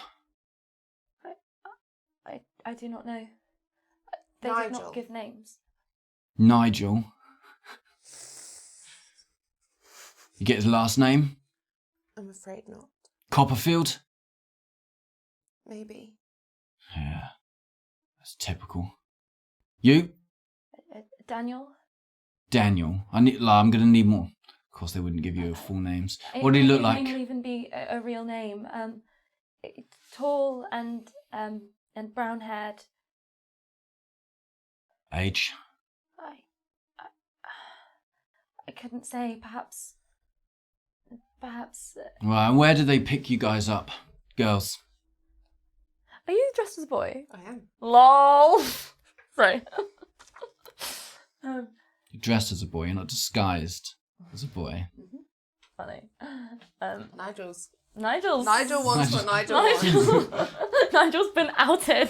I do not know. They did Nigel. not give names. Nigel. You get his last name? I'm afraid not. Copperfield? Maybe. Yeah, that's typical. You? Daniel? Daniel. I'm going to need more. Of course, they wouldn't give you full names. What did he look like? It may not even be a real name. Tall and brown-haired. Age? I couldn't say. Perhaps. Right, and where did they pick you guys up? Girls? Are you dressed as a boy? I am. LOL. Sorry. You're dressed as a boy, you're not disguised as a boy. Funny. Nigel's. Nigel wants what Nigel wants. Nigel's been outed.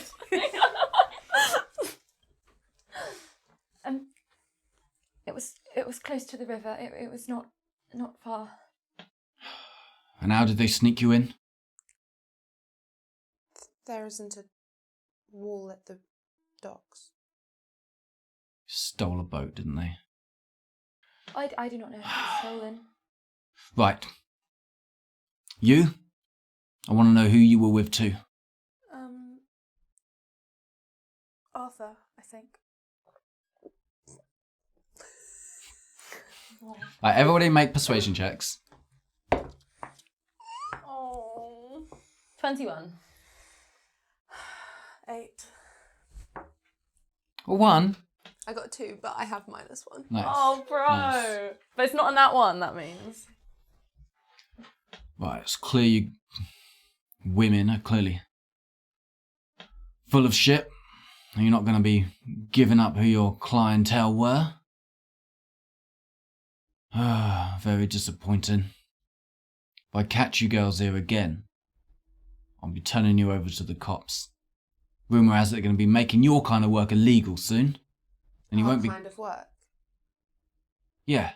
It was close to the river. It was not far. And how did they sneak you in? There isn't a wall at the docks. Stole a boat, didn't they? I do not know if it's stolen. Right. You? I want to know who you were with too. Arthur, I think. Right, everybody make persuasion checks. Oh. 21. 8. 1. I got 2, but I have -1. Nice. Oh, bro. Nice. But it's not on that one, that means. Right, it's clear you women are clearly full of shit. You're not going to be giving up who your clientele were. Ah, very disappointing. If I catch you girls here again, I'll be turning you over to the cops. Rumour has it they're going to be making your kind of work illegal soon. And you won't be... kind of work? Yeah.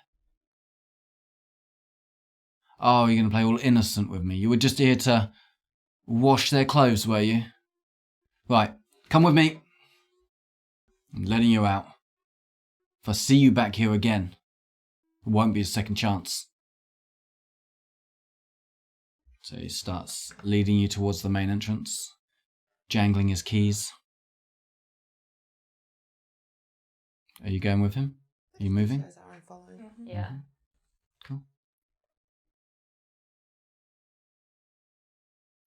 Oh, you're going to play all innocent with me. You were just here to wash their clothes, were you? Right, come with me. I'm letting you out. If I see you back here again, it won't be a second chance. So he starts leading you towards the main entrance, jangling his keys. Are you going with him? Are you moving? Shows that I'm following. Yeah. Mhm. Cool.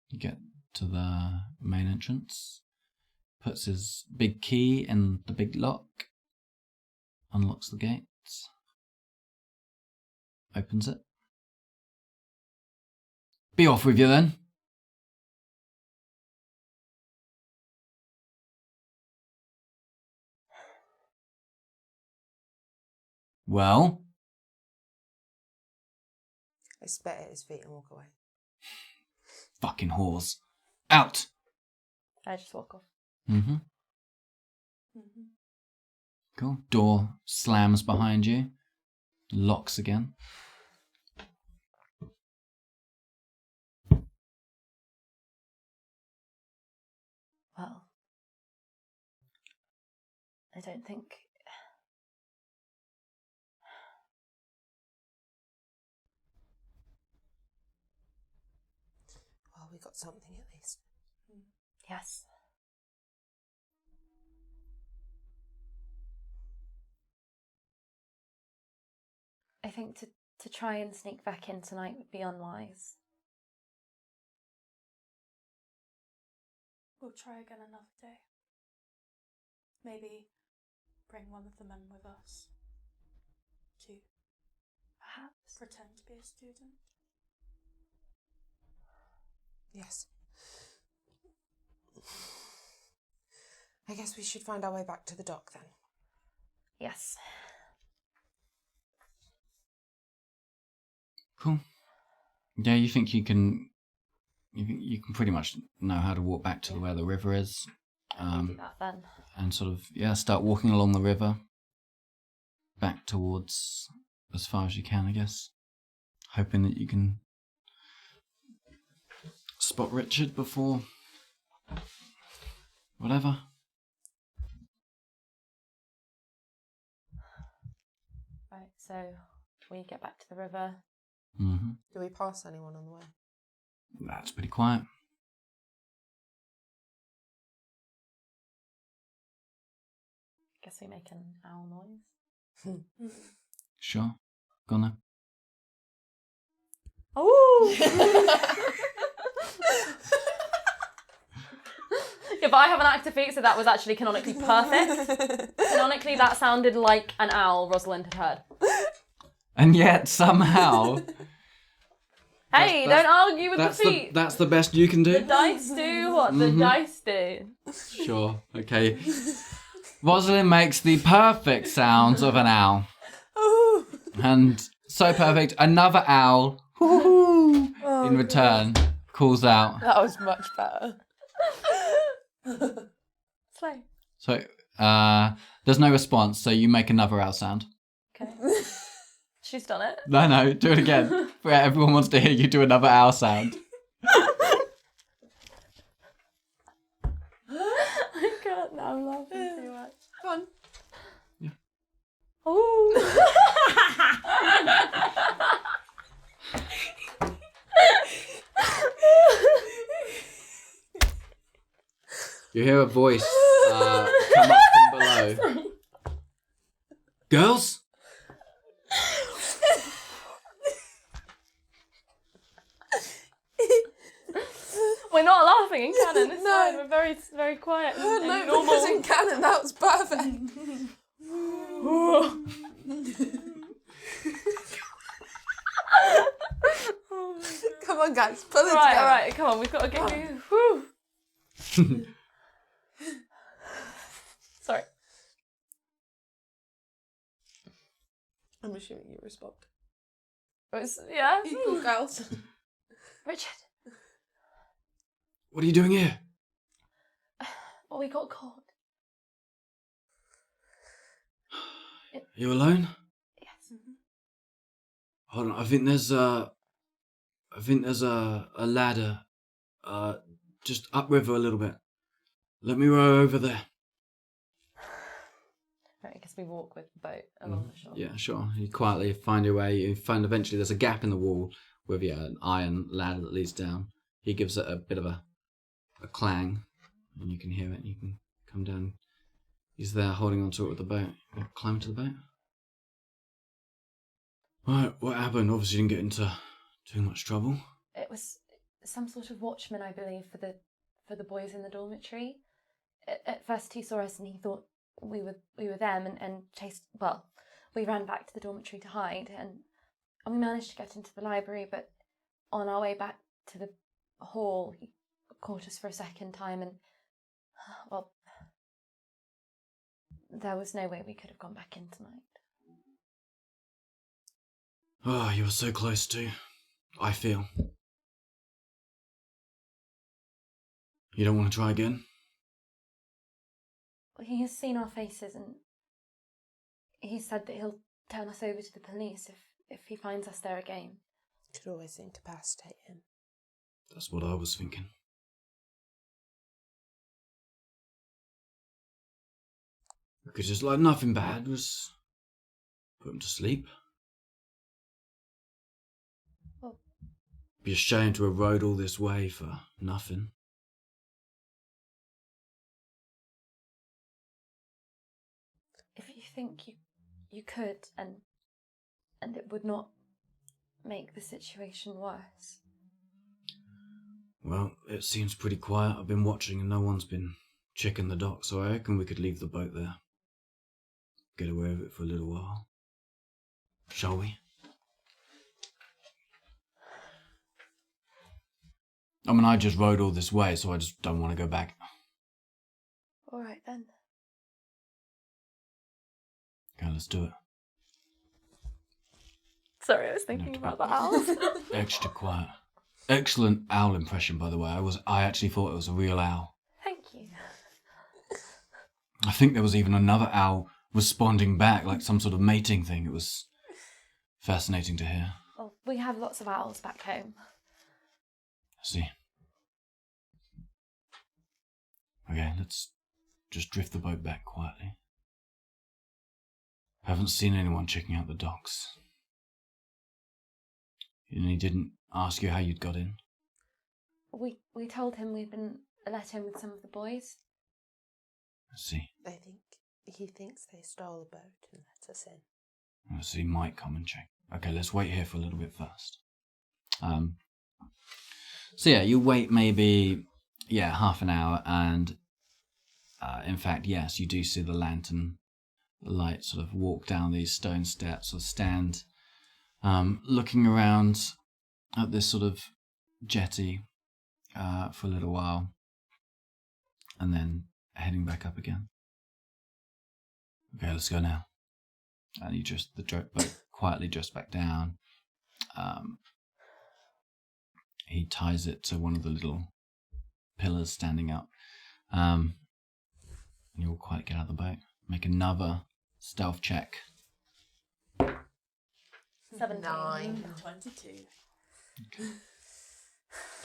You get to the main entrance, puts his big key in the big lock, unlocks the gates, opens it. Be off with you then. Well, I spit at his feet and walk away. fucking whores. Out! I just walk off. Mm-hmm. Cool. Door slams behind you. Locks again. Well, I don't think... Well, we got something at least. Yes. I think to try and sneak back in tonight would be unwise. We'll try again another day. Maybe bring one of the men with us to Perhaps. pretend to be a student. Yes. I guess we should find our way back to the dock then. Yes. Cool. Yeah, you think you can pretty much know how to walk back to where the river is. We'll do that then. And sort of, start walking along the river. Back towards as far as you can, I guess. Hoping that you can spot Richard before whatever. Right, so we get back to the river. Mm-hmm. Do we pass anyone on the way? That's pretty quiet. Guess we make an owl noise. Sure. Go on then. Oh! Yeah, but I have an active feat, so that was actually canonically perfect. Canonically, that sounded like an owl Rosalind had heard. And yet, somehow... Hey, don't argue with the feet. That's the best you can do? The dice do what the dice do. Sure, okay. Rosalind makes the perfect sounds of an owl. Oh. And so perfect, another owl, in return, calls out. That was much better. Slay. So, there's no response, so you make another owl sound. Okay. She's done it. No, do it again. Everyone wants to hear you do another owl sound. I can't now, I'm laughing too much. Go on. Yeah. Oh. You hear a voice come up from below. Girls? We're not laughing in canon. It's No. fine. We're very, very quiet. And No, normal. because in canon that was perfect. Come on, guys, pull it Right, together. alright, come on, we've got to get you. Whew. Sorry. I'm assuming you respond. Yeah? Equal girls. Richard, What are you doing here? well, we got caught. You alone? Yes. Hold on, I think there's a ladder, just upriver a little bit. Let me row over there. Right, I guess we walk with the boat along the shore. Yeah, sure. You quietly find your way. You find eventually there's a gap in the wall with an iron ladder that leads down. He gives it a bit of a clang, and you can hear it. You can come down. He's there holding onto it with the boat. You climb into the boat. Right, what happened? Obviously you didn't get into too much trouble. It was some sort of watchman, I believe, for the boys in the dormitory. At first he saw us and he thought we were them and chased. Well, we ran back to the dormitory to hide and we managed to get into the library. But on our way back to the hall, he caught us for a second time and well, there was no way we could have gone back in tonight. Oh, you were so close to. I feel. You don't want to try again? He has seen our faces and he said that he'll turn us over to the police if he finds us there again. Could always incapacitate him. That's what I was thinking. We could just, like, nothing bad was put him to sleep. Well, be a shame to have rode all this way for nothing. if you think you could and it would not make the situation worse. Well, it seems pretty quiet. I've been watching and no one's been checking the dock, so I reckon we could leave the boat there. Get away with it for a little while. Shall we? I mean, I just rode all this way, so I just don't want to go back. All right then. Okay, let's do it. Sorry, I was thinking about the owls. Extra quiet. Excellent owl impression, by the way. I actually thought it was a real owl. Thank you. I think there was even another owl responding back, like some sort of mating thing. It was fascinating to hear. Well, we have lots of owls back home. I see. Okay, let's just drift the boat back quietly. I haven't seen anyone checking out the docks. And he didn't ask you how you'd got in? We told him we'd been let in with some of the boys. I see. He thinks they stole a boat and let us in. So he might come and check. Okay, let's wait here for a little bit first. So yeah, you wait maybe, half an hour, and in fact, yes, you do see the lantern, the light sort of walk down these stone steps or stand looking around at this sort of jetty for a little while, and then heading back up again. Okay, let's go now. And you just, the boat quietly drifts back down. He ties it to one of the little pillars standing up. And you'll quietly get out of the boat. Make another stealth check. 17. 9. 22.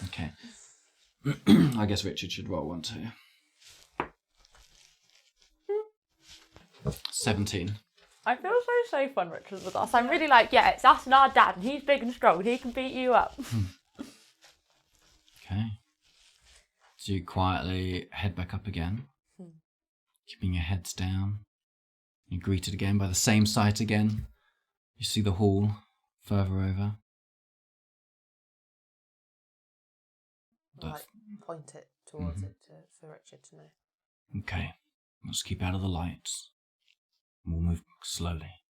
Okay. I guess Richard should roll one too. 17. I feel so safe when Richard's with us. I'm really like, yeah, it's us and our dad, and he's big and strong, and he can beat you up. Okay. So you quietly head back up again, keeping your heads down. You're greeted again by the same sight again. You see the hall further over. Like, point it towards it for Richard to know. Okay. Let's keep out of the lights. We'll move slowly,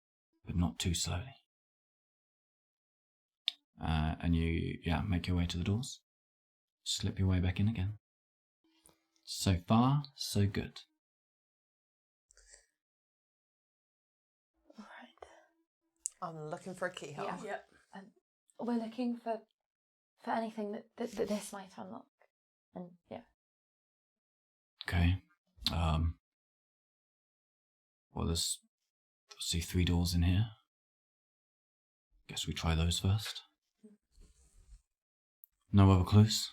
but not too slowly. And you, make your way to the doors. Slip your way back in again. So far, so good. All right. I'm looking for a keyhole. Yeah. We're looking for anything that this might unlock. And yeah. Okay. Well, there's see 3 doors in here. Guess we try those first. No other clues?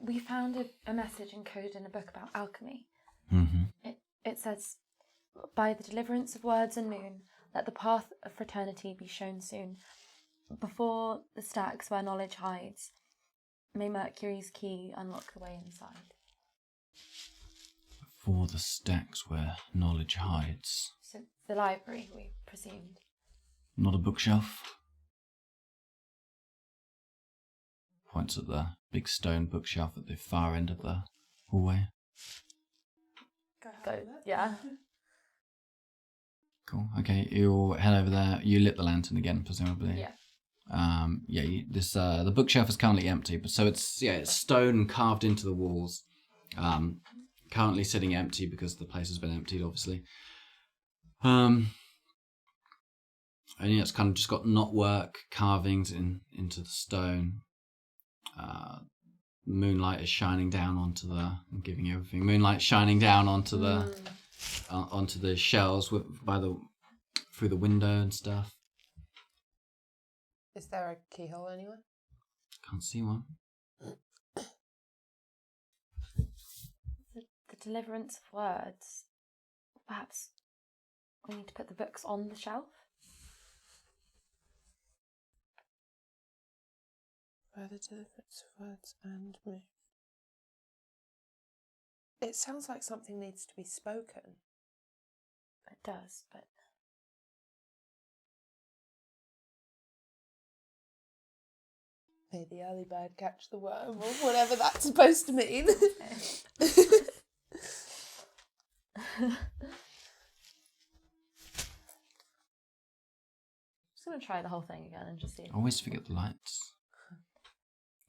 We found a message encoded in a book about alchemy. Mm-hmm. It says, by the deliverance of words and moon, let the path of fraternity be shown soon. Before the stacks where knowledge hides, may Mercury's key unlock the way inside. Before the stacks where knowledge hides. So the library, we presumed. Not a bookshelf? Points at the big stone bookshelf at the far end of the hallway. Go. Yeah. Cool. Okay, you'll head over there. You lit the lantern again, presumably. Yeah. The bookshelf is currently empty, but so it's stone carved into the walls. Currently sitting empty because the place has been emptied, obviously. And it's kind of just got knotwork carvings into the stone. Moonlight is shining down onto I'm giving you everything. Moonlight shining down onto the shelves through the window and stuff. Is there a keyhole anywhere? Can't see one. The deliverance of words. Perhaps we need to put the books on the shelf. Where the deliverance of words and moon. It sounds like something needs to be spoken. It does, but May the early bird catch the worm, or whatever that's supposed to mean. just gonna try the whole thing again and just see. I always forget the lights.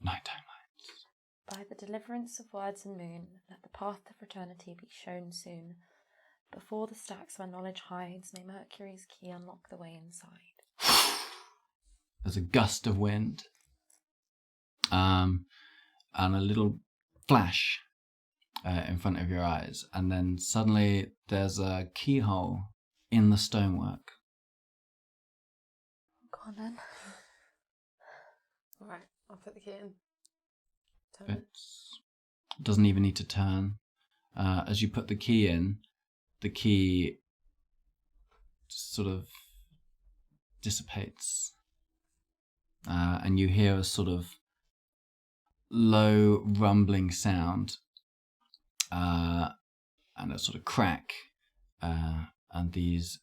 Nighttime lights. By the deliverance of words and moon, let the path to fraternity be shown soon. Before the stacks where knowledge hides, may Mercury's key unlock the way inside. There's a gust of wind. And a little flash in front of your eyes. And then suddenly there's a keyhole in the stonework. Go on then. Alright, I'll put the key in. Turn it. It doesn't even need to turn. As you put the key in, the key sort of dissipates. And you hear a sort of low rumbling sound and a sort of crack, and these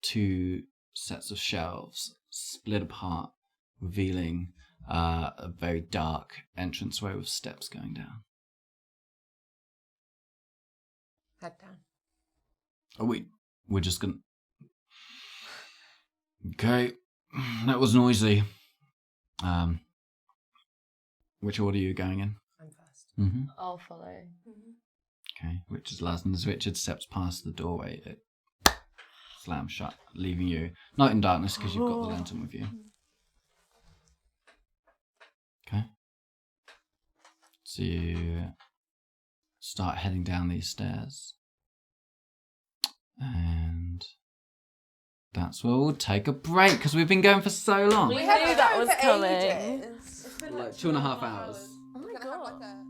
2 sets of shelves split apart, revealing a very dark entranceway with steps going down. Head down. Oh, we're just gonna... Okay, that was noisy. Which order are you going in? I'm first. Mm-hmm. I'll follow. Okay, Richard's last, and as Richard steps past the doorway, it slams shut, leaving you not in darkness because you've got the lantern with you. Okay. So you start heading down these stairs, and that's where we'll take a break because we've been going for so long. We knew haven't that done was for coming. ages. It's been Like 2.5 hours. Oh my We're gonna have god. like a...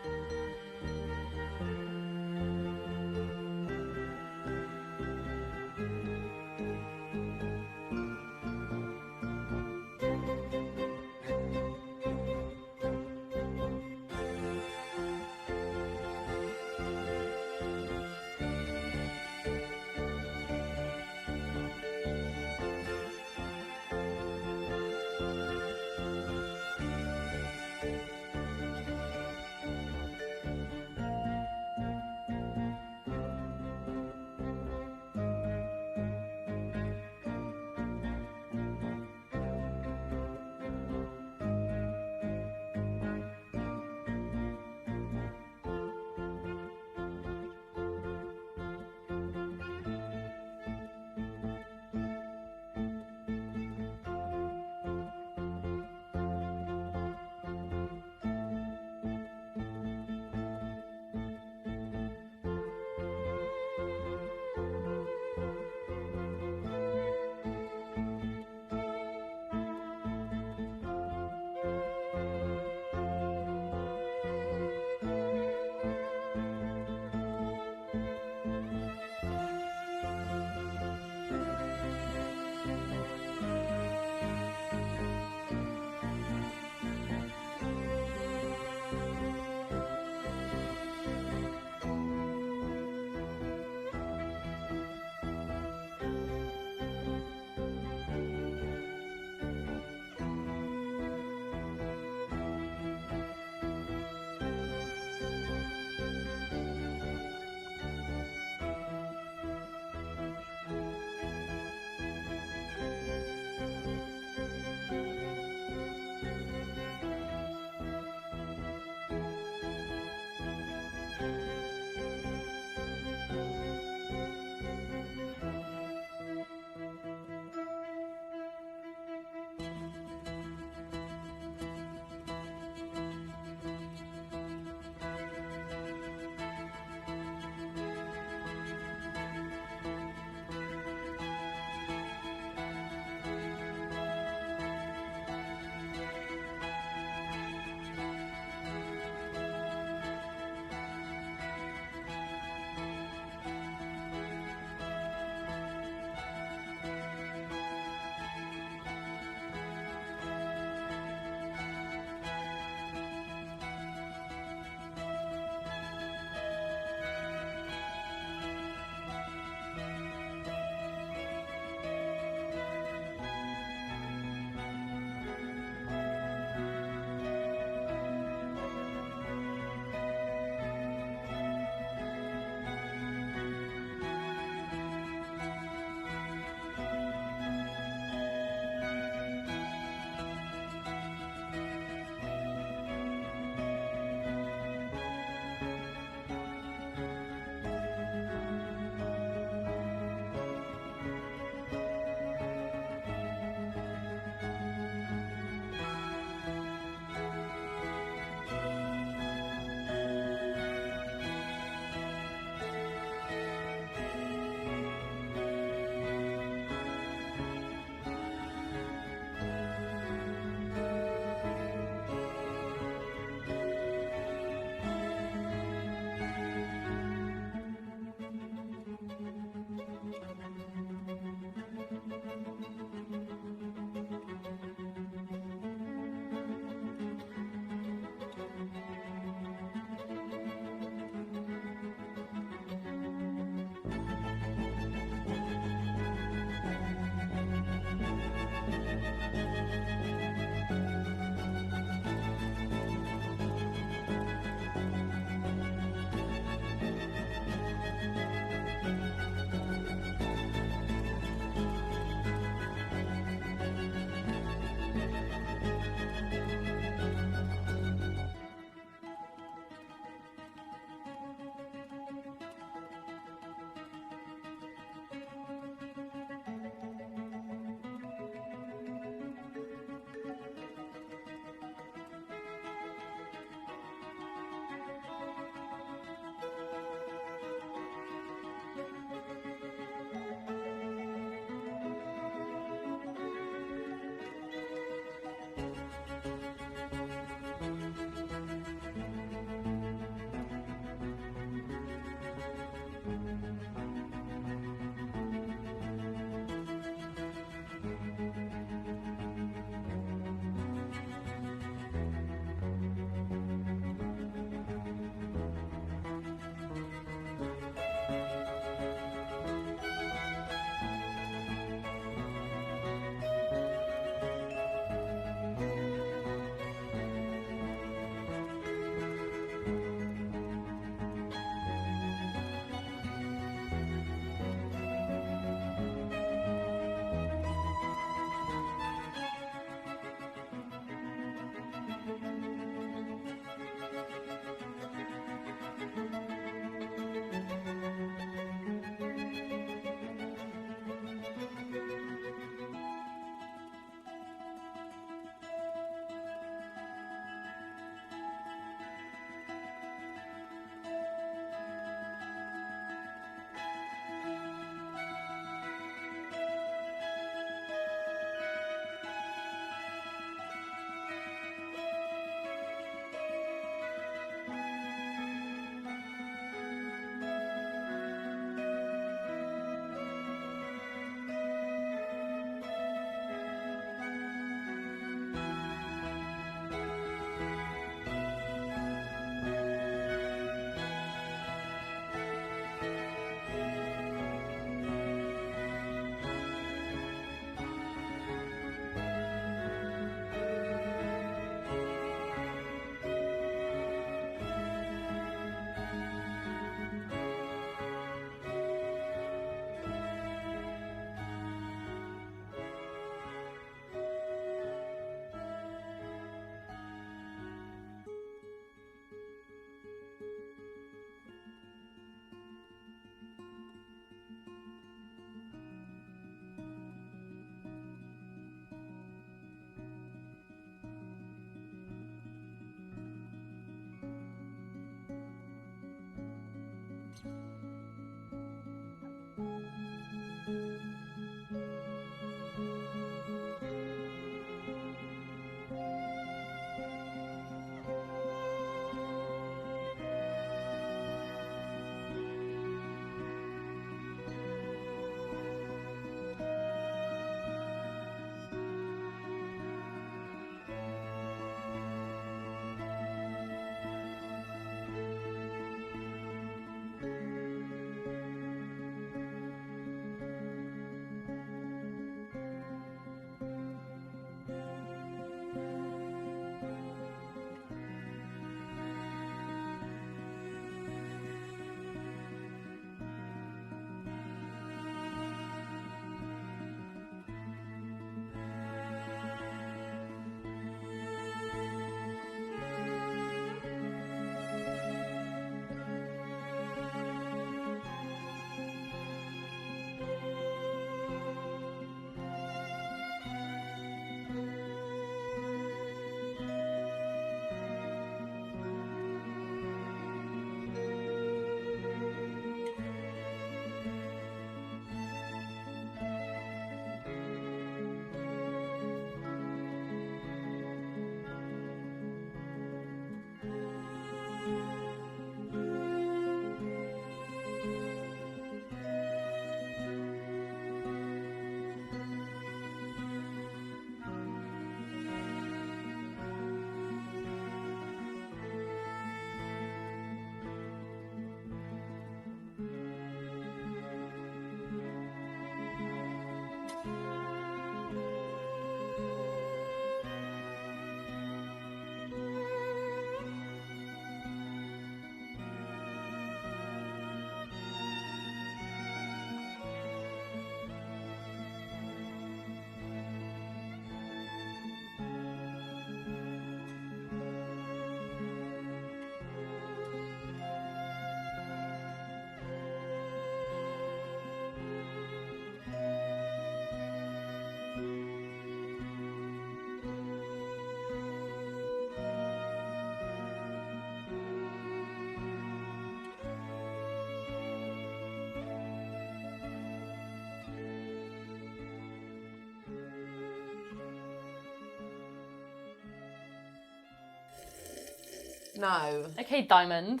No. Okay, Diamond.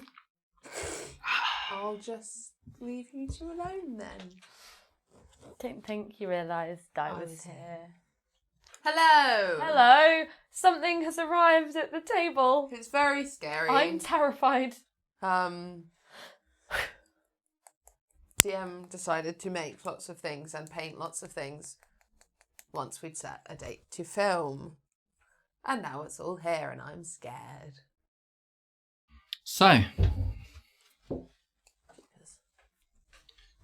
I'll just leave you two alone then. Don't think you realised I was was here. Hello. Hello! Something has arrived at the table. It's very scary. I'm terrified. DM decided to make lots of things and paint lots of things once we'd set a date to film. And now it's all here and I'm scared. So,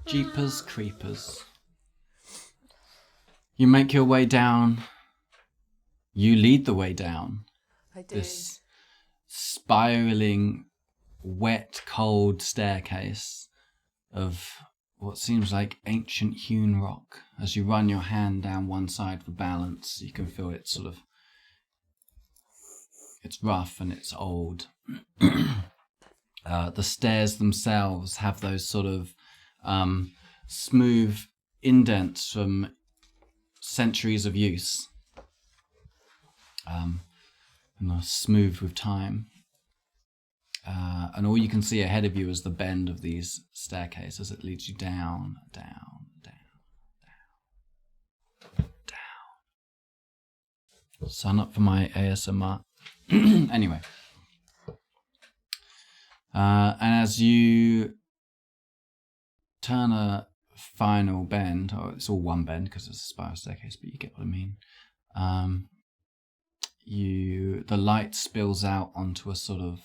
Jeepers Creepers. You make your way down. You lead the way down I do. this spiraling, wet, cold staircase of what seems like ancient hewn rock. As you run your hand down one side for balance, you can feel it sort of... It's rough and it's old. The stairs themselves have those sort of smooth indents from centuries of use. And are smooth with time. And all you can see ahead of you is the bend of these staircases. It leads you down, down, down, down. Sign up for my ASMR. Anyway. And as you turn a final bend, or it's all one bend because it's a spiral staircase, but you get what I mean. The light spills out onto a sort of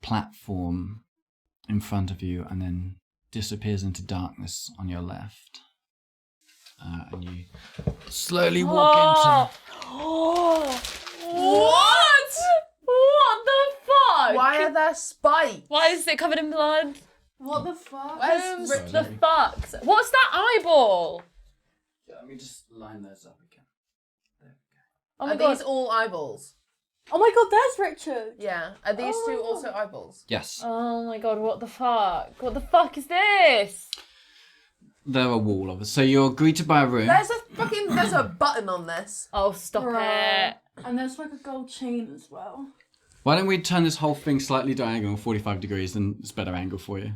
platform in front of you and then disappears into darkness on your left. And you slowly walk What? What the fuck? Why are there spikes? Why is it covered in blood? What the fuck? Where's The fucks? What's that eyeball? Yeah, let me just line those up again. Oh Are my god. these all eyeballs? Oh my god, there's Richard. Yeah. Are these Oh my two God. also eyeballs? Yes. Oh my god, what the fuck? What the fuck is this? They're a wall of it. So you're greeted by a room. There's a button on this. Oh, stop it. And there's like a gold chain as well. Why don't we turn this whole thing slightly diagonal, 45 degrees, and it's a better angle for you.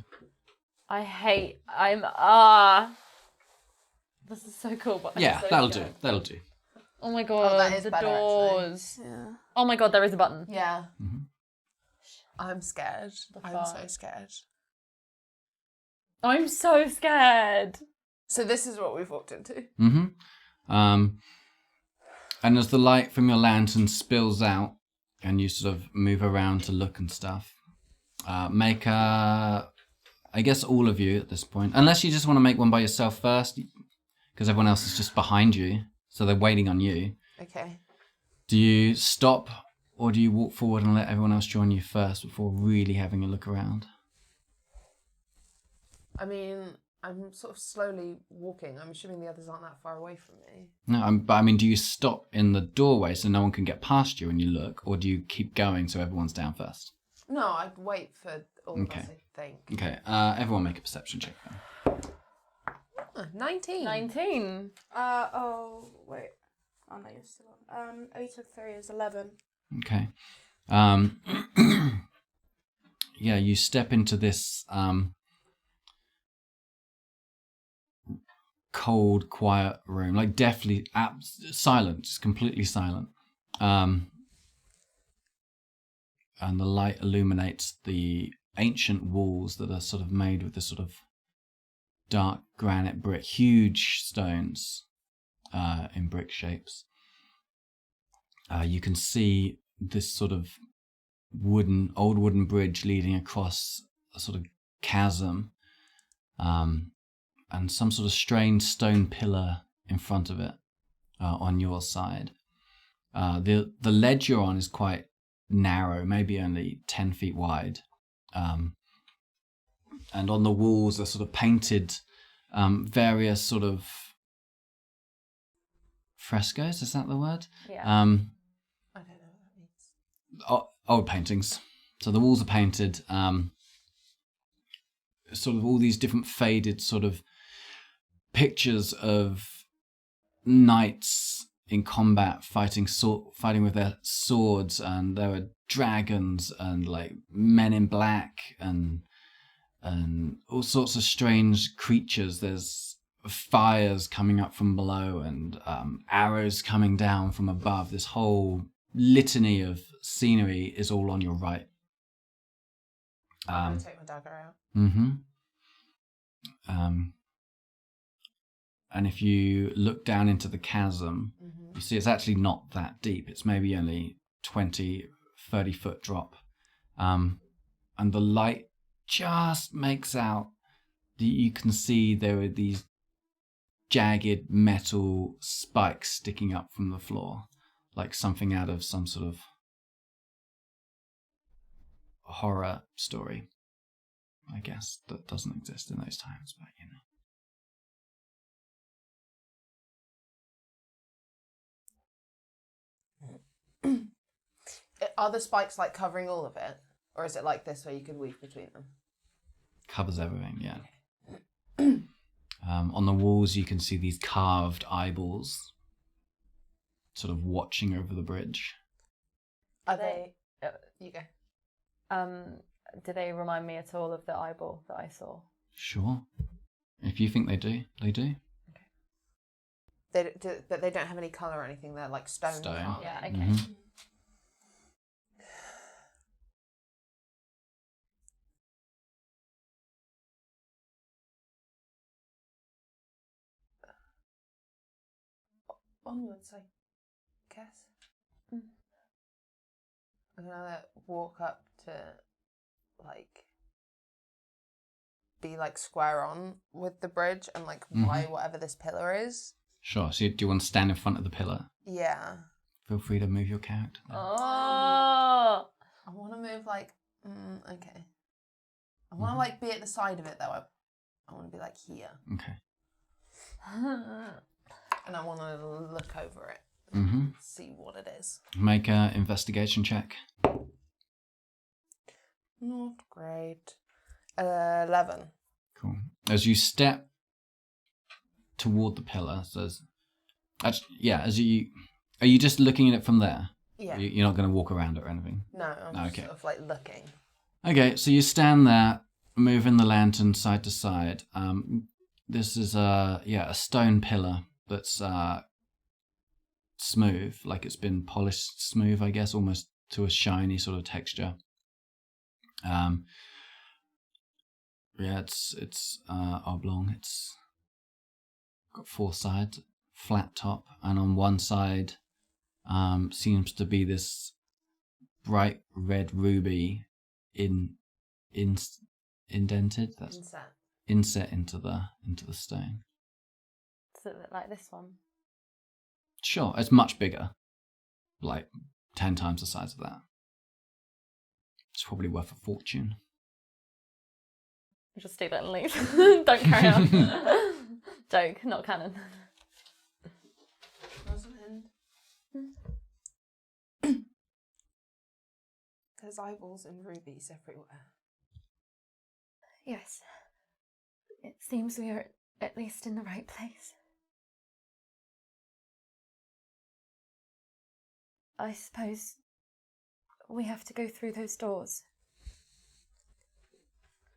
This is so cool, but I'm Yeah, so that'll scared. do. That'll do. Oh my god, that is the better, doors. Yeah. Oh my god, there is a button. Yeah. Mhm. I'm scared. I'm fuck? so scared. I'm so scared. So this is what we've walked into. Mm-hmm. And as the light from your lantern spills out, and you sort of move around to look and stuff, make a... I guess all of you at this point, unless you just want to make one by yourself first, because everyone else is just behind you, so they're waiting on you. Okay. Do you stop, or do you walk forward and let everyone else join you first before really having a look around? I mean, I'm sort of slowly walking. I'm assuming the others aren't that far away from me. No, but I mean, do you stop in the doorway so no one can get past you when you look, or do you keep going so everyone's down first? No, I'd wait for all Okay. of us, I think. Okay, everyone make a perception check then. 19. 19. Oh, wait. Oh no, you're still on. 8 of 3 is 11. Okay. Yeah, you step into this cold, quiet room, like definitely silent, just completely silent. And the light illuminates the ancient walls that are sort of made with this sort of dark granite brick, huge stones in brick shapes. You can see this sort of old wooden bridge leading across a sort of chasm, and some sort of strange stone pillar in front of it on your side. The ledge you're on is quite narrow, maybe only 10 feet wide. And on the walls are sort of painted various sort of frescoes, is that the word? Yeah. I don't know what that means. Old paintings. So the walls are painted, sort of all these different faded sort of pictures of knights in combat, fighting with their swords, and there were dragons and like men in black and all sorts of strange creatures. There's fires coming up from below and arrows coming down from above. This whole litany of scenery is all on your right. I'm going to take my dagger out. Mm-hmm. And if you look down into the chasm, you see it's actually not that deep. It's maybe only 20, 30 foot drop. And the light just makes out that you can see there are these jagged metal spikes sticking up from the floor, like something out of some sort of horror story, I guess, that doesn't exist in those times, but you know. Are the spikes like covering all of it? Or is it like this where you could weave between them? Covers everything, yeah. On the walls you can see these carved eyeballs sort of watching over the bridge. Are they... you go. Do they remind me at all of the eyeball that I saw? Sure. If you think they do, they do. But they don't have any colour or anything. They're like stone. Stone. Yeah, okay. Mm-hmm. Onwards, I guess. I'm gonna walk up to, like, be like square on with the bridge and like by whatever this pillar is. Sure. So do you want to stand in front of the pillar? Yeah. Feel free to move your character then. Oh! I want to move like, okay. I want to like be at the side of it though. I want to be like here. Okay. And I want to look over it. See what it is. Make an investigation check. Not great. 11. Cool. As you step toward the pillar, are you just looking at it from there? Yeah. You're not going to walk around it or anything? No, I'm Okay. sort of like looking. Okay, so you stand there, moving the lantern side to side. This is a stone pillar that's smooth, like it's been polished smooth, I guess, almost to a shiny sort of texture. It's oblong. It's got 4 sides, flat top, and on one side seems to be this bright red ruby indented. That's inset into the stone. Does it look like this one? Sure, it's much bigger, like 10 times the size of that. It's probably worth a fortune. Just do that and leave. Don't carry on. Joke, not canon. Rosalind. There's eyeballs and rubies everywhere. Yes. It seems we are at least in the right place. I suppose we have to go through those doors.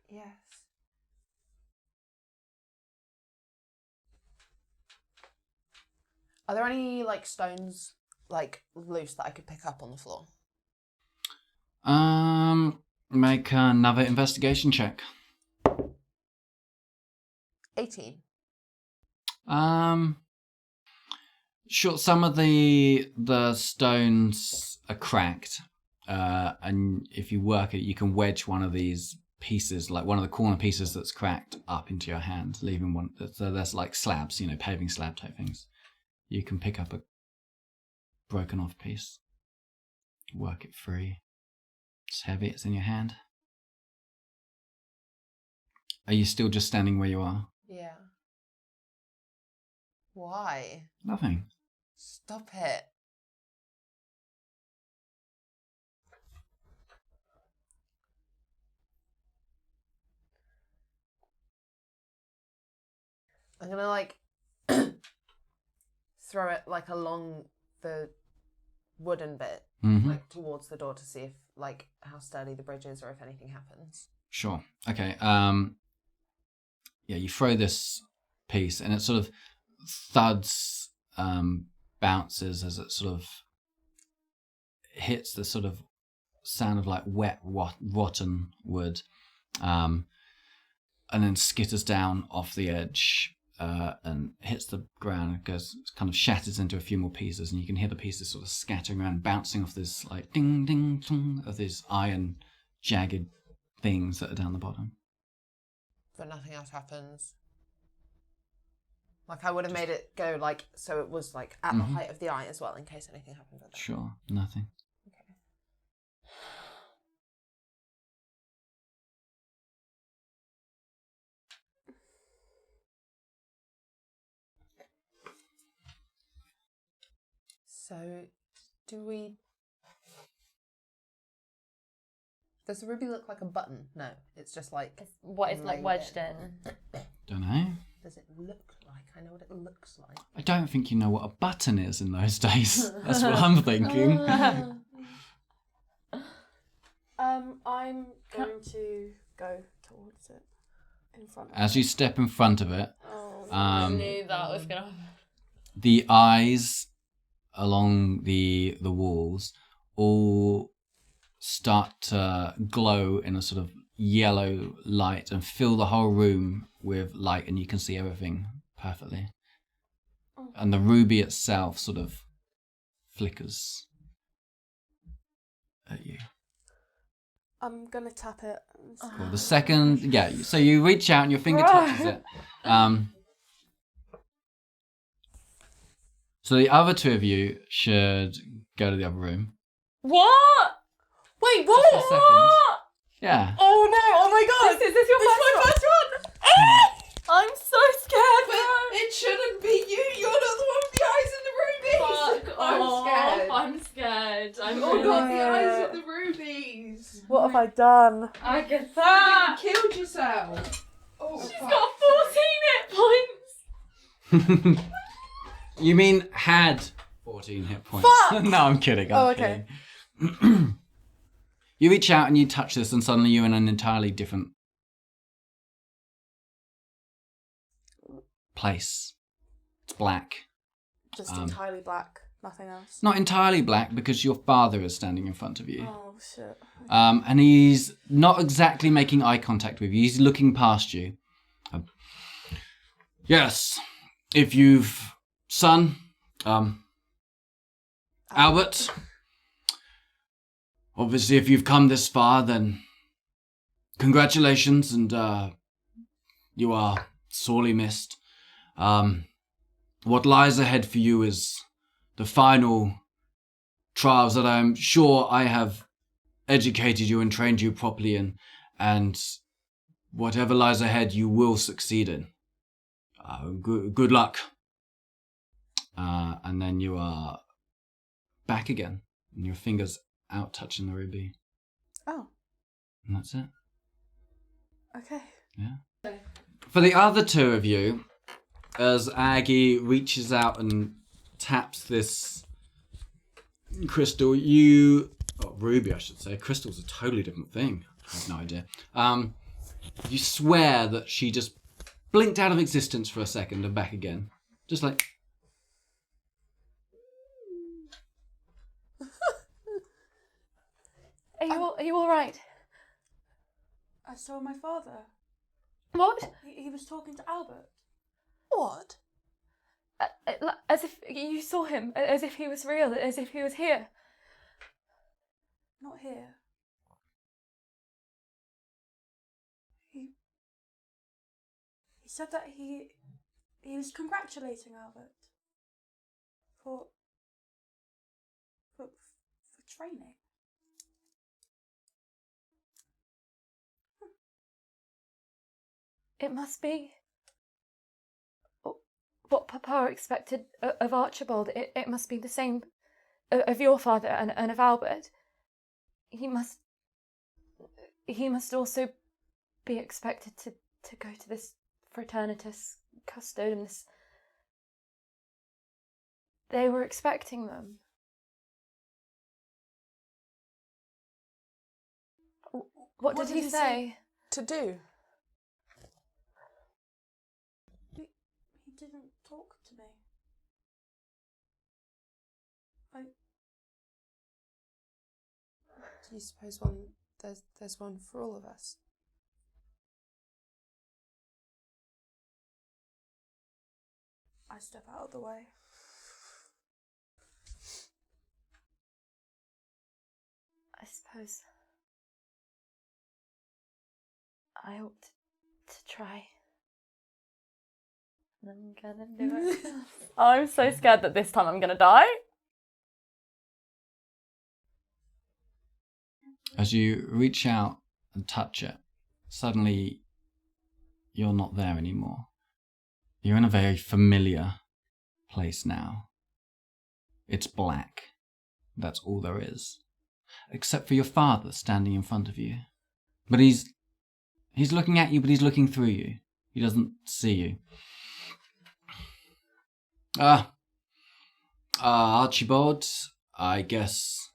Yes. Are there any like stones like loose that I could pick up on the floor? Make another investigation check. 18. Sure. Some of the stones are cracked, and if you work it, you can wedge one of these pieces, like one of the corner pieces that's cracked, up into your hand, leaving one. So there's like slabs, paving slab type things. You can pick up a broken off piece, work it free. It's heavy. It's in your hand. Are you still just standing where you are? Yeah. Why? Nothing. Stop it. I'm gonna like throw it like along the wooden bit, like towards the door to see if like how sturdy the bridge is or if anything happens. Sure. Okay. Yeah, you throw this piece and it sort of thuds, bounces as it sort of hits the sort of sound of like wet, rotten wood, and then skitters down off the edge and hits the ground. It goes, kind of shatters into a few more pieces, and you can hear the pieces sort of scattering around, bouncing off this like ding, ding, ding of these iron jagged things that are down the bottom. But nothing else happens. Like I would have made it go like so it was like at the height of the eye as well in case anything happened with that. Sure, nothing. Okay. So does the ruby look like a button? No, it's just like What is like wedged in? Don't know. Does it look like? I know what it looks like. I don't think you know what a button is in those days. That's what I'm thinking. I'm going to go towards it in front of As you step in front of it, I knew that was gonna happen. the eyes along the walls all start to glow in a sort of yellow light and fill the whole room with light, and you can see everything perfectly. And the ruby itself sort of flickers at you. I'm gonna tap it. Cool. The second, so you reach out and your finger touches it. So the other two of you should go to the other room. What? Wait, what? Just a second. Yeah. Oh no! Oh my god! Is this your first one? I'm so scared. It shouldn't be you. You're not the one with the eyes and the rubies. Fuck I'm off. scared. I'm scared. I'm You're really not the scared. eyes and the rubies. What have I done? Agatha! You killed yourself. Oh, She's fuck. got 14 hit points. You mean had 14 hit points? Fuck! No, I'm kidding. I'm okay. kidding. You reach out and you touch this, and suddenly you're in an entirely different place. It's black. Just entirely black, nothing else. Not entirely black because your father is standing in front of you. Oh shit. And he's not exactly making eye contact with you. He's looking past you. Yes, if you've... Son, Albert, obviously if you've come this far, then congratulations, and you are sorely missed. What lies ahead for you is the final trials that I'm sure I have educated you and trained you properly in, and whatever lies ahead you will succeed in. Good luck. And then you are back again, and your fingers out touching the ruby. Oh. And that's it. Okay. Yeah. For the other two of you, as Aggie reaches out and taps this crystal, ruby I should say, crystal's a totally different thing. I have no idea. You swear that she just blinked out of existence for a second and back again. Just like... Are you all right? I saw my father. What? He was talking to Albert. What? As if you saw him, as if he was real, as if he was here. Not here. He said that he was congratulating Albert for training. It must be what Papa expected of Archibald. It must be the same of your father and of Albert. He must also be expected to go to this fraternitas custodum, They were expecting them. What did he say? To do? He didn't talk to me. Do you suppose there's one for all of us? I step out of the way. I suppose I ought to try. I'm gonna do it. I'm so scared that this time I'm gonna die. As you reach out and touch it, suddenly you're not there anymore. You're in a very familiar place now. It's black. That's all there is. Except for your father standing in front of you. But he's looking at you, but he's looking through you. He doesn't see you. Archibald, I guess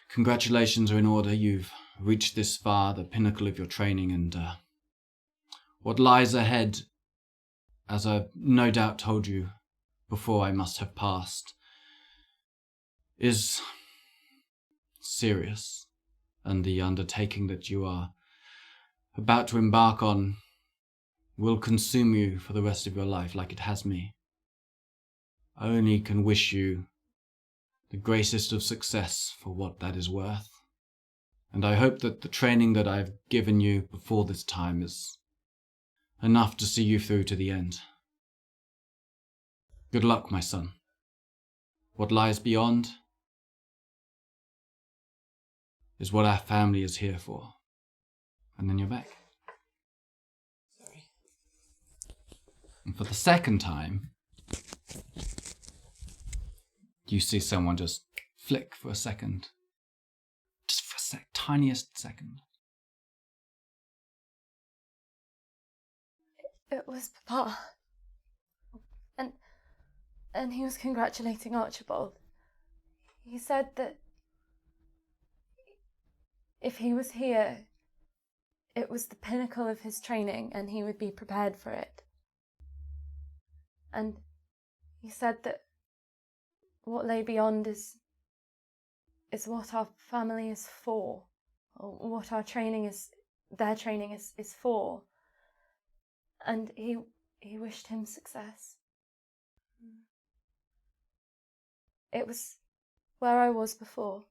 congratulations are in order. You've reached this far, the pinnacle of your training, and what lies ahead, as I've no doubt told you before I must have passed, is serious, and the undertaking that you are about to embark on will consume you for the rest of your life like it has me. I only can wish you the greatest of success for what that is worth, and I hope that the training that I've given you before this time is enough to see you through to the end. Good luck, my son. What lies beyond is what our family is here for. And then you're back. Sorry. And for the second time, you see someone just flick for a second. Just for a tiniest second. It was Papa. And he was congratulating Archibald. He said that if he was here, it was the pinnacle of his training and he would be prepared for it. And he said that what lay beyond is what our family is for, or what our training is, their training is for. And he wished him success. It was where I was before.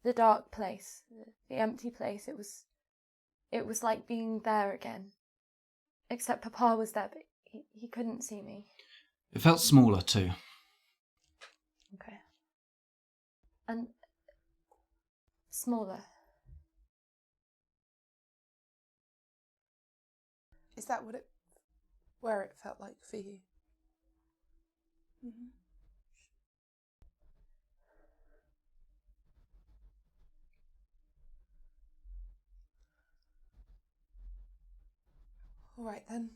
The dark place, the empty place. It was like being there again. Except Papa was there, but he couldn't see me. It felt smaller too. Okay. And smaller. Is that where it felt like for you? Mm-hmm. All right then.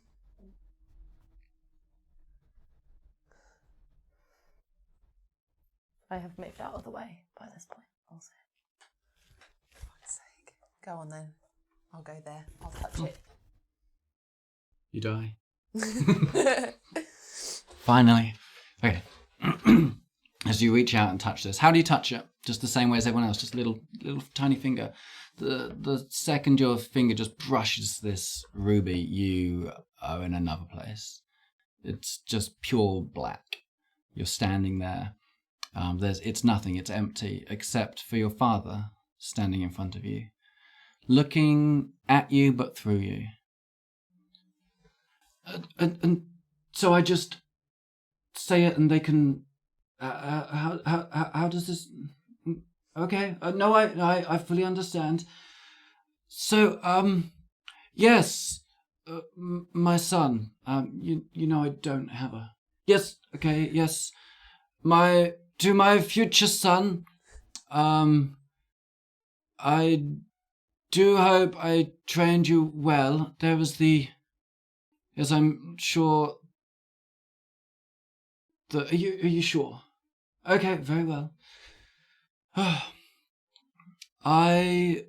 I have moved out of the way by this point, also. For fuck's sake. Go on then. I'll go there. I'll touch it. You die. Finally. Okay. As you reach out and touch this, how do you touch it? Just the same way as everyone else, just a little tiny finger. The second your finger just brushes this ruby, you are in another place. It's just pure black. You're standing there. It's nothing, it's empty, except for your father standing in front of you, looking at you but through you. And so I just say it and they can... how does this... Okay, no, I fully understand. So, yes, my son, you know I don't have a... Yes, okay, yes, to my future son, I do hope I trained you well. There was as I'm sure Are you sure? Okay, very well. I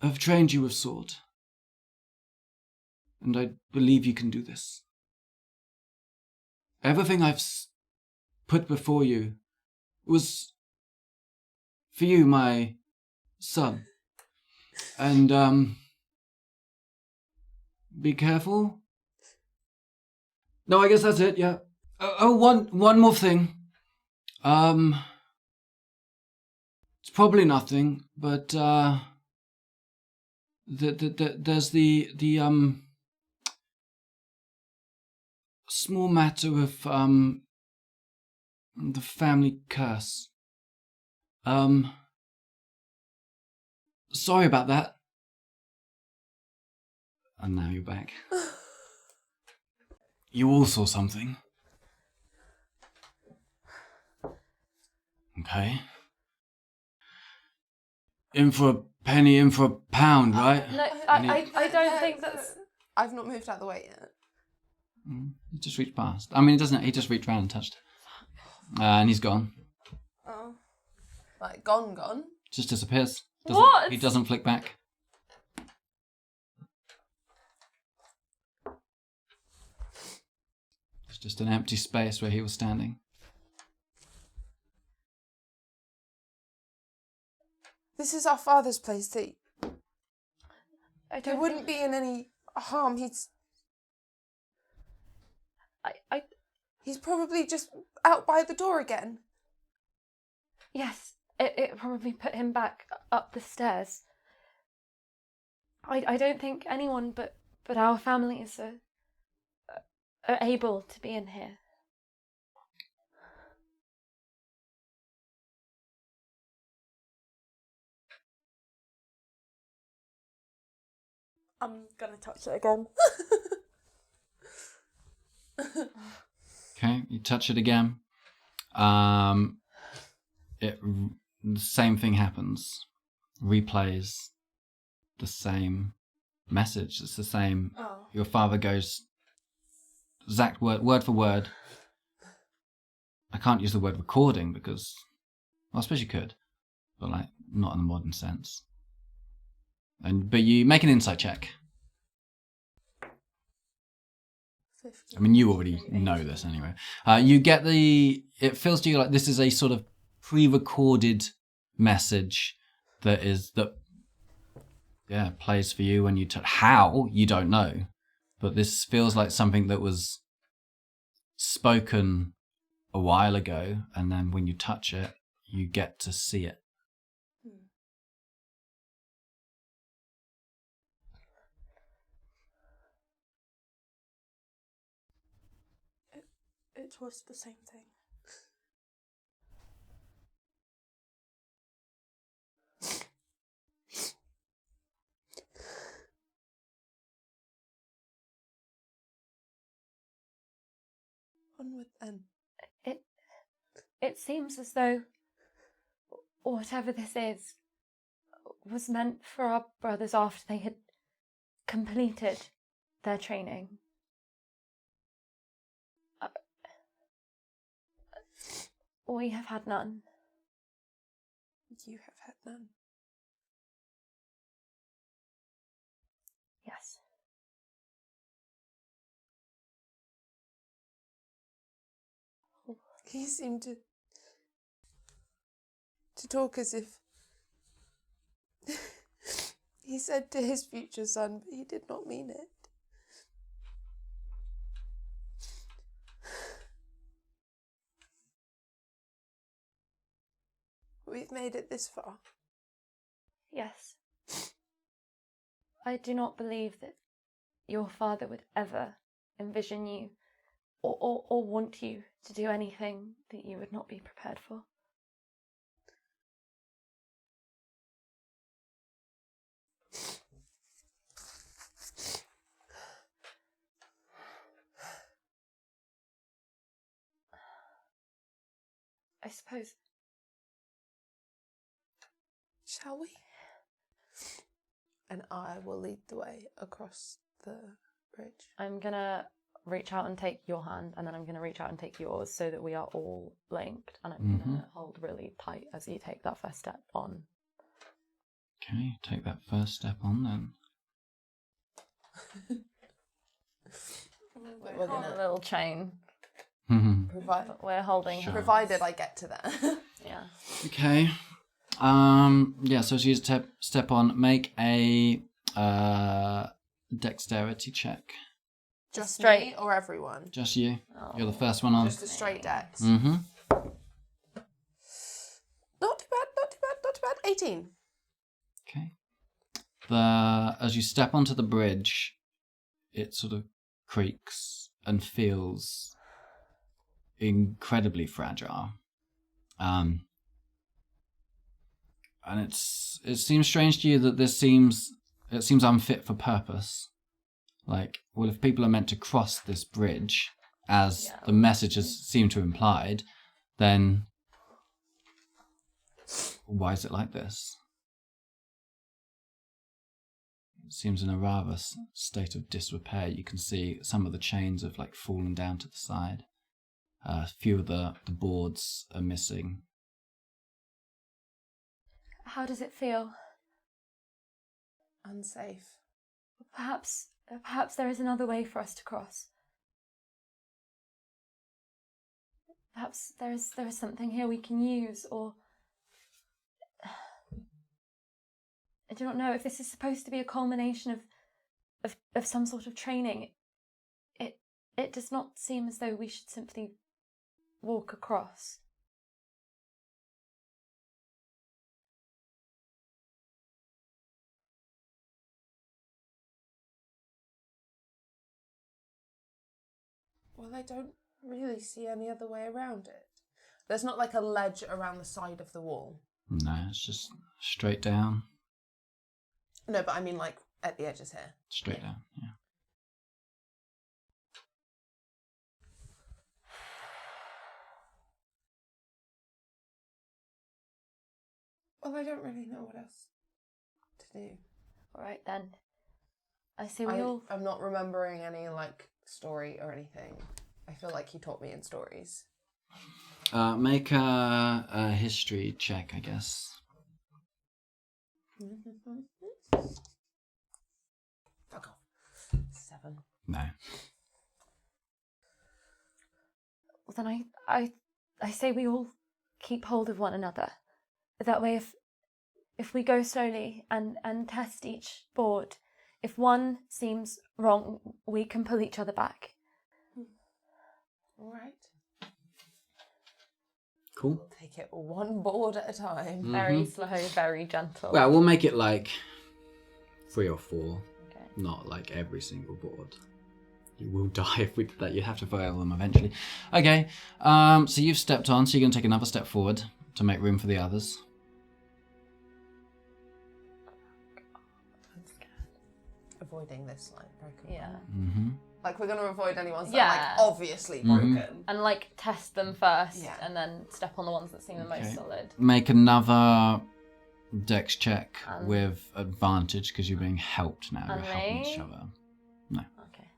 have trained you with sword, and I believe you can do this. Everything I've put before you was for you, my son. And, be careful. No, I guess that's it, yeah. One more thing. It's probably nothing, but, there's the small matter of, the family curse. Sorry about that. And now you're back. You all saw something. Okay. In for a penny, in for a pound, right? No, I don't think that's... I've not moved out of the way yet. He just reached past. I mean, he doesn't. He just reached around and touched. And he's gone. Oh. Like, gone? Just disappears. What? He doesn't flick back. It's just an empty space where he was standing. This is our father's place. He I wouldn't be in any harm. He's probably just out by the door again. Yes, it probably put him back up the stairs. I don't think anyone but our families are able to be in here. I'm gonna touch it again. Okay, you touch it again. The same thing happens. Replays the same message. It's the same. Oh. Your father goes exact word for word. I can't use the word recording because, well, I suppose you could, but like not in the modern sense. But you make an insight check. 50. I mean, you already know this anyway. You get it feels to you like this is a sort of pre-recorded message that plays for you when you how you don't know, but this feels like something that was spoken a while ago, and then when you touch it, you get to see it. It was the same thing. Onward then. It seems as though whatever this is was meant for our brothers after they had completed their training. We have had none. You have had none. Yes. He seemed to talk as if he said to his future son, but he did not mean it. We've made it this far. Yes. I do not believe that your father would ever envision you or want you to do anything that you would not be prepared for. I suppose. Shall we? And I will lead the way across the bridge. I'm gonna reach out and take your hand, and then I'm going to reach out and take yours so that we are all linked. And I'm going to hold really tight as you take that first step on. Okay, take that first step on then. We're On a little chain. We're holding Sure. provided I get to there. Yeah. Okay. Yeah, so as you step on, make a dexterity check. Just Straight. me or everyone? Just you. Oh, You're the first one on. Just a straight dex. Mm-hmm. Not too bad, not too bad, not too bad. 18. Okay. As you step onto the bridge, it sort of creaks and feels incredibly fragile. And it seems strange to you that it seems unfit for purpose. Like, well, if people are meant to cross this bridge, as the messages seem to implied, then why is it like this? It seems in a rather state of disrepair. You can see some of the chains have like fallen down to the side. A few of the boards are missing. How does it feel? Unsafe. Perhaps there is another way for us to cross. Perhaps there is something here we can use, or I do not know if this is supposed to be a culmination of some sort of training. It does not seem as though we should simply walk across. Well, I don't really see any other way around it. There's not like a ledge around the side of the wall. No, it's just straight down. No, but I mean like at the edges here. Straight down, yeah. Well, I don't really know what else to do. All right then. I see we all. I'm not remembering any like story or anything. I feel like he taught me in stories. Make a history check, I guess. Fuck off. 7. No. Well, then I say we all keep hold of one another. That way, if we go slowly and test each board, if one seems wrong, we can pull each other back. All right. Cool. Take it one board at a time. Very slow, very gentle. Well, we'll make it like 3 or 4. Okay. Not like every single board. You will die if we did that. You'd have to fail them eventually. Okay, so you've stepped on, so you're going to take another step forward to make room for the others. Avoiding this like broken. Yeah. Mm-hmm. Like we're gonna avoid any ones that Yeah. are like obviously broken. And like test them first, Yeah. and then step on the ones that seem the Okay. most solid. Make another dex check And- with advantage because you're being helped now. And You're helping me? each other. Okay.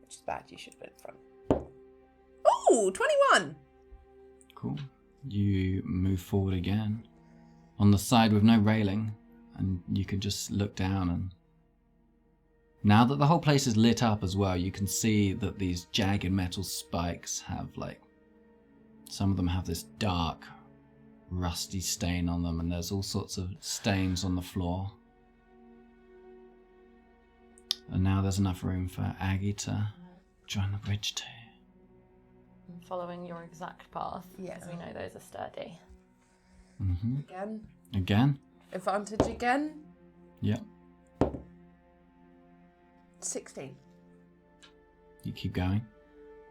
Which is bad, you should have been in front. Oh, 21! Cool. You move forward again on the side with no railing, and you can just look down. And now that the whole place is lit up as well, you can see that these jagged metal spikes have like, some of them have this dark rusty stain on them, and there's all sorts of stains on the floor. And now there's enough room for Aggie to join the bridge too. I'm following your exact path, Yeah. because we know those are sturdy. Mm-hmm. Again. Again? Advantage again. Yep. 16. You keep going.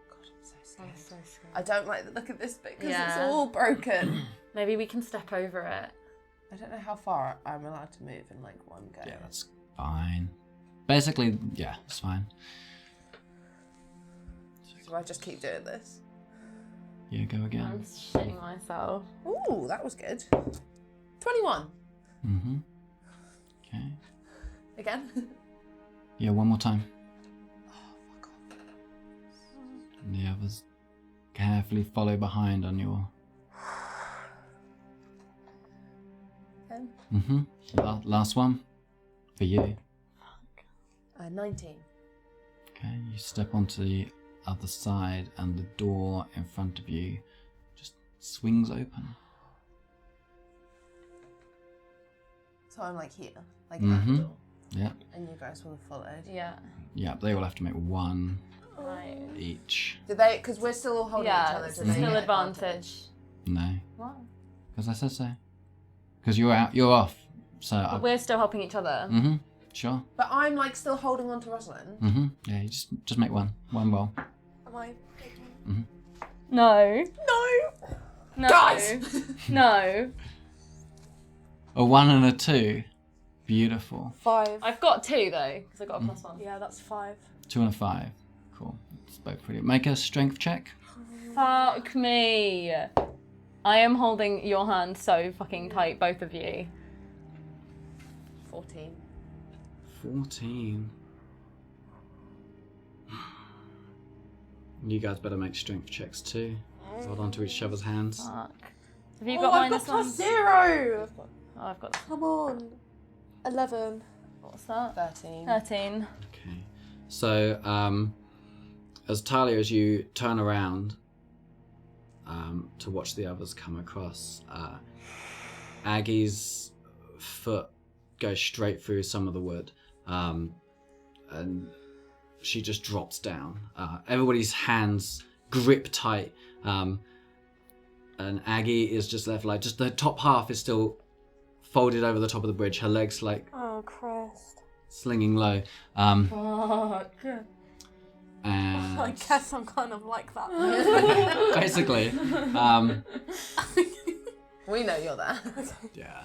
God, I'm so scared. I'm so scared. I don't like the look of this bit because it's Yeah. all broken. Maybe we can step over it. I don't know how far I'm allowed to move in like one go. Yeah, that's fine. Basically, yeah, it's fine. So I just keep doing this. Yeah, go I'm again. shitting myself. Ooh, that was good. 21. Mm-hmm. Okay. Again. Yeah, one more time. Oh, fuck off. others carefully follow behind on your... Last one for you. 19. Okay, you step onto the other side and the door in front of you just swings open. So I'm like here, like at the door. Yep. And you guys will have followed. Yeah. Yep, they all have to make one Right. each. Did they? Because we're still all holding each other. Yeah, Do they still get advantage. No, What? because I said so. Because you're out, you're off. So But we're still helping each other. sure. But I'm like still holding on to Rosalind. Yeah, you just make one roll. Am I? No. No. Guys! No. A 1 and a 2. Beautiful. 5. I've got 2 though, because I got a +1. Yeah, that's 5. 2 and a 5. Cool. It's both pretty. Make a strength check. Fuck me. I am holding your hand so fucking tight, both of you. 14. 14. You guys better make strength checks too. Hold on to each other's hands. Fuck. Have you got I've got -1? +0. Oh, I've got. Come on. 11. What's that? 13. 13. Okay. So, as Talia, as you turn around to watch the others come across, Aggie's foot goes straight through some of the wood, and she just drops down. Everybody's hands grip tight, and Aggie is just left like just the top half is still folded over the top of the bridge. Her legs like Oh, Christ. slinging low. Fuck. And I guess I'm kind of like that. basically, We know you're there. yeah,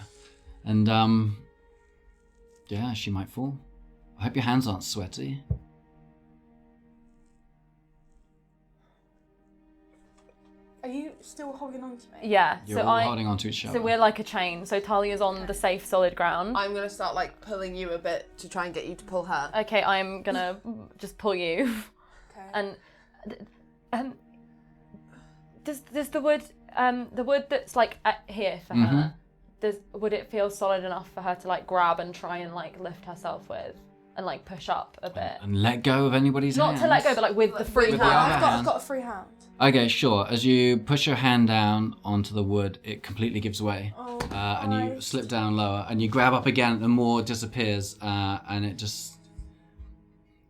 and yeah, she might fall. I hope your hands aren't sweaty. Are you still holding on to me? Yeah. You're so all holding onto each other. So we're like a chain. So Talia's on the safe, solid ground. I'm gonna start like pulling you a bit to try and get you to pull her. Okay, I'm gonna just pull you. Okay. And does the wood that's like here for her, would it feel solid enough for her to like grab and try and like lift herself with and like push up a bit? And let go of anybody's Not hands. to let go, but like with the free With the hand. other I've got a free hand. Okay, sure. As you push your hand down onto the wood, it completely gives way. Oh, And you slip down lower, and you grab up again, and more disappears, and it just...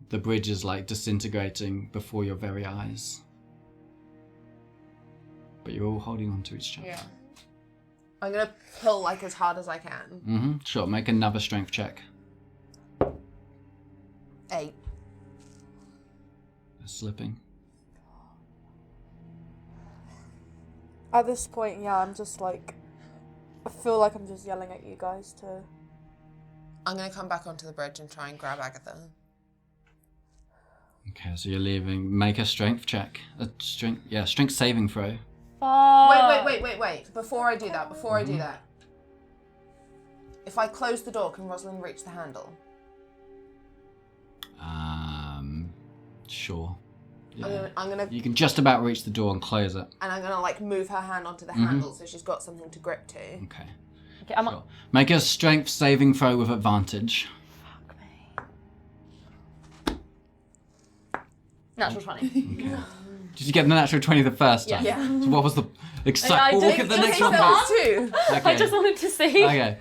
The bridge is like disintegrating before your very eyes. But you're all holding on to each other. Yeah. I'm gonna pull like as hard as I can. Sure, make another strength check. 8. Slipping. At this point, yeah, I'm just like... I feel like I'm just yelling at you guys to... I'm gonna come back onto the bridge and try and grab Agatha. Okay, so you're leaving. Make a strength check. Strength saving throw. Fuck. Wait. Before I do that. If I close the door, can Rosalind reach the handle? Sure. Yeah. I'm gonna You can just about reach the door and close it. and I'm gonna like move her hand onto the handle so she's got something to grip to. Okay. Okay, I'm Sure. Make a strength saving throw with advantage. Fuck me. Natural 20. Okay. Did you get the natural 20 the first time? Yeah. So what was the I excitement? We'll just- get the just next take one. that first. Okay. I just wanted to see. Okay.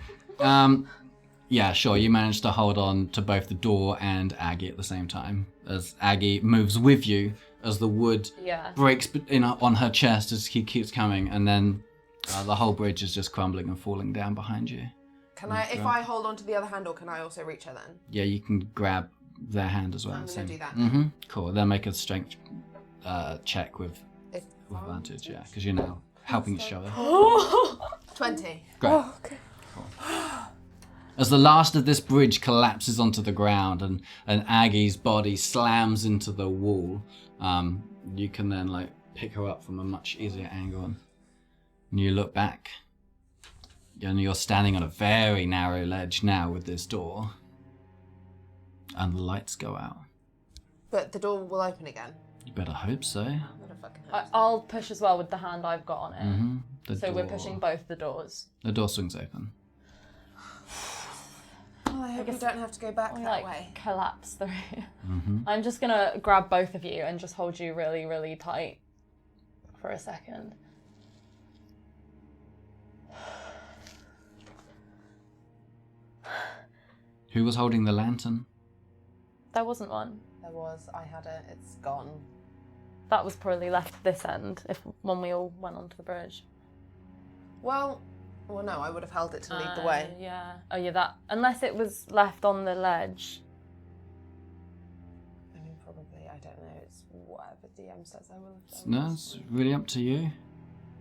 Yeah, sure. You managed to hold on to both the door and Aggie at the same time. As Aggie moves with you, as the wood Yeah. breaks on her chest as he keeps coming, and then the whole bridge is just crumbling and falling down behind you. Can I, if I hold on to the other handle, can I also reach her then? Yeah, you can grab their hand as well. I'm gonna do that. Mm-hmm. Cool. Then make a strength check with If advantage, yeah, because you're now helping each other. 20. Great. Oh, okay. As the last of this bridge collapses onto the ground and Aggie's body slams into the wall, you can then like pick her up from a much easier angle, and you look back, and you're standing on a very narrow ledge now with this door, and the lights go out. But the door will open again. You better hope so. I'm gonna fucking I'll push as well with the hand I've got on it. Mm-hmm. So we're pushing both the doors. The door swings open. Well, I hope we don't have to go back that way. Collapse through. Mm-hmm. I'm just gonna grab both of you and just hold you really, really tight for a second. Who was holding the lantern? There wasn't one. There was. I had it. It's gone. That was probably left this end when we all went onto the bridge. Well, no, I would have held it to lead the way. Yeah. Oh, yeah, that. Unless it was left on the ledge. I mean, probably. I don't know. It's whatever DM says I will have done. No, it's really up to you.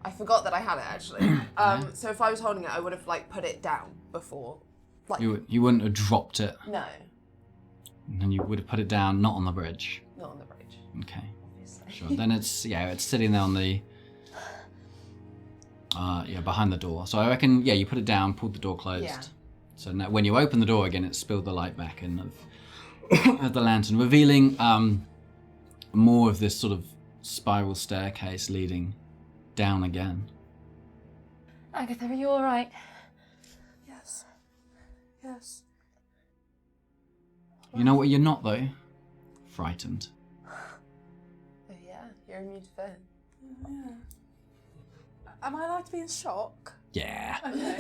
I forgot that I had it, actually. So if I was holding it, I would have, put it down before. You wouldn't have dropped it. No. And you would have put it down, not on the bridge. Not on the bridge. Okay. Obviously. Sure. Then it's sitting there on the behind the door. So I reckon you put it down, pulled the door closed. Yeah. So now when you open the door again, it spilled the light back in of the lantern, revealing more of this sort of spiral staircase leading down again. Agatha, are you all right? Yes. Yes. You know what you're not though? Frightened. Oh, yeah. You're immune to fear. Yeah. Am I allowed to be in shock? Yeah. Okay.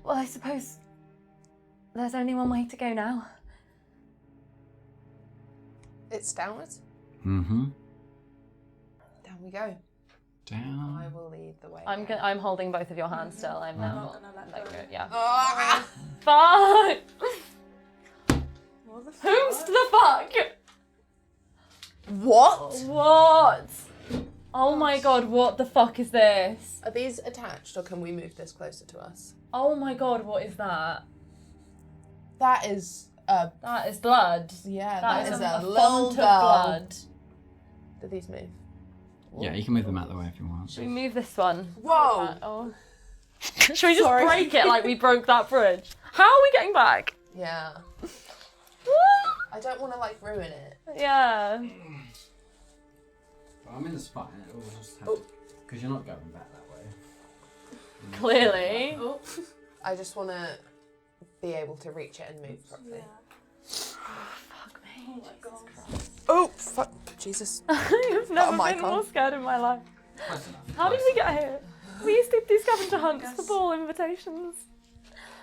Well, I suppose there's only one way to go now. It's downwards. Mm-hmm. Down we go. Down. I will lead the way. I'm holding both of your hands still. I'm not not gonna let like go. yeah. Ah! Fuck! What the Who's fuck? the fuck? What? What? Oh my god, what the fuck is this? Are these attached, or can we move this closer to us? Oh my god, what is that? That is That is blood. yeah. That is a a little font of girl. blood. Do these move? Yeah, you can move them out of the way if you want. Should we move this one? Whoa! Oh. Should we just Sorry. break it like we broke that bridge? How are we getting back? Yeah. I don't want to ruin it. Yeah. I'm in the spot, and it will just Oh. because you're not going back that way. Clearly. Oh. I just want to be able to reach it and move properly. Fuck me. Oh my god. Oh fuck! Jesus. I've never mic been on. more scared in my life. Close enough. How did we get here? We used to do scavenger hunts for ball invitations.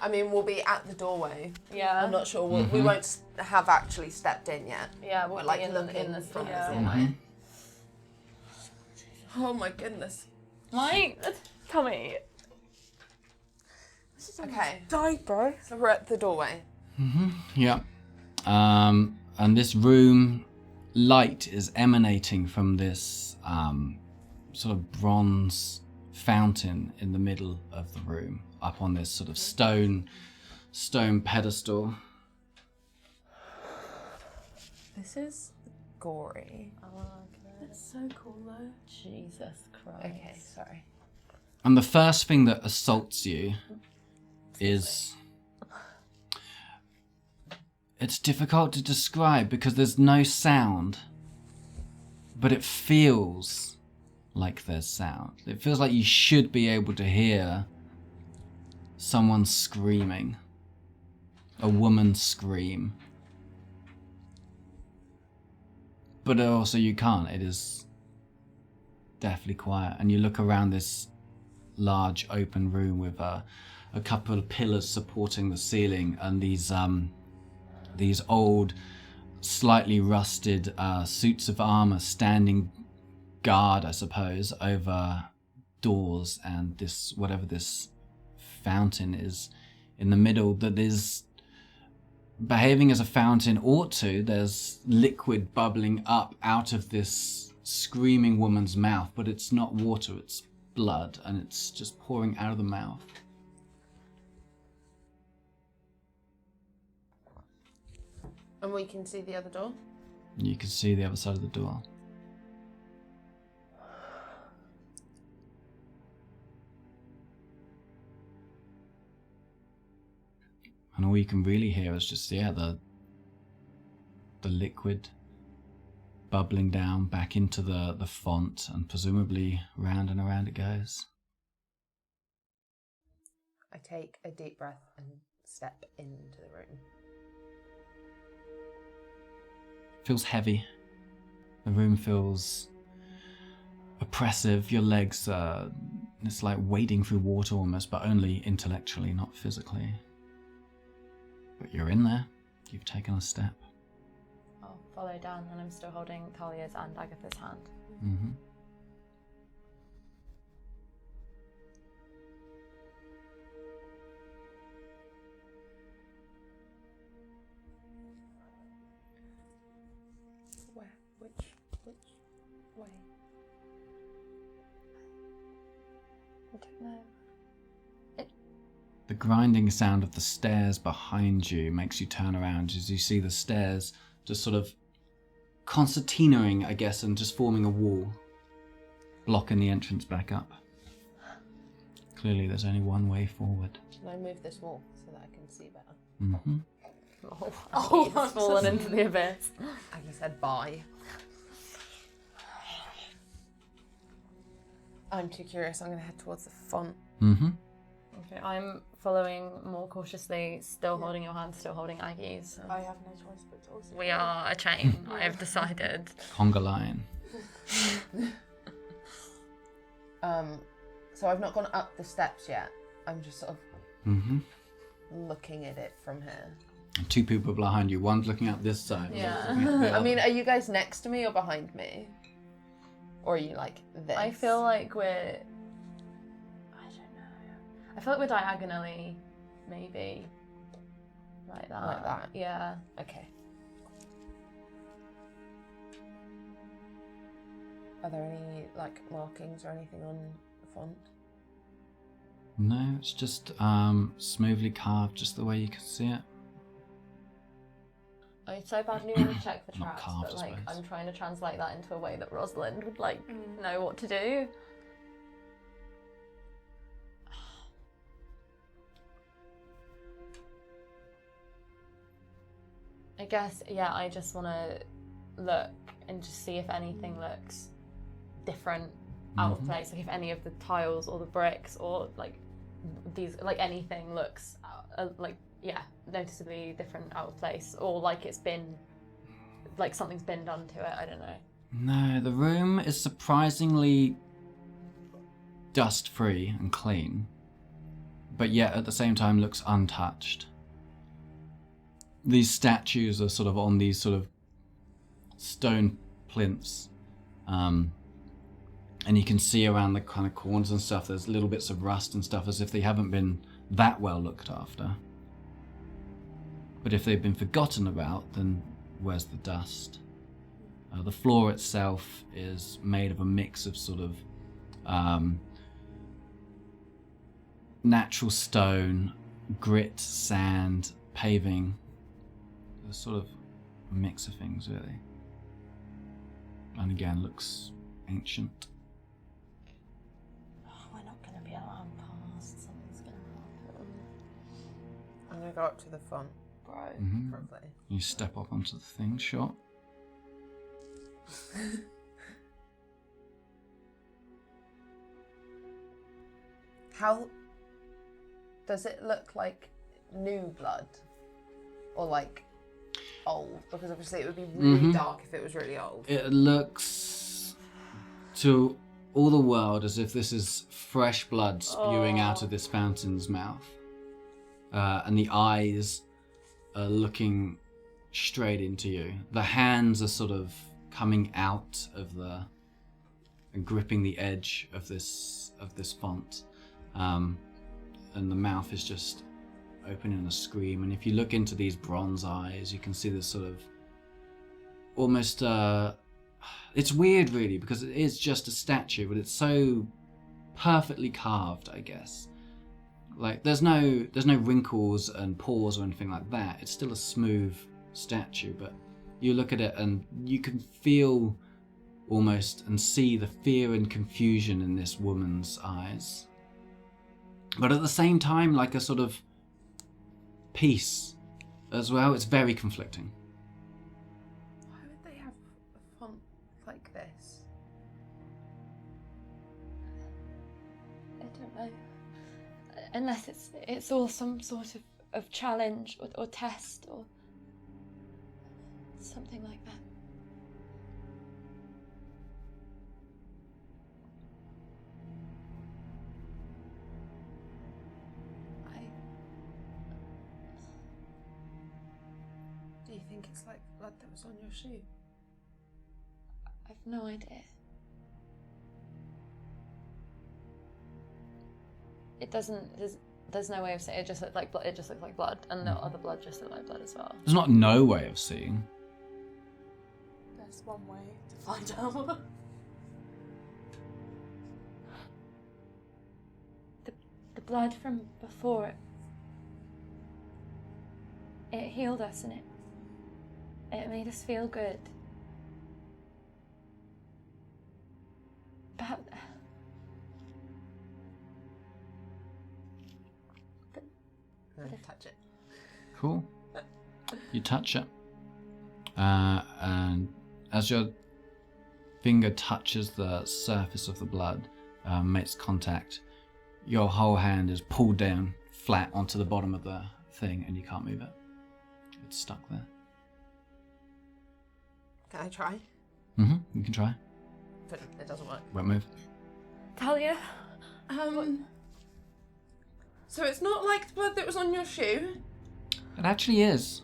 I mean, we'll be at the doorway. Yeah. I'm not sure. We won't have actually stepped in yet. Yeah, we'll We're be in looking the from yeah. the doorway. Oh my goodness. Mike, come here. Okay, Die, bro. so we're at the doorway. Yeah. And this room, light is emanating from this sort of bronze fountain in the middle of the room, up on this sort of stone pedestal. This is gory. It's so cool though. Jesus Christ. Okay, sorry. And the first thing that assaults you is... It's difficult to describe because there's no sound, but it feels like there's sound. It feels like you should be able to hear someone screaming, a woman scream. But also you can't, it is deathly quiet. And you look around this large open room with a couple of pillars supporting the ceiling and these old, slightly rusted suits of armor standing guard, I suppose, over doors, and this, whatever this fountain is in the middle that is behaving as a fountain ought to. There's liquid bubbling up out of this screaming woman's mouth, but it's not water, it's blood, and it's just pouring out of the mouth. And we can see the other door? You can see the other side of the door. And all you can really hear is just, the liquid bubbling down back into the font, and presumably round and around it goes. I take a deep breath and step into the room. Feels heavy. The room feels oppressive. Your legs, it's like wading through water almost, but only intellectually, not physically. But you're in there. You've taken a step. I'll follow down, and I'm still holding Talia's and Agatha's hand. Mm-hmm. Where? Which way? I don't know. The grinding sound of the stairs behind you makes you turn around as you see the stairs just sort of concertinaing, I guess, and just forming a wall, blocking the entrance back up. Clearly there's only one way forward. Can I move this wall so that I can see better? Mm-hmm. Oh, he's fallen into the abyss. Aggie said bye. I'm too curious. I'm going to head towards the font. Mm-hmm. Okay, I'm following more cautiously, still holding your hand, still holding Aggie's. I have no choice but to also. We are a chain, I have decided. Conga line. So I've not gone up the steps yet. I'm just sort of looking at it from here. And two people behind you. One's looking up this side. Yeah. One's looking at the I other. mean, are you guys next to me or behind me? Or are you like this? I feel like we're... I don't know. I feel like we're diagonally, maybe. Like that. Like that? Yeah. Okay. Are there any like markings or anything on the font? No, it's just smoothly carved just the way you can see it. I so badly want to check for Not traps, carved, but I like suppose. I'm trying to translate that into a way that Rosalind would like know what to do. I guess, yeah, I just want to look and just see if anything looks different out of place. Like if any of the tiles or the bricks or like these, like anything looks like, yeah, noticeably different out of place, or like it's been, like something's been done to it. I don't know. No, the room is surprisingly dust-free and clean, but yet at the same time looks untouched. These statues are sort of on these sort of stone plinths, and you can see around the kind of corners and stuff there's little bits of rust and stuff, as if they haven't been that well looked after. But if they've been forgotten about, then where's the dust? The floor itself is made of a mix of sort of natural stone, grit, sand, paving. It's sort of a mix of things, really. And again, looks ancient. We're not going to be allowed past. Something's going to happen. I'm gonna go up to the font. Right. Probably. You step up onto the thing, sure. How does it look like new blood or like old? Because obviously it would be really dark if it was really old. It looks to all the world as if this is fresh blood spewing out of this fountain's mouth. And the eyes are looking straight into you. The hands are sort of coming out of and gripping the edge of this font. And the mouth is just open in a scream. And if you look into these bronze eyes, you can see this sort of almost it's weird really, because it is just a statue, but it's so perfectly carved, I guess. Like there's no wrinkles and pores or anything like that. It's still a smooth statue, but you look at it and you can feel almost and see the fear and confusion in this woman's eyes. But at the same time, like a sort of peace as well. It's very conflicting. Why would they have a font Unless it's all some sort of challenge or test or something like that. Do you think it's like blood that was on your shoe? I've no idea. It doesn't. There's no way of saying. It just looked like blood. It just looked like blood, and the other blood just looked like blood as well. There's not no way of seeing. There's one way to find out. The blood from before it healed us, and it made us feel good. Perhaps. Touch it. Cool. You touch it. And as your finger touches the surface of the blood, makes contact, your whole hand is pulled down flat onto the bottom of the thing and you can't move it. It's stuck there. Can I try? Mm-hmm. You can try. But it doesn't work. Won't move. Talia? So it's not like the blood that was on your shoe? It actually is.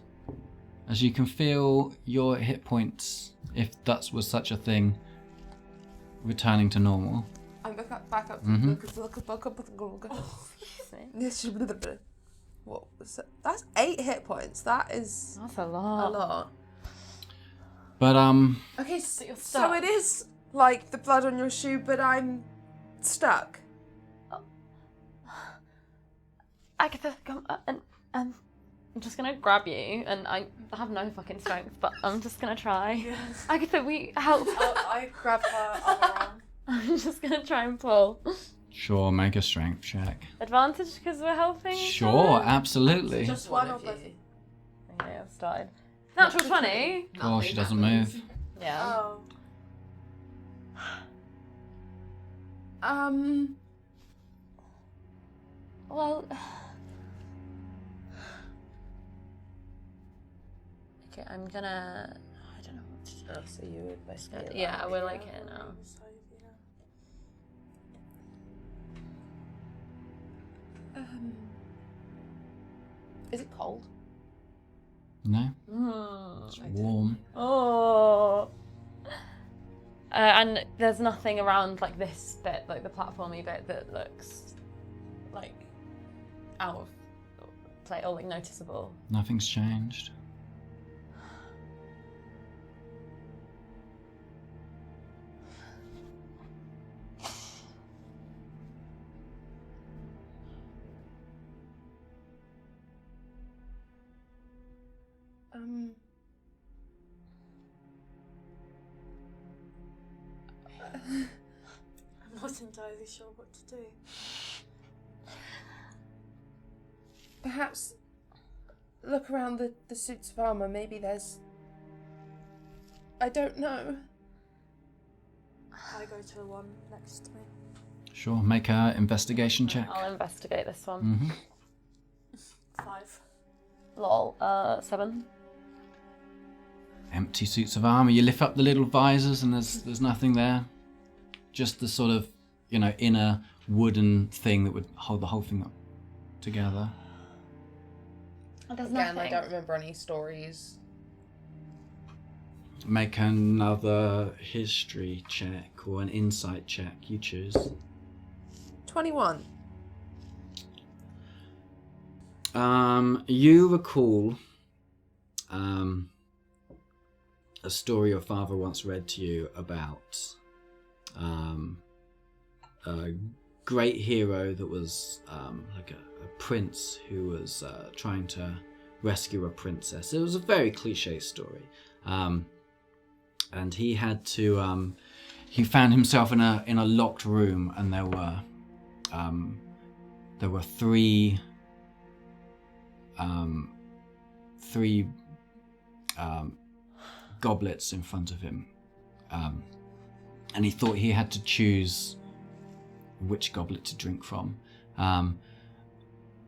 As you can feel your hit points, if that was such a thing, returning to normal. I'm back up. Mm-hmm. What was that? That's 8 hit points. That is That's a lot. a lot. But Okay, you're so stuck. it is like the blood on your shoe, but I'm stuck. Agatha, come and I'm just gonna grab you, and I have no fucking strength, but I'm just gonna try. Yes. Agatha, we help. I grab her other arm. I'm just gonna try and pull. sure, make a strength check. Advantage because we're helping. each Sure, other? absolutely. Just one of us. Okay, I've started. Natural 20. Oh, she doesn't move. Yeah. Oh. Well. Okay, I'm gonna. I don't know what to do. Oh, so you would basically. Yeah, we're like here now. Is it cold? No, Mm. it's warm. Oh. And there's nothing around like this bit, like the platformy bit, that looks like out of play or like noticeable. Nothing's changed. I'm not entirely sure what to do. Perhaps look around the suits of armour. Maybe there's. I don't know. I go to the one next to me. Sure, make a investigation check. I'll investigate this one. Mm-hmm. 5. Lol. 7. Empty suits of armour. You lift up the little visors and there's nothing there. Just the sort of, inner wooden thing that would hold the whole thing up together. There's Again, nothing. I don't remember any stories. Make another history check or an insight check. You choose. 21. You recall a story your father once read to you about a great hero that was like a prince who was trying to rescue a princess. It was a very cliche story. And he had to he found himself in a locked room, and there were three goblets in front of him, and he thought he had to choose which goblet to drink from.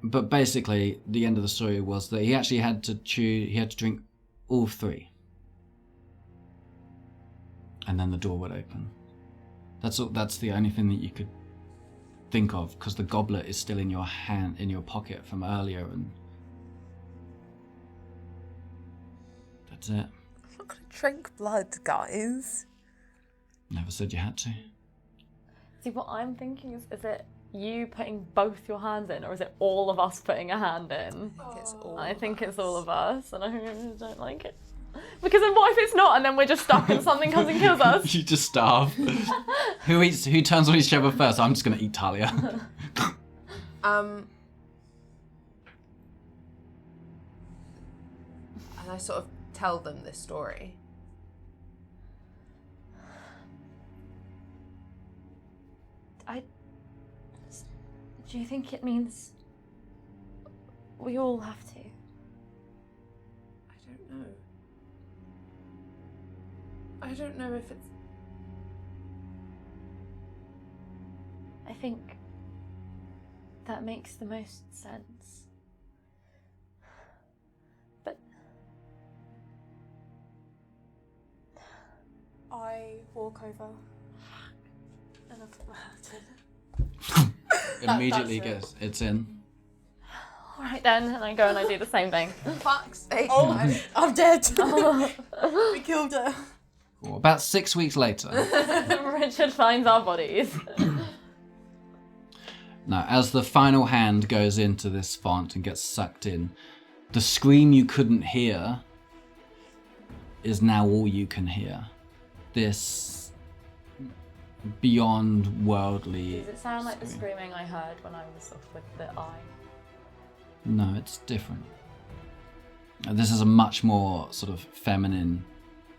But basically, the end of the story was that he actually had to choose. He had to drink all 3, and then the door would open. That's the only thing that you could think of, because the goblet is still in your hand, in your pocket from earlier, and that's it. I'm not going to drink blood, guys. Never said you had to. See, what I'm thinking is it you putting both your hands in, or is it all of us putting a hand in? I think it's all It's all of us, and I don't like it. Because then what if it's not, and then we're just stuck and something comes and kills us? You just starve. Who turns on each other first? I'm just going to eat Talia. And I sort of tell them this story. Do you think it means we all have to? I don't know. I don't know if it's... I think that makes the most sense. But I walk over. And Immediately that's goes, it's in. all right then, and I go and I do the same thing. Fuck's sake. Oh, I'm dead. We killed her. Cool. About 6 weeks later. Richard finds our bodies. Now, as the final hand goes into this font and gets sucked in, the scream you couldn't hear is now all you can hear. This beyond worldly. Does it sound like the scream. screaming I heard when I was off with the eye? No, it's different. This is a much more sort of feminine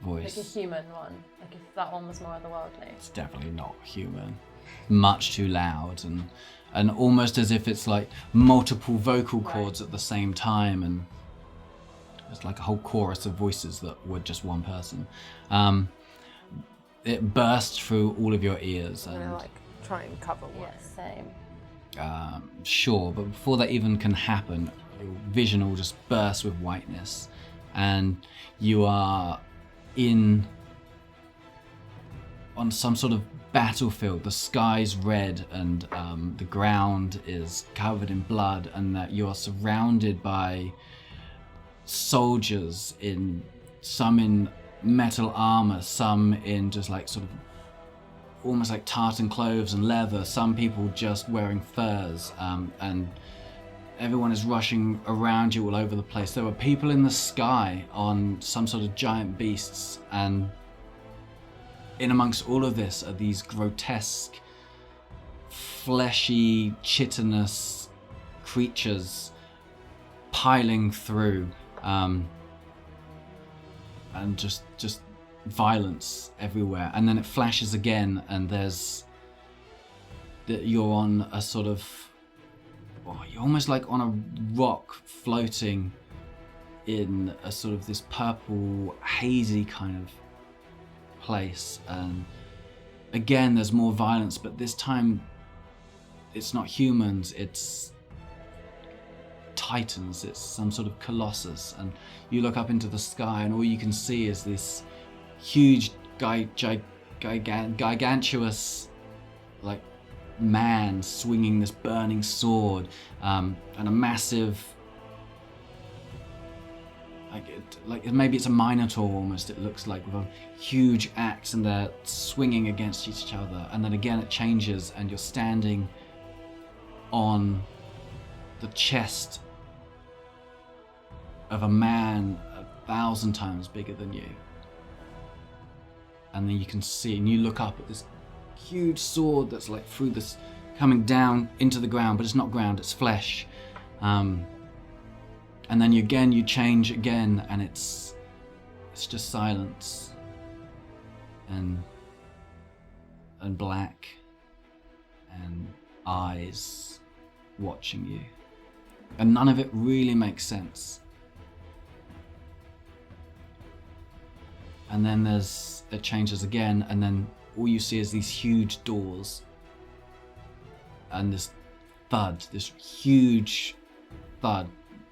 voice. Like a human one. Like if that one was more otherworldly. It's definitely not human. Much too loud and almost as if it's like multiple vocal cords at the same time, and it's like a whole chorus of voices that were just one person. It bursts through all of your ears, I'm and gonna try and cover one. Yes, same. sure, but before that even can happen, your vision will just burst with whiteness, and you are on some sort of battlefield. The sky's red, and the ground is covered in blood, and that you are surrounded by soldiers, some in metal armor, some in just like sort of almost like tartan clothes and leather, some people just wearing furs, and everyone is rushing around you all over the place. There were people in the sky on some sort of giant beasts, and in amongst all of this are these grotesque, fleshy, chitinous creatures piling through, and just violence everywhere. And then it flashes again, and you're on a sort of, you're almost like on a rock floating in a sort of this purple, hazy kind of place. And again, there's more violence, but this time it's not humans, it's titans, it's some sort of colossus. And you look up into the sky, and all you can see is this huge, gigantuous, like, man swinging this burning sword, and a massive, maybe it's a minotaur almost, it looks like, with a huge axe, and they're swinging against each other. And then again it changes, and you're standing on the chest of a man 1,000 times bigger than you. And then you can see, and you look up at this huge sword that's like through this, coming down into the ground, but it's not ground, it's flesh. And then you change again, and it's just silence and black and eyes watching you, and none of it really makes sense. And then it changes again, and then all you see is these huge doors and this thud, this huge thud,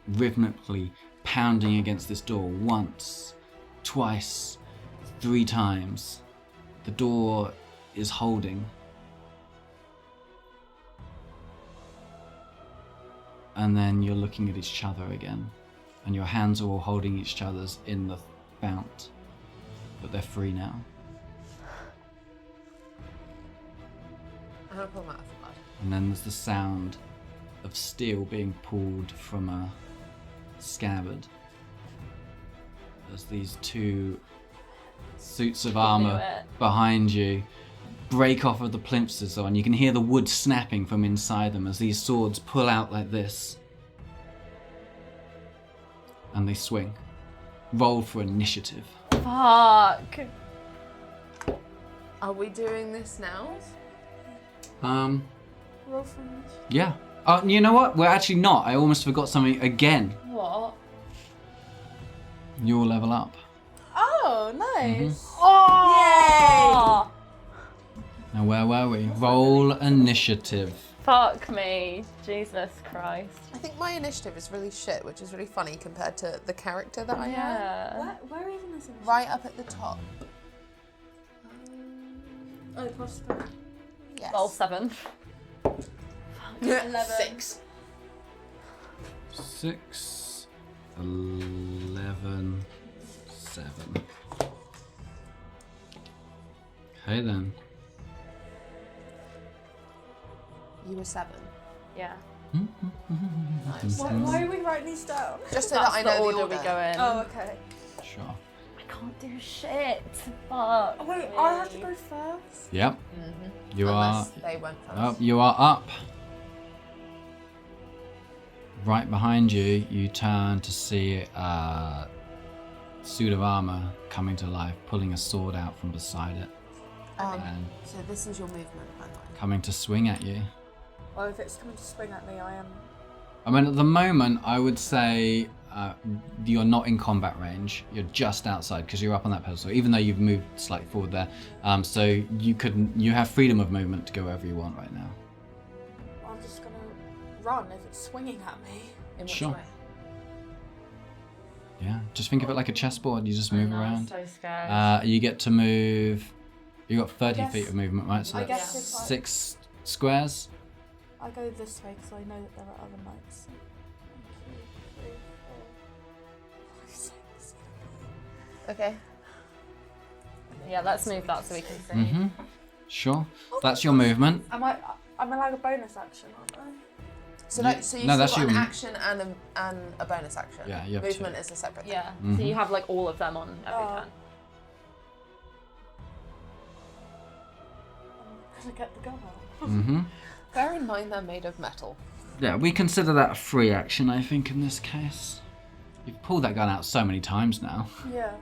rhythmically pounding against this door once, twice, 3 times. The door is holding. And then you're looking at each other again, and your hands are all holding each other's in the fount, but they're free now. I'm gonna pull them out of the blood. And then there's the sound of steel being pulled from a scabbard as these 2 suits of armor behind you break off of the plinths on. You can hear the wood snapping from inside them as these swords pull out like this. And they swing. Roll for initiative. Fuck. Are we doing this now? Roll for initiative. Yeah. Oh, you know what? We're actually not. I almost forgot something again. What? You'll level up. Oh, nice. Oh! Now where were we? Roll initiative. Fuck me. Jesus Christ. I think my initiative is really shit, which is really funny compared to the character that I am. Yeah. Where even is it? Right up at the top. Oh, plus 3. Yes. Roll 7. 11. 6. 6, 11, 7. Okay then. You were 7. Yeah. Nice. Why are we writing these down? Just so That's that I know the order we go in. Oh, okay. Sure. I can't do shit. Fuck. Oh, wait, me. I have to go first? Yep. You Unless they went first. are. Oh, you are up. Right behind you, you turn to see a suit of armor coming to life, pulling a sword out from beside it, and So this is your movement, by the way. coming to swing at you. Well, if it's coming to swing at me, I am... I mean, at the moment, I would say you're not in combat range. You're just outside because you're up on that pedestal, even though you've moved slightly forward there. So you have freedom of movement to go wherever you want right now. I'm just gonna run if it's swinging at me. In which Sure. way? Yeah, just think of it like a chessboard. You just move I'm around. so scared. You get to move. You got 30 guess- feet of movement, right? So I that's guess if I- 6 squares. I go this way because I know that there are other knights. 1, 2, 3, 4, 5, 6. Okay. Yeah, let's move that so we can see. Mm-hmm. Sure. That's your movement. I'm allowed a bonus action, aren't I? So, Yeah. so you've No, still that's got an your- action and a bonus action. Yeah, you have Movement 2. is a separate thing. Yeah. Mhm. So you have like all of them on every Oh. turn. I'm gonna get the gun out. Mm-hmm. Bear in mind they're made of metal. Yeah, we consider that a free action, I think, in this case. You've pulled that gun out so many times now. Yeah.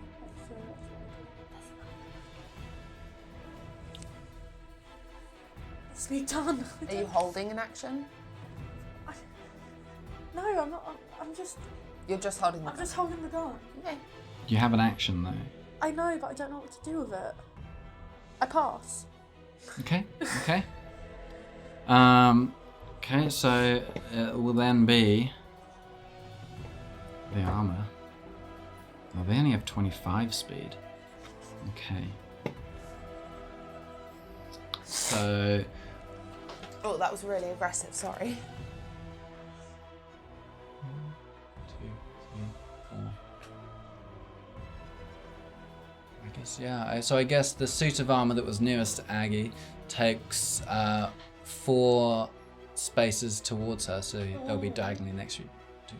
It's me done. Are you holding an action? No, I'm not. I'm just. You're just holding the I'm just holding the gun. Okay. You have an action, though. I know, but I don't know what to do with it. I pass. Okay, okay. Okay, so it will then be the armor. Oh, they only have 25 speed. Okay. So, Oh, that was really aggressive, sorry. 1, 2, 3, 4. I guess, yeah. So I guess the suit of armor that was nearest to Aggie takes 4 spaces towards her, so they'll be diagonally next to you. 2,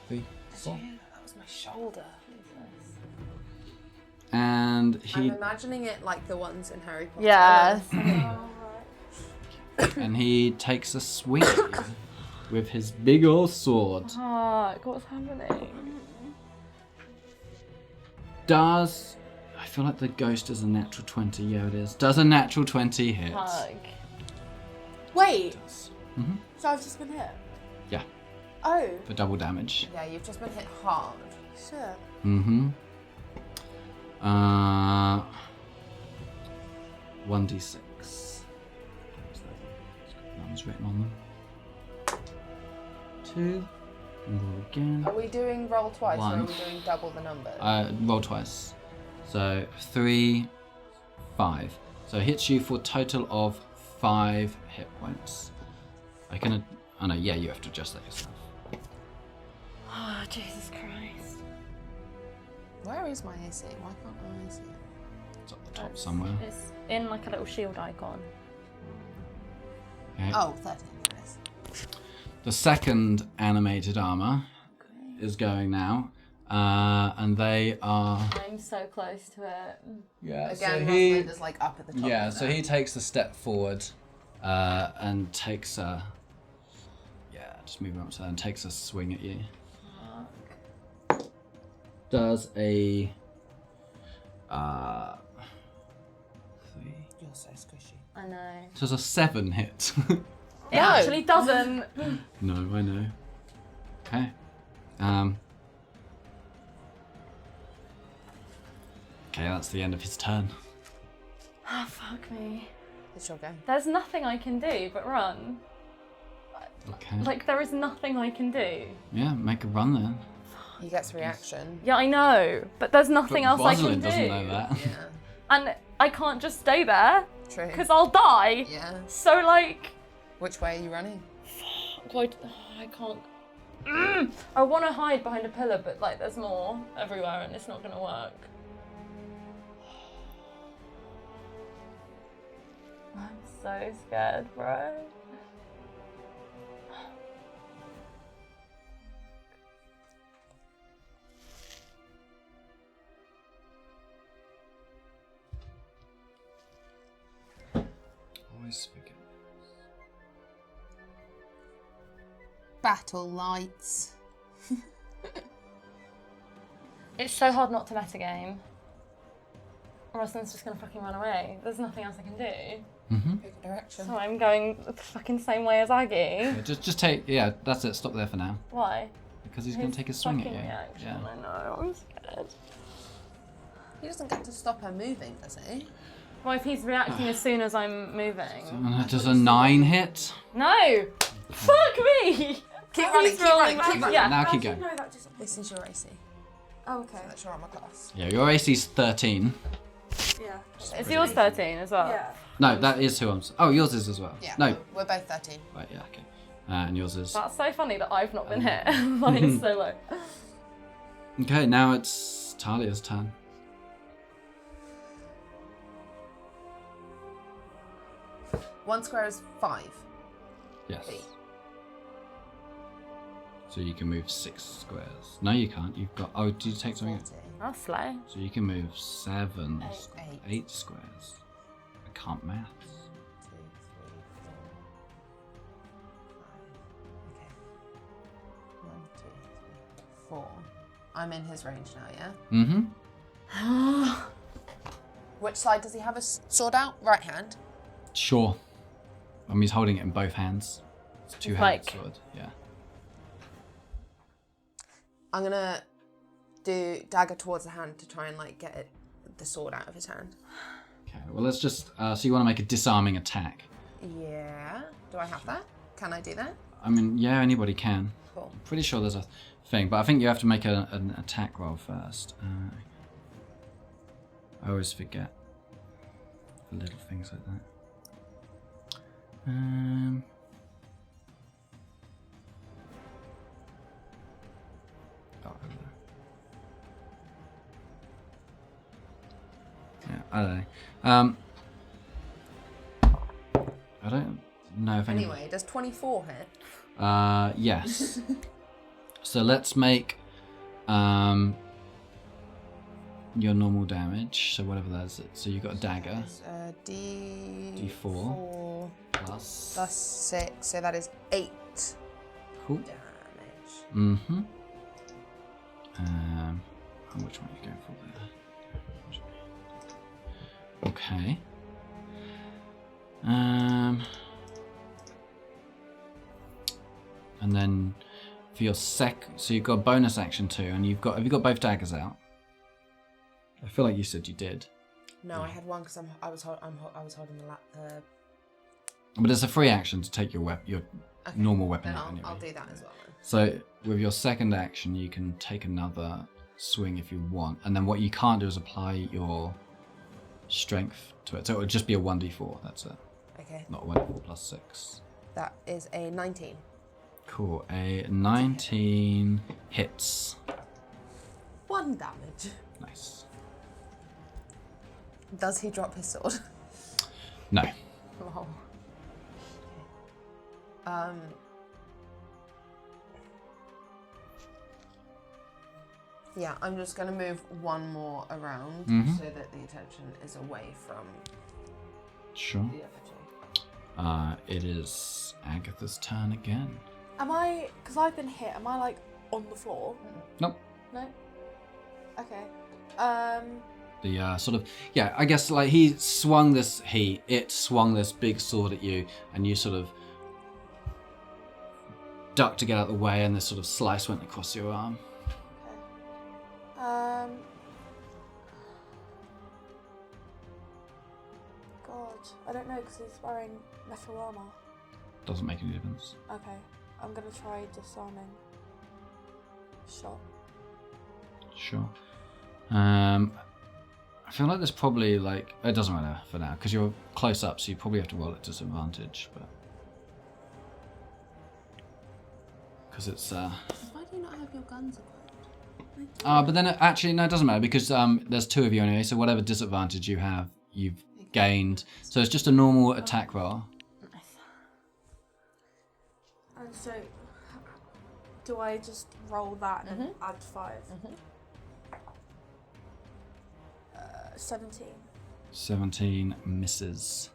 3, 4. That was my shoulder. And I'm he imagining it like the ones in Harry Potter. Yes. and he takes a swing at you with his big old sword. Fuck, what's happening? Does I feel like the ghost is a natural 20? Yeah, it is. Does a natural 20 hit? Fuck. Wait. Mm-hmm. So I've just been hit. Yeah, Oh. for double damage. Yeah, you've just been hit hard. Shit. Mm-hmm. 1d6. That was written on them. 2, Roll again. Are we doing roll twice or are One. we doing double the numbers? Roll twice. So 3, 5. So it hits you for a total of 5 hit points. I can. Oh no, yeah, you have to adjust that yourself. Oh, Jesus Christ. Where is my AC? Why can't I see it? It's up the top somewhere. It's in like a little shield icon. Okay. Oh, 13 for this. The second animated armor is going now, and they are. I'm so close to it. Yeah. Again, Rosalind is like up at the top. Yeah, of so there. he takes a step forward, and takes a. Yeah, just moving up to that and takes a swing at you. Does a. 3. You're so squishy. I know. Does a 7 hit? It actually doesn't. No, I know. Okay. Okay, that's the end of his turn. Oh, fuck me. It's your go. There's nothing I can do but run. Okay. Like, there is nothing I can do. Yeah, make a run then. He gets reaction. Yeah, I know, but there's nothing else I can Rosalind do. doesn't know that. Yeah. And I can't just stay there, True. because I'll die. Yeah. So, like... Which way are you running? I can't... I want to hide behind a pillar, but, like, there's more everywhere, and it's not going to work. I'm so scared, bro. Always forget. Battle lights. It's so hard not to metagame. Rosalind's just gonna fucking run away. There's nothing else I can do. Mm-hmm. Pick a direction. So I'm going the fucking same way as Aggie. Yeah, just take. Yeah, that's it. Stop there for now. Why? Because he's going to take a swing at fucking you. reaction, Yeah. I know, I'm scared. He doesn't get to stop her moving, does he? Well, if he's reacting as soon as I'm moving. Does a 9 hit? No! Fuck me! Keep He's running, keep rolling running, keep back- running. Yeah. Now How keep do you going. know that just... This is your AC. Oh, okay. That's your armor class. Yeah, your AC's 13. Yeah. Is yours 13 as well? Yeah. No, that is who I'm. Oh, yours is as well. Yeah. No. We're both 13. Right. Yeah. Okay. And yours is. That's so funny that I've not been hit. Mine's so low. Okay. Now it's Talia's turn. One square is 5. Yes. Feet. So you can move 6 squares. No, you can't. You've got. Oh, did you take something? 40. That's slow. So you can move 7, Eight. 8 squares. I can't maths. 2, 3, 4, 5. Okay. 1, 2, 3, 4. I'm in his range now, yeah? Mm-hmm. Which side does he have a sword out? Right hand. Sure. I mean, he's holding it in both hands. It's a 2-handed Like- sword. Yeah. I'm gonna do dagger towards the hand to try and like get it, the sword out of his hand. Okay. Well, let's just. So you want to make a disarming attack? Yeah. Do I have that? Can I do that? I mean, yeah, anybody can. Cool. I'm pretty sure there's a thing, but I think you have to make an attack roll first. I always forget the little things like that. Oh, over there. Yeah, I don't know. I don't know if Anyway, does 24 hit? Yes. So let's make your normal damage. So whatever that is. So you've got a dagger. D4 Plus. plus 6, so that is 8 Cool. damage. Mm-hmm. Which one are you going for there? Okay. And then for your so you've got a bonus action too, and have you got both daggers out? I feel like you said you did. No, I had one because I was holding the But it's a free action to take your normal weapon Then out anyway. I'll do that as well. Then. So with your second action, you can take another swing if you want, and then what you can't do is apply your strength to it. So it would just be a 1d4. That's it. Okay. Not a 1d4 plus 6. That is a 19. Cool. A 19 hits. 1 damage. Nice. Does he drop his sword? No. Oh. Yeah, I'm just going to move one more around Mhm. so that the attention is away from Sure. the other two. It is Agatha's turn again. Am I, because I've been hit, am I like on the floor? Nope. No? Okay. The sort of, yeah, I guess like it swung this big sword at you, and you sort of ducked to get out of the way, and this sort of slice went across your arm. Okay. God, I don't know because he's wearing metal armor. Doesn't make any difference. Okay, I'm gonna try disarming shot. Sure. I feel like there's probably like, it doesn't matter for now because you're close up, so you probably have to roll at disadvantage, but because it's Why do you not have your guns equipped? but then actually no, it doesn't matter because there's 2 of you anyway, so whatever disadvantage you have, you've gained. So it's just a normal attack roll. And so, do I just roll that and then add 5? 17. 17 misses.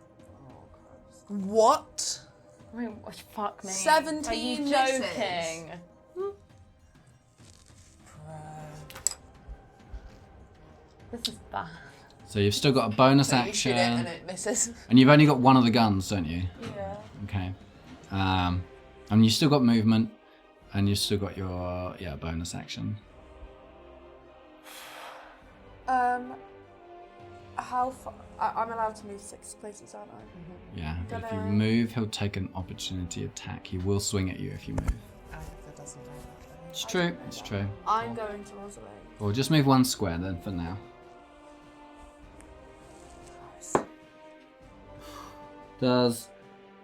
What? I mean, fuck me. 17 Are you misses. joking? This is bad. So you've still got a bonus So you shoot it and action, it misses. and you've only got one of the guns, don't you? Yeah. Okay. And you still got movement, and you've still got your bonus action. How far? I'm allowed to move 6 places, aren't I? Yeah. But if you Gonna- move, he'll take an opportunity attack. He will swing at you if you move. Agatha doesn't know that. It's true. It's true. I'm going to Rosalind. Or just move 1 square then for now. Does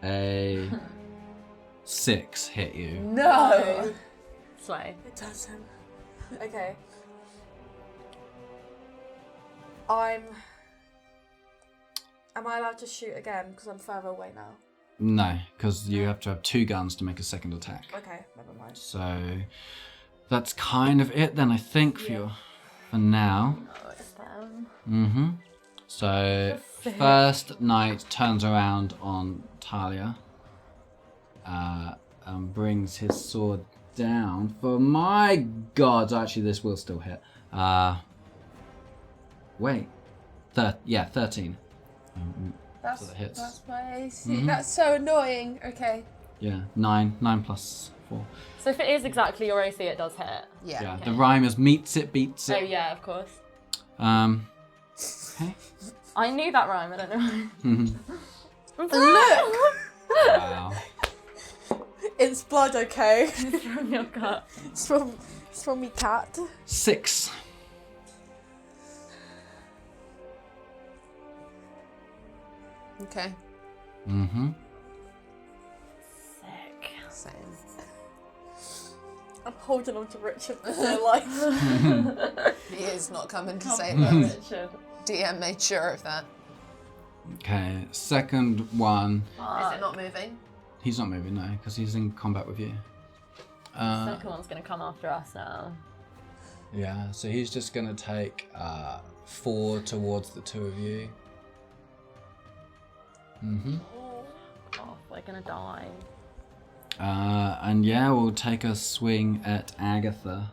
a 6 hit you? No! Slay. It doesn't. Okay. Am I allowed to shoot again because I'm further away now? No, because you have to have 2 guns to make a second attack. Okay, never mind. So that's kind of it then, I think, for now. Oh, it's them. Mm-hmm. So first knight turns around on Talia and brings his sword down. For my god, actually this will still hit. Wait. 13. That's, So that hits. that's my AC. That's so annoying. Okay. Yeah, 9 plus 4. So if it is exactly your AC, it does hit. Yeah. Yeah, Okay. the rhyme is meets it, beats Oh it. yeah, of course. Okay. I knew that rhyme. I don't know. Look! Wow. It's blood, okay? It's from your gut. It's from me cat. 6. Okay. Mm-hmm. Sick. Same. I'm holding on to Richard for dear life. He is not coming to save Come us. on, Richard. DM made sure of that. Okay, second one. Is it not moving? He's not moving, no, because he's in combat with you. Second one's gonna come after us now. Yeah, so he's just going to take 4 towards the 2 of you. Mm-hmm. Oh, we're gonna die. And yeah, we'll take a swing at Agatha.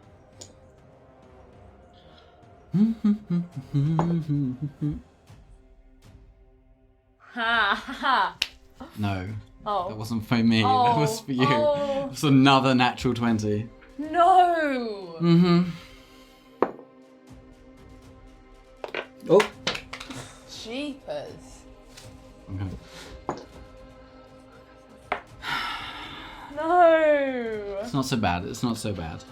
Ha ha. No, Oh. that wasn't for me. That was for you. Oh. It was another natural 20. No. Mm-hmm. Oh. Jeepers. Okay. No. It's not so bad. It's not so bad.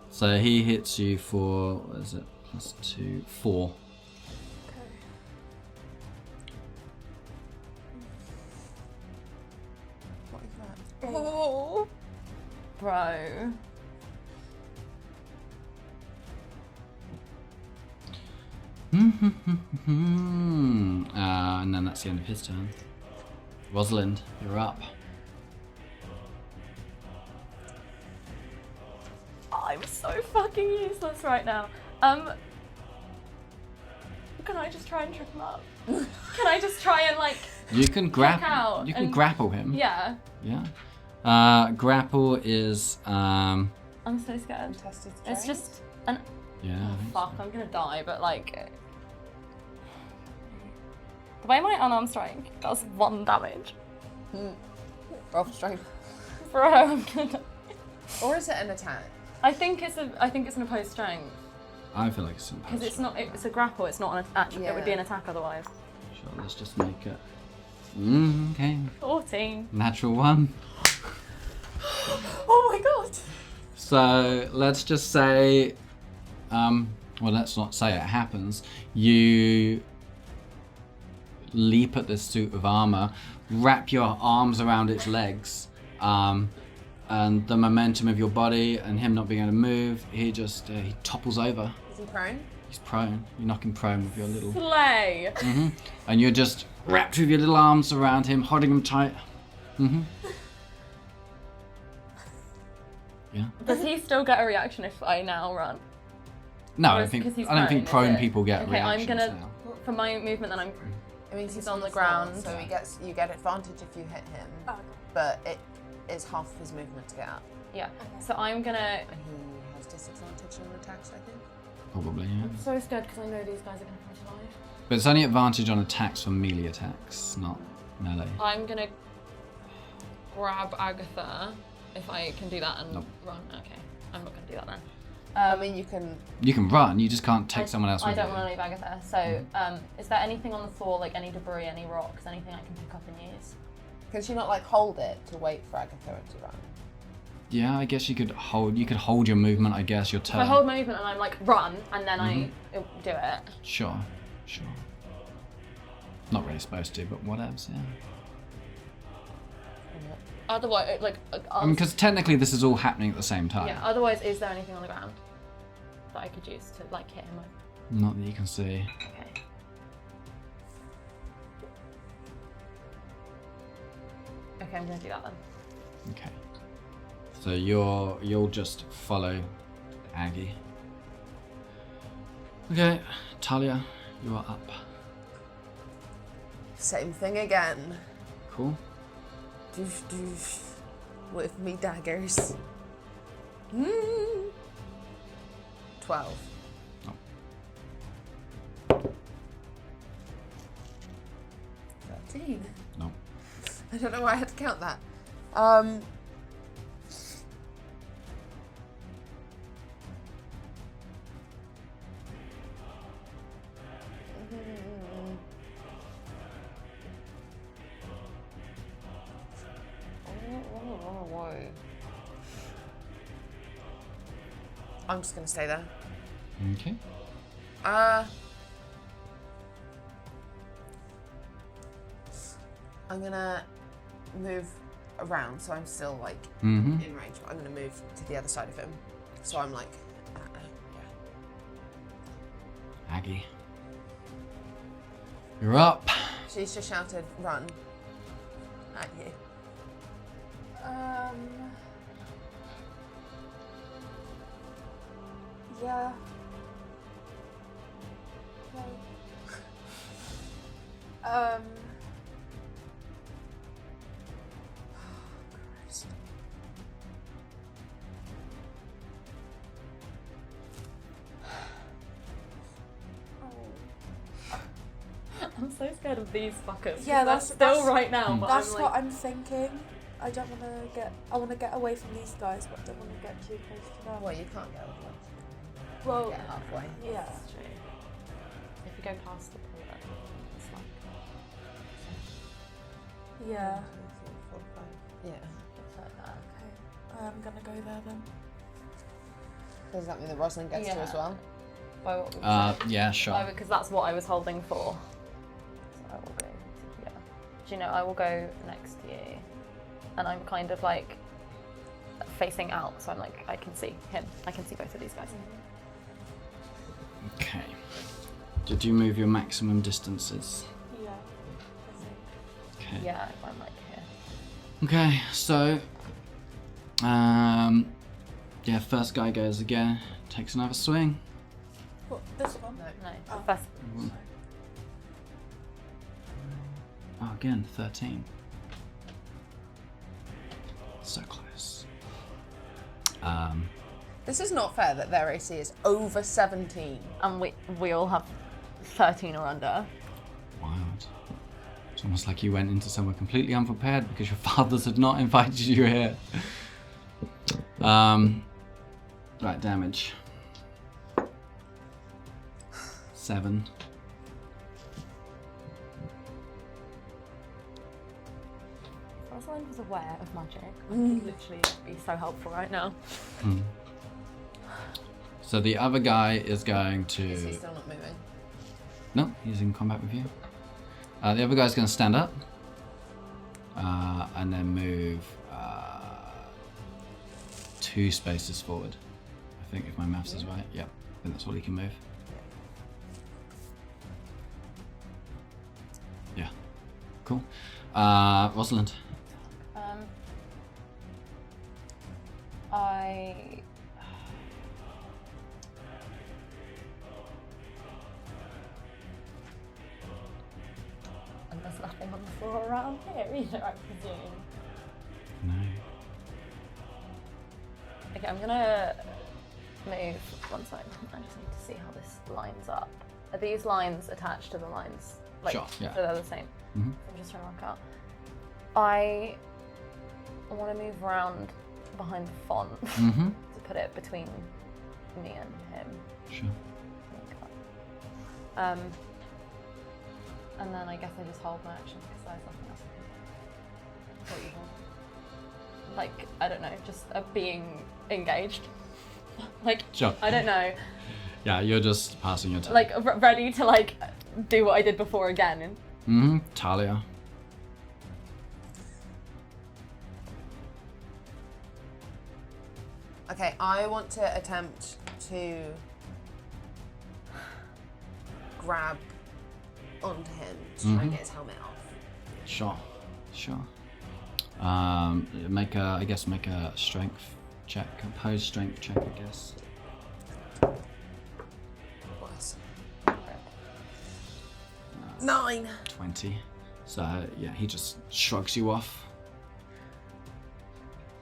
So he hits you for, what is it? +2, 4. Okay. What is that? Oh. Bro. And then that's the end of his turn. Rosalind, you're up. I'm so fucking useless right now. Can I just try and trip him up? Can I just try and like You can out You can and- grapple him. yeah. Yeah. Grapple is I'm so scared. Contested It's strength? just an yeah. I think fuck, so. I'm gonna die, but like the way my unarmed strike does 1 damage. Roll for strength. Bro, I'm gonna die. Or is it an attack? I think it's an opposed strength. I feel like it's Because it's not it's a grapple, it's not an attack. It would be an Yeah. attack otherwise. Sure, let's just make it. Okay. 14. Natural 1. Oh my god! So let's just say, well, let's not say it happens. You leap at this suit of armor, wrap your arms around its legs, and the momentum of your body and him not being able to move, he just he topples over. Is he prone? He's prone. You knock him prone with your little, Slay! and you're just wrapped with your little arms around him, holding him tight. Yeah. Does he still get a reaction if I now run? No, Or I is- think 'cause he's I don't think prone, is prone it? people get Okay, reactions I'm gonna now. for my movement then I'm I mean, He's on the floor, ground. so you get advantage if you hit him, Oh, okay. but it is half of his movement to get up, yeah. So I'm gonna and he has disadvantage on attacks, I think. Probably, yeah. I'm so scared because I know these guys are gonna come to life. But it's only advantage on attacks for melee attacks, not melee. I'm gonna grab Agatha if I can do that and Nope. run. Okay. I'm not gonna do that then. I mean, you can. You can run, you just can't take someone else I with don't you. want to leave Agatha. So, is there anything on the floor, like any debris, any rocks, anything I can pick up and use? Can she not like hold it to wait for Agatha to run? Yeah, I guess you could hold your movement, I guess, your If turn. I hold my movement and I'm like run, and then I do it. Sure. Not really supposed to, but whatevs, yeah. Otherwise, like, I mean, because technically this is all happening at the same time. yeah. Otherwise, is there anything on the ground that I could use to like hit him with? Not that you can see. Okay. Okay, I'm gonna do that then. Okay. So you'll just follow Aggie. Okay, Talia, you are up. Same thing again. Cool. Doosh doosh. With me daggers. 12. Oh. 13. No. I don't know why I had to count that. I'm just gonna stay there. Okay. I'm gonna move around, so I'm still like Mm-hmm. in range. But I'm gonna move to the other side of him, so I'm like, yeah. Aggie. You're up. She's just shouted, "Run!" at you. Yeah. No. Christ. I'm so scared of these fuckers. Yeah, They're that's- still that's- right now. But That's I'm like, what I'm thinking. I don't want to get. I want to get away from these guys, but I don't want to get too close to them. Well, you can't go with Well, Get halfway. yeah. That's true. If you go past the pillar, it's like Yeah. 1, 2, 3, 4, 5. Yeah. Just like that. Okay, I am gonna go there then. Does that mean that Rosalind gets to Yeah. as well? By what we said. Yeah, sure. Because that's what I was holding for. So I will go to here. Do you know, I will go next to you. And I'm kind of like facing out, so I'm like, I can see him. I can see both of these guys. Okay. Did you move your maximum distances? Yeah. I think. Okay. Yeah, if I'm like here. Okay, so yeah, first guy goes again, takes another swing. What, this one? No. No, Oh. the first. Oh, again, 13. So close. This is not fair that their AC is over 17. And we all have 13 or under. Wild. It's almost like you went into somewhere completely unprepared because your fathers had not invited you here. Right, damage. 7. If Rosalind was aware of magic, I could literally be so helpful right now. So the other guy is going to... Is he still not moving? No, he's in combat with you. The other guy's going to stand up and then move 2 spaces forward. I think if my maths is right. Yep, I think that's all he can move. Yeah, cool. Rosalind. And there's nothing on the floor around here either, I presume. No. Okay, I'm gonna move one side. I just need to see how this lines up. Are these lines attached to the lines? Like, Sure, yeah. So they're the same. Mhm. I'm just trying to work out. I want to move around behind the font Mm-hmm. to put it between me and him. Sure. And then I guess I just hold my action because there's nothing else I can do. What you want? Like, I don't know, just being engaged. Like, Sure. I don't know. Yeah, you're just passing your time. Like, ready to, like, do what I did before again. Mm-hmm. Talia. Okay, I want to attempt to grab onto him to try and get his helmet off. Sure. Sure. Make a strength check, opposed strength check, I guess. Worse. 9. 20. So yeah, he just shrugs you off.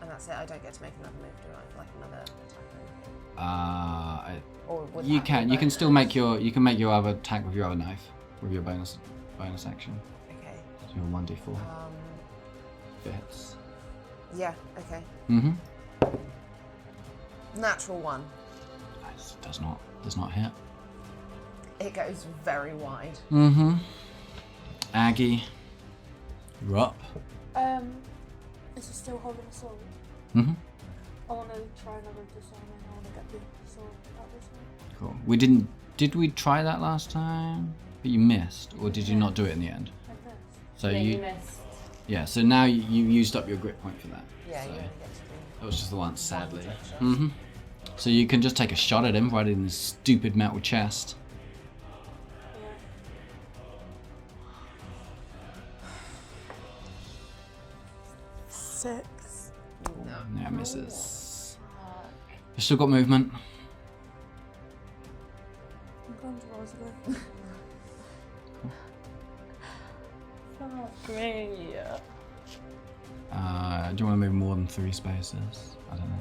And that's it. I don't get to make another move, do I? Like another attack or anything. Or would You that can. be You can bonus? still make your. You can make your other attack with your other knife, with your bonus action. Okay. So your 1d4 fits. Yeah. Okay. Mm-hmm. Natural 1. Nice. Does not hit. It goes very wide. Mm-hmm. Aggie, you're up. Is he still holding a sword? Mm-hmm. I want to try another disarming. I want to get the sword out this way. Cool. We didn't. Did we try that last time? But you missed, or did you not do it in the end? Like this. So Yeah, you. you missed. Yeah. So now you used up your grit point for that. Yeah, So you only get to do. that was just the once, sadly. trick shot. Mm-hmm. So you can just take a shot at him right in his stupid metal chest. Yeah. Six. No. Yeah, misses. You've still got movement. I'm going to Rosalind. Fuck me. Do you want to move more than 3 spaces? I don't know.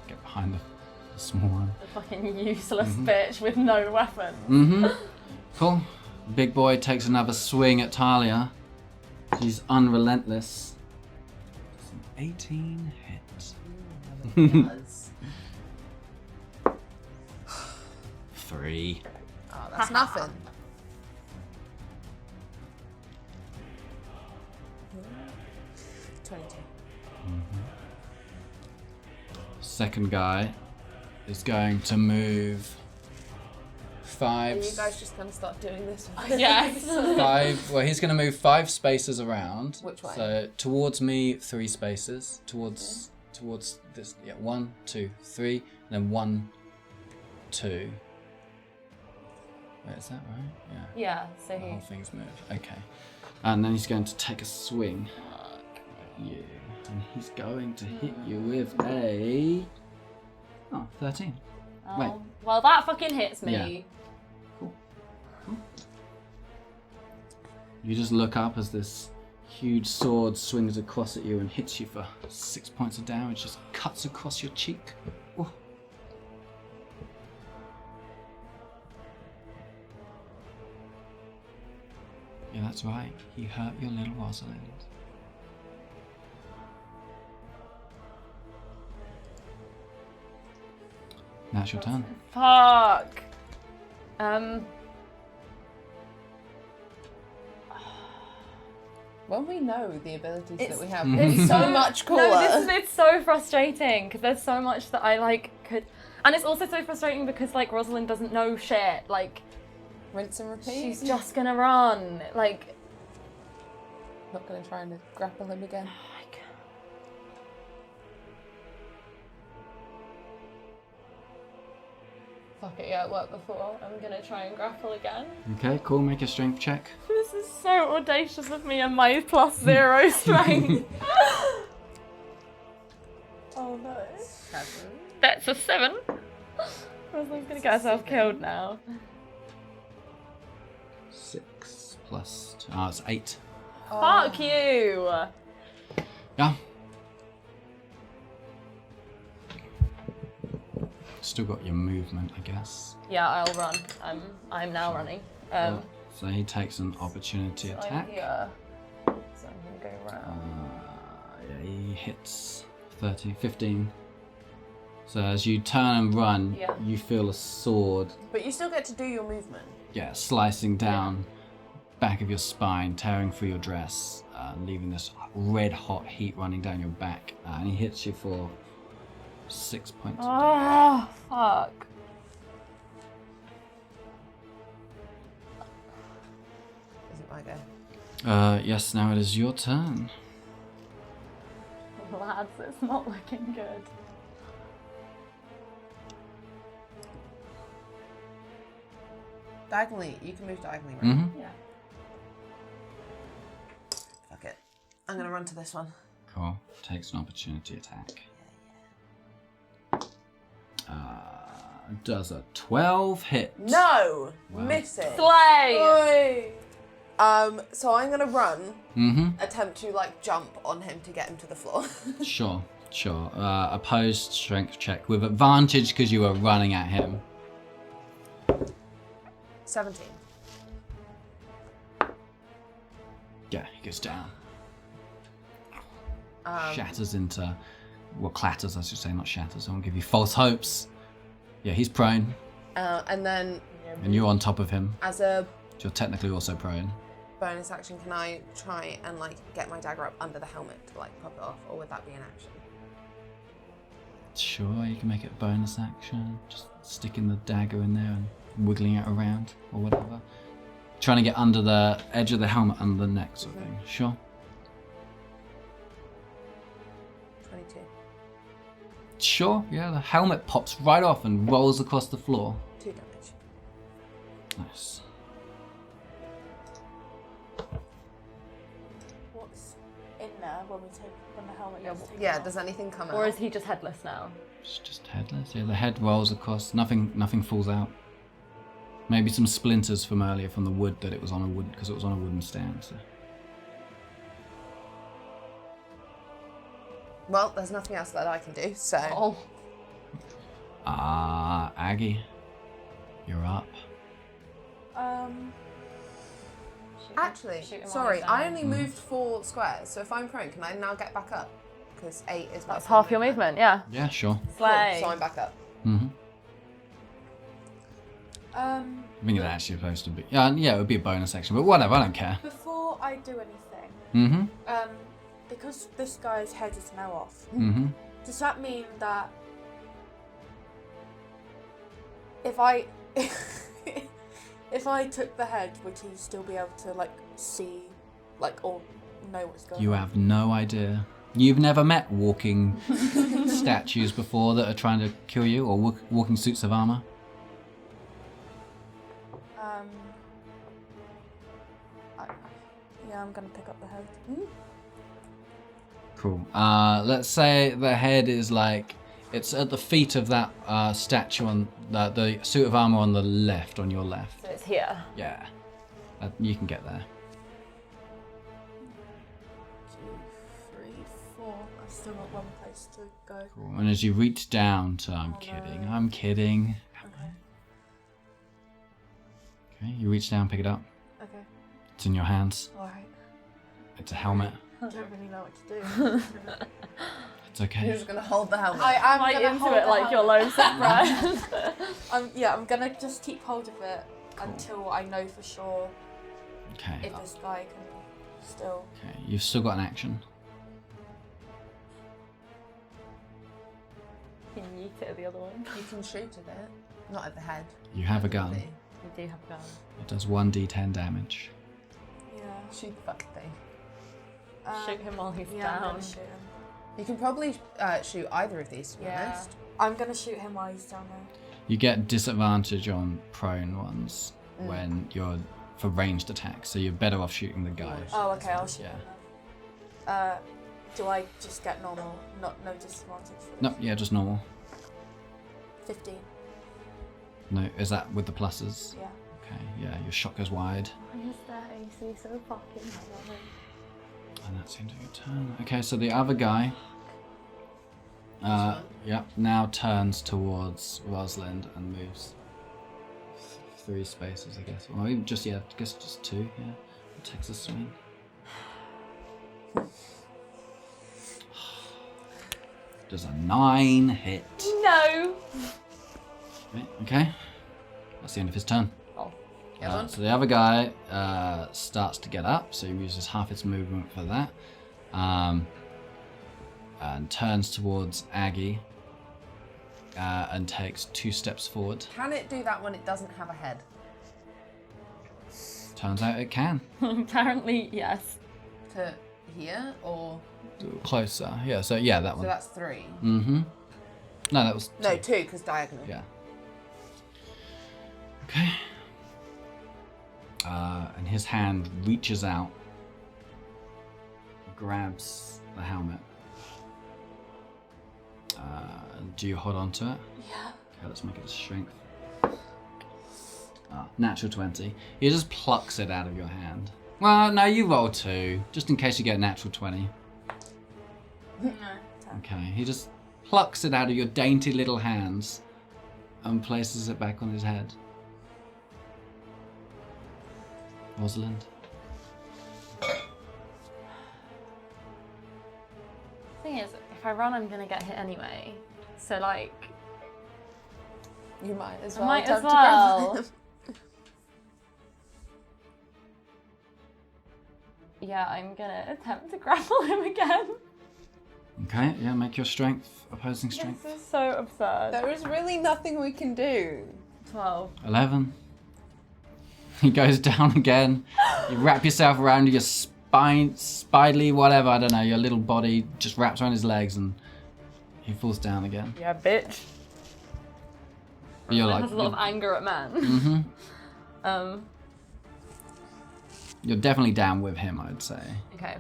Get behind the small one. The fucking useless bitch with no weapon. Mm-hmm. Cool. Big boy takes another swing at Talia. She's unrelentless. It's an 18 hits. Does. 3. Oh, that's nothing. 22. Second guy is going to move Are 5. you guys just going to start doing this? Yes. 5. Well, he's going to move 5 spaces around. Which way? So towards me, 3 spaces. Towards this. Yeah, 1, 2, 3, and then 1, 2. Wait, is that right? Yeah. Yeah, so The he... whole thing's moved. Okay. And then he's going to take a swing at you. And he's going to hit you with a... 13. Oh, Wait. well, that fucking hits me. Yeah. Cool. You just look up as this huge sword swings across at you and hits you for 6 points of damage. Just cuts across your cheek. Oh. Yeah, that's right. He hurt your little Rosalind. Now it's your turn. Fuck. When we know the abilities that we have, It's it's so much cooler. No, it's so frustrating because there's so much that I like could, and it's also so frustrating because like Rosalind doesn't know shit. Like Rinse and repeat. she's just gonna run. Like not going to try and grapple him again. fuck it, yeah, it worked before. I'm gonna try and grapple again. Okay, cool. Make a strength check. This is so audacious of me and my +0 strength. Oh no. 7. That's a 7. Rosalind's gonna get herself killed now. 6 plus 2. Oh, it's 8. Fuck you! Yeah. Still got your movement, I guess. Yeah, I'll run. I'm now running. So he takes an opportunity I'm attack. here. So I'm gonna go round. Yeah, he hits 15. So as you turn and run, Yeah. you feel a sword, But you still get to do your movement. slicing down back of your spine, tearing through your dress, leaving this red hot heat running down your back. And he hits you for 6 points. Oh, fuck. Is it my go? Yes, now it is your turn. Lads, it's not looking good. Diagonally. You can move diagonally, right? Mm-hmm. Yeah. Fuck it. I'm going to run to this one. Cool. Takes an opportunity attack. Does a 12 hit? No! Wow. Miss it. Slay! So I'm going to run, Mm-hmm. attempt to like jump on him to get him to the floor. Sure. Opposed strength check with advantage because you were running at him. 17. Yeah, he goes down. Um, Shatters into... Well, clatters, I should say, not shatters. I won't give you false hopes. Yeah, he's prone, and then and you're on top of him. as a You're technically also prone. bonus action, can I try and like get my dagger up under the helmet to like pop it off, or would that be an action? Sure, you can make it a bonus action. Just sticking the dagger in there and wiggling it around, or whatever. Trying to get under the edge of the helmet, under the neck sort of thing. Sure. 22. Sure, yeah, the helmet pops right off and rolls across the floor. 2 damage. Nice. What's in there when the helmet gets taken Yeah, off? does anything come Or out? is he just headless now? It's just headless. Yeah, the head rolls across. Nothing falls out. Maybe some splinters from earlier from the wood that it was on a wood because it was on a wooden stand. So. Well, there's nothing else that I can do, so... Oh. Aggie, you're up. Actually, shoot him while sorry, he's I down. only moved 4 squares, so if I'm prone, can I now get back up? Because 8 is my That's full half your movement, yeah. Yeah, sure. Cool, Slay. so I'm back up. Mm-hmm. I think it's actually supposed to be. Yeah, it would be a bonus action, but whatever. I don't care. Before I do anything, Mm-hmm. because this guy's head is now off, Mm-hmm. does that mean that if I if I took the head, would he still be able to like see, like, or know what's going You on? have no idea. You've never met walking statues before that are trying to kill you, or walking suits of armor? Yeah, I'm gonna pick up the head. Cool. Let's say the head is like, it's at the feet of that statue on the suit of armor on the left, on your left. So it's here. Yeah. You can get there. 2, 3, 4. I've still got one place to go. Cool. And as you reach down to, I'm Oh, kidding, no. I'm kidding. Okay. Okay, you reach down, pick it up. Okay. It's in your hands. Alright. It's a helmet. I don't really know what to do. It's okay. You're just gonna hold the helmet. I am Right gonna into hold it the like your helmet. lone friend. I'm gonna just keep hold of it until I know for sure Okay. if this guy can still. Okay, you've still got an action. You yeet it at the other one. You can shoot at it, not at the head. You have a gun. Really. You do have a gun. It does 1d10 damage. Yeah. Shoot the fuck thing. Shoot him while he's Yeah, I'm down. gonna shoot him. You can probably shoot either of these, to be Yeah. honest. I'm gonna shoot him while he's down there. You get disadvantage on prone ones when you're for ranged attacks, so you're better off shooting the guy. Oh, okay, I'll shoot Yeah. him then. Do I just get normal, no disadvantage for this? No, yeah, just normal. 15. No, is that with the pluses? Yeah. Okay, yeah, your shot goes wide, Why is that AC so fucking high? and that's the end of your turn. Okay, so the other guy, yep, now turns towards Rosalind and moves 3 spaces, I guess. Or even just, yeah, I guess just 2, yeah. Takes a swing. Does a 9 hit? No! Okay, that's the end of his turn. Oh. So the other guy starts to get up, so he uses half its movement for that, and turns towards Aggie and takes 2 steps forward. Can it do that when it doesn't have a head? Turns out it can. Apparently, yes. To here, or Closer, yeah. So yeah, that so one. that's 3. Mm-hmm. No, that was No, 2. 2 because diagonal. Yeah. Okay. And his hand reaches out, grabs the helmet. Do you hold on to it? Yeah. Okay, let's make it a strength. Natural 20. He just plucks it out of your hand. Well, no, you roll 2, just in case you get a natural 20. No. 10. Okay, he just plucks it out of your dainty little hands and places it back on his head. Rosalind? Thing is, if I run, I'm gonna get hit anyway. So like, You might as I well. might as attempt to grab well. him. yeah, I'm gonna attempt to grapple him again. Okay, yeah, make your strength, opposing strength. This is so absurd. There is really nothing we can do. 12. 11. He goes down again. You wrap yourself around your spine, spidely, whatever, I don't know, your little body just wraps around his legs and he falls down again. Yeah, bitch. You're Man like, has a lot of anger at man. mm-hmm. You're definitely down with him, I'd say. Okay.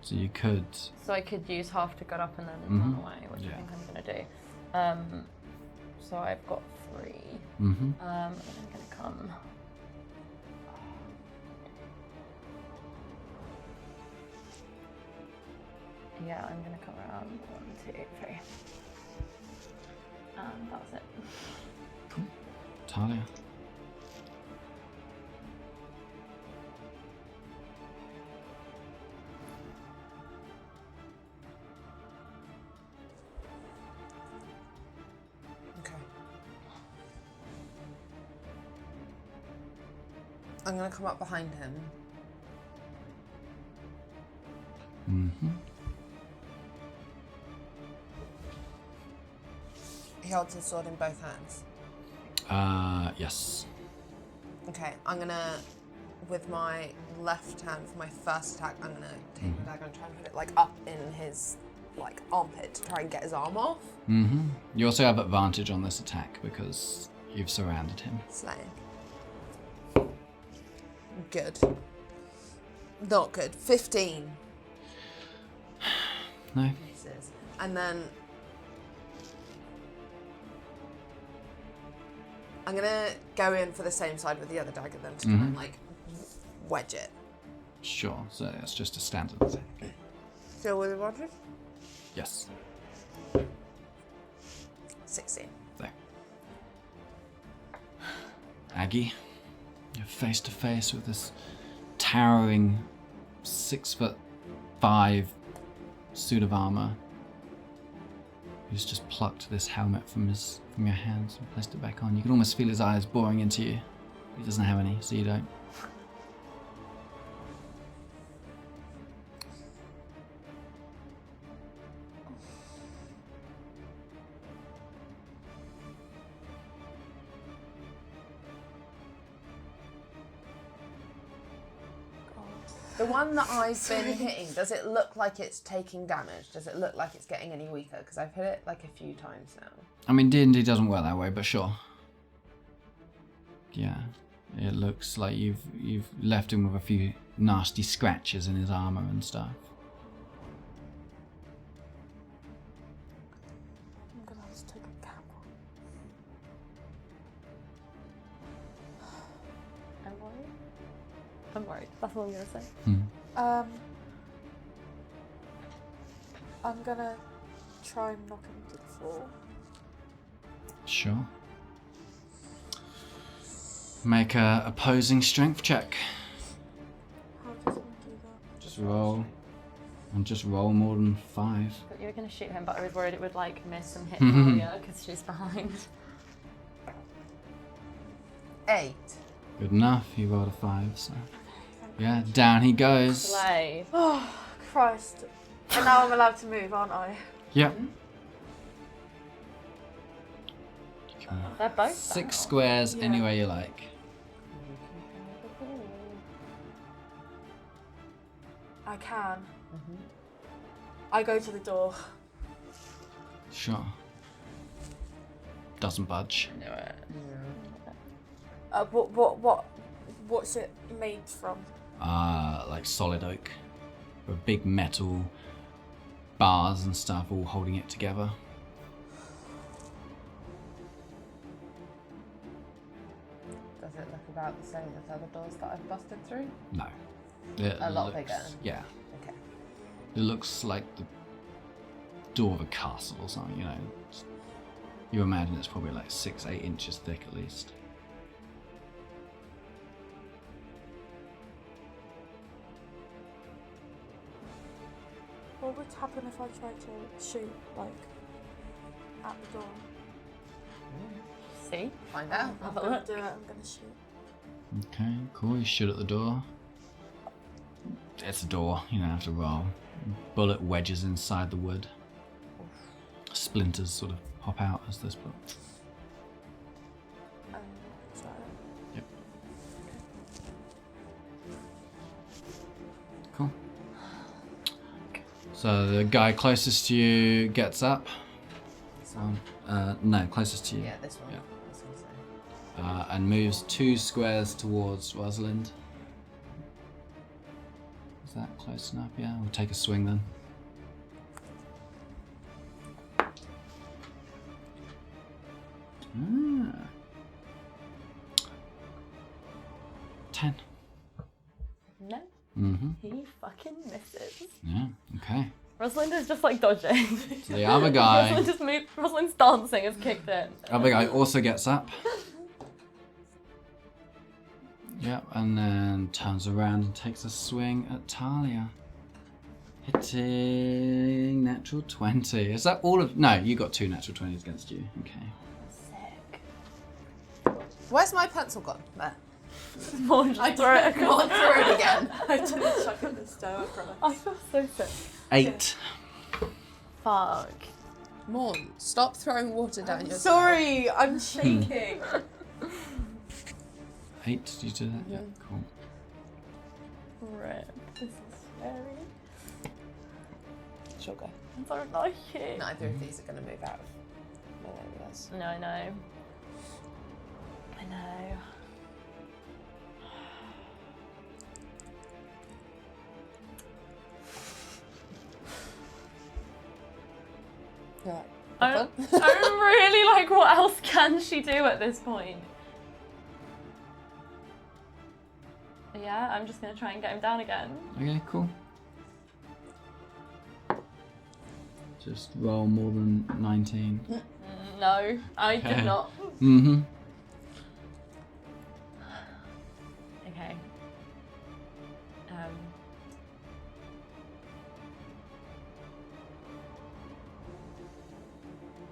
So you could. So I could use half to get up and then Mhm. run away, which Yeah. I think I'm gonna do. So I've got 3. Mm-hmm. And I'm gonna come. Yeah, I'm gonna come around 1, 2, 3. And that's it. Talia. Okay. I'm gonna come up behind him Mm-hmm. He holds his sword in both hands. Yes. Okay, I'm gonna, with my left hand for my first attack, I'm gonna take the dagger and try and put it like up in his like armpit to try and get his arm off. Mm-hmm. You also have advantage on this attack because you've surrounded him. Slaying. Good. Not good. 15. No. Misses. And then I'm gonna go in for the same side with the other dagger then to try and like wedge it. Sure. So that's just a standard attack. Still with advantage? Yes. 16. There. Aggie, you're face to face with this towering 6'5" suit of armor. Who's just plucked this helmet from your hands and placed it back on. You can almost feel his eyes boring into you. He doesn't have any, so you don't. The one that I've been hitting, does it look like it's taking damage? Does it look like it's getting any weaker? Because I've hit it like a few times now. I mean, D&D doesn't work that way, but sure. Yeah, it looks like you've left him with a few nasty scratches in his armor and stuff. I'm gonna have to take a cap on. I'm worried. I'm worried. That's all I'm gonna say. I'm gonna try and knock him to the floor. Sure. Make a opposing strength check. How does one do that? Just roll. And just roll more than 5. But you were gonna shoot him, but I was worried it would like miss and hit Taya because she's behind. 8. Good enough. He rolled a 5, so. Yeah, down he goes. Slay. Oh, Christ. And now I'm allowed to move, aren't I? Yep. They're both 6 down. squares anywhere you like. I can. I go to the door. Sure. Doesn't budge. What's it made from? Like solid oak. With big metal bars and stuff all holding it together. Does it look about the same as other doors that I've busted through? No. A lot bigger? Yeah. Okay. It looks like the door of a castle or something, you know. You imagine it's probably like 6-8 inches thick at least. What would happen if I tried to shoot, like, at the door? See? Find out. I'm Have a gonna look. do it, I'm gonna shoot. Okay, cool. You shoot at the door. It's a door, you don't have to roll. Bullet wedges inside the wood. Splinters sort of pop out as this book. Is that it? Yep. Cool. So the guy closest to you gets up. No, closest to you. Yeah, this one. Yeah. This one's there. And moves 2 squares towards Rosalind. Is that close enough? Yeah, we'll take a swing then. Ah. 10. No, Mm-hmm. he fucking misses. Yeah, okay. Rosalind is just like dodging. So the other guy, Rosalind just moved. Rosalind's dancing has kicked in. other guy also gets up. Yep, and then turns around and takes a swing at Talia. Hitting natural 20. Is that all of... No, you got 2 natural 20s against you. Okay. Sick. Where's my pencil gone? There. Morne just throw it across. Not throw it again. I didn't chuck it in the stone, I promise. I feel so sick. 8. Fuck. Morne, stop throwing water down your Sorry, I'm shaking. 8, did you do that? Yeah, cool. Rip. This is scary. She'll go. I don't like it. Neither of these are going to move out of melee with us. No, I know. I know. You're like, I don't really like what else can she do at this point. Yeah, I'm just going to try and get him down again. Okay, cool. Just roll more than 19. No, I did not. Mm-hmm. Okay.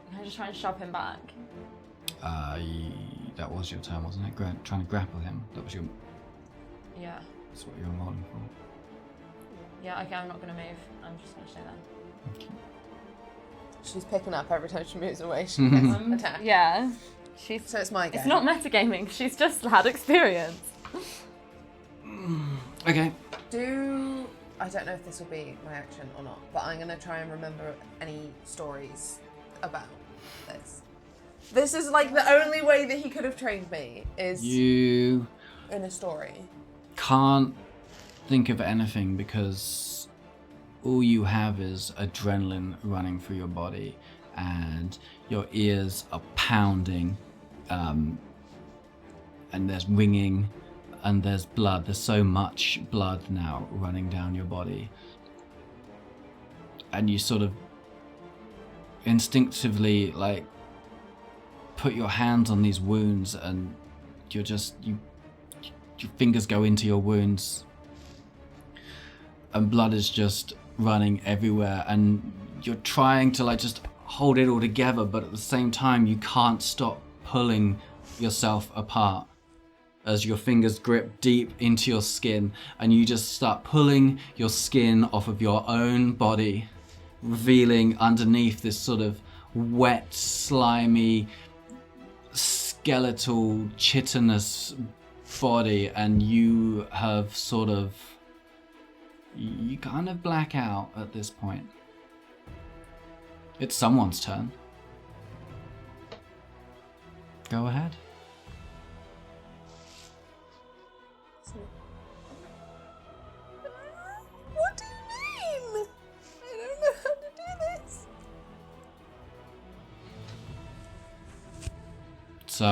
Can I just try and shove him back? That was your turn, wasn't it? Trying to grapple him. That was your. Yeah. That's what you were rolling for. Yeah, okay, I'm not going to move. I'm just going to stay there. Okay. she's picking up every time she moves away. She gets attacked. Yeah. So it's my game. It's not metagaming, she's just had experience. Okay. I don't know if this will be my action or not, but I'm going to try and remember any stories about this. This is like the only way that he could have trained me is You in a story. can't think of anything because all you have is adrenaline running through your body and your ears are pounding, and there's ringing and there's blood. There's so much blood now running down your body. And you sort of instinctively like put your hands on these wounds and your fingers go into your wounds and blood is just running everywhere and you're trying to like just hold it all together, but at the same time you can't stop pulling yourself apart as your fingers grip deep into your skin and you just start pulling your skin off of your own body, revealing underneath this sort of wet, slimy, skeletal, chitinous body, and you have sort of... You kind of black out at this point. It's someone's turn. Go ahead. What do you mean? I don't know how to do this. So,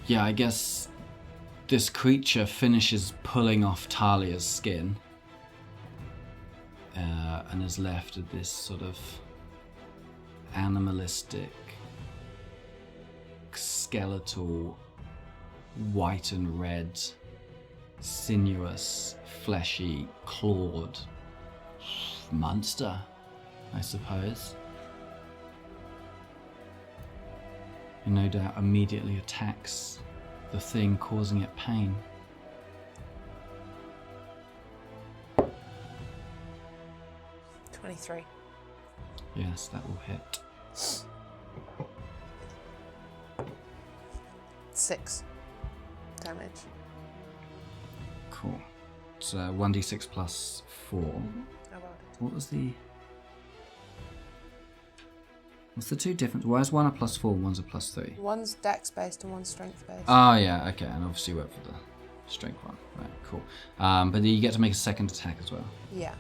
yeah, I guess this creature finishes pulling off Talia's skin and is left with this sort of animalistic, skeletal, white and red, sinuous, fleshy, clawed monster, I suppose. Who no doubt immediately attacks the thing causing it pain. $23. Yes, that will hit. 6 damage. Cool. It's 1d6 plus 4. Oh, well. What was the... What's the two difference? Why is one a plus 4 and one's a plus 3? One's dex based and one's strength based. Oh, yeah, okay. And obviously you went for the strength one. Right, cool. But you get to make a second attack as well. Yeah.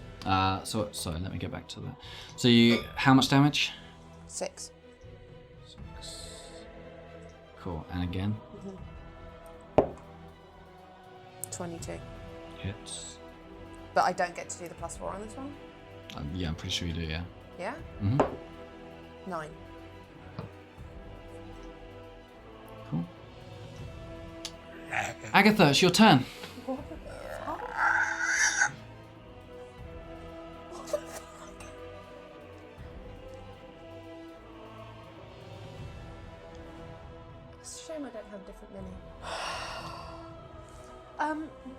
Sorry, let me get back to that. So you... How much damage? 6. 6. Cool. And again? 22. Hits. But I don't get to do the plus 4 on this one? Yeah, I'm pretty sure you do, yeah. Yeah? Mm-hmm. 9. Cool. Agatha, it's your turn. It's a shame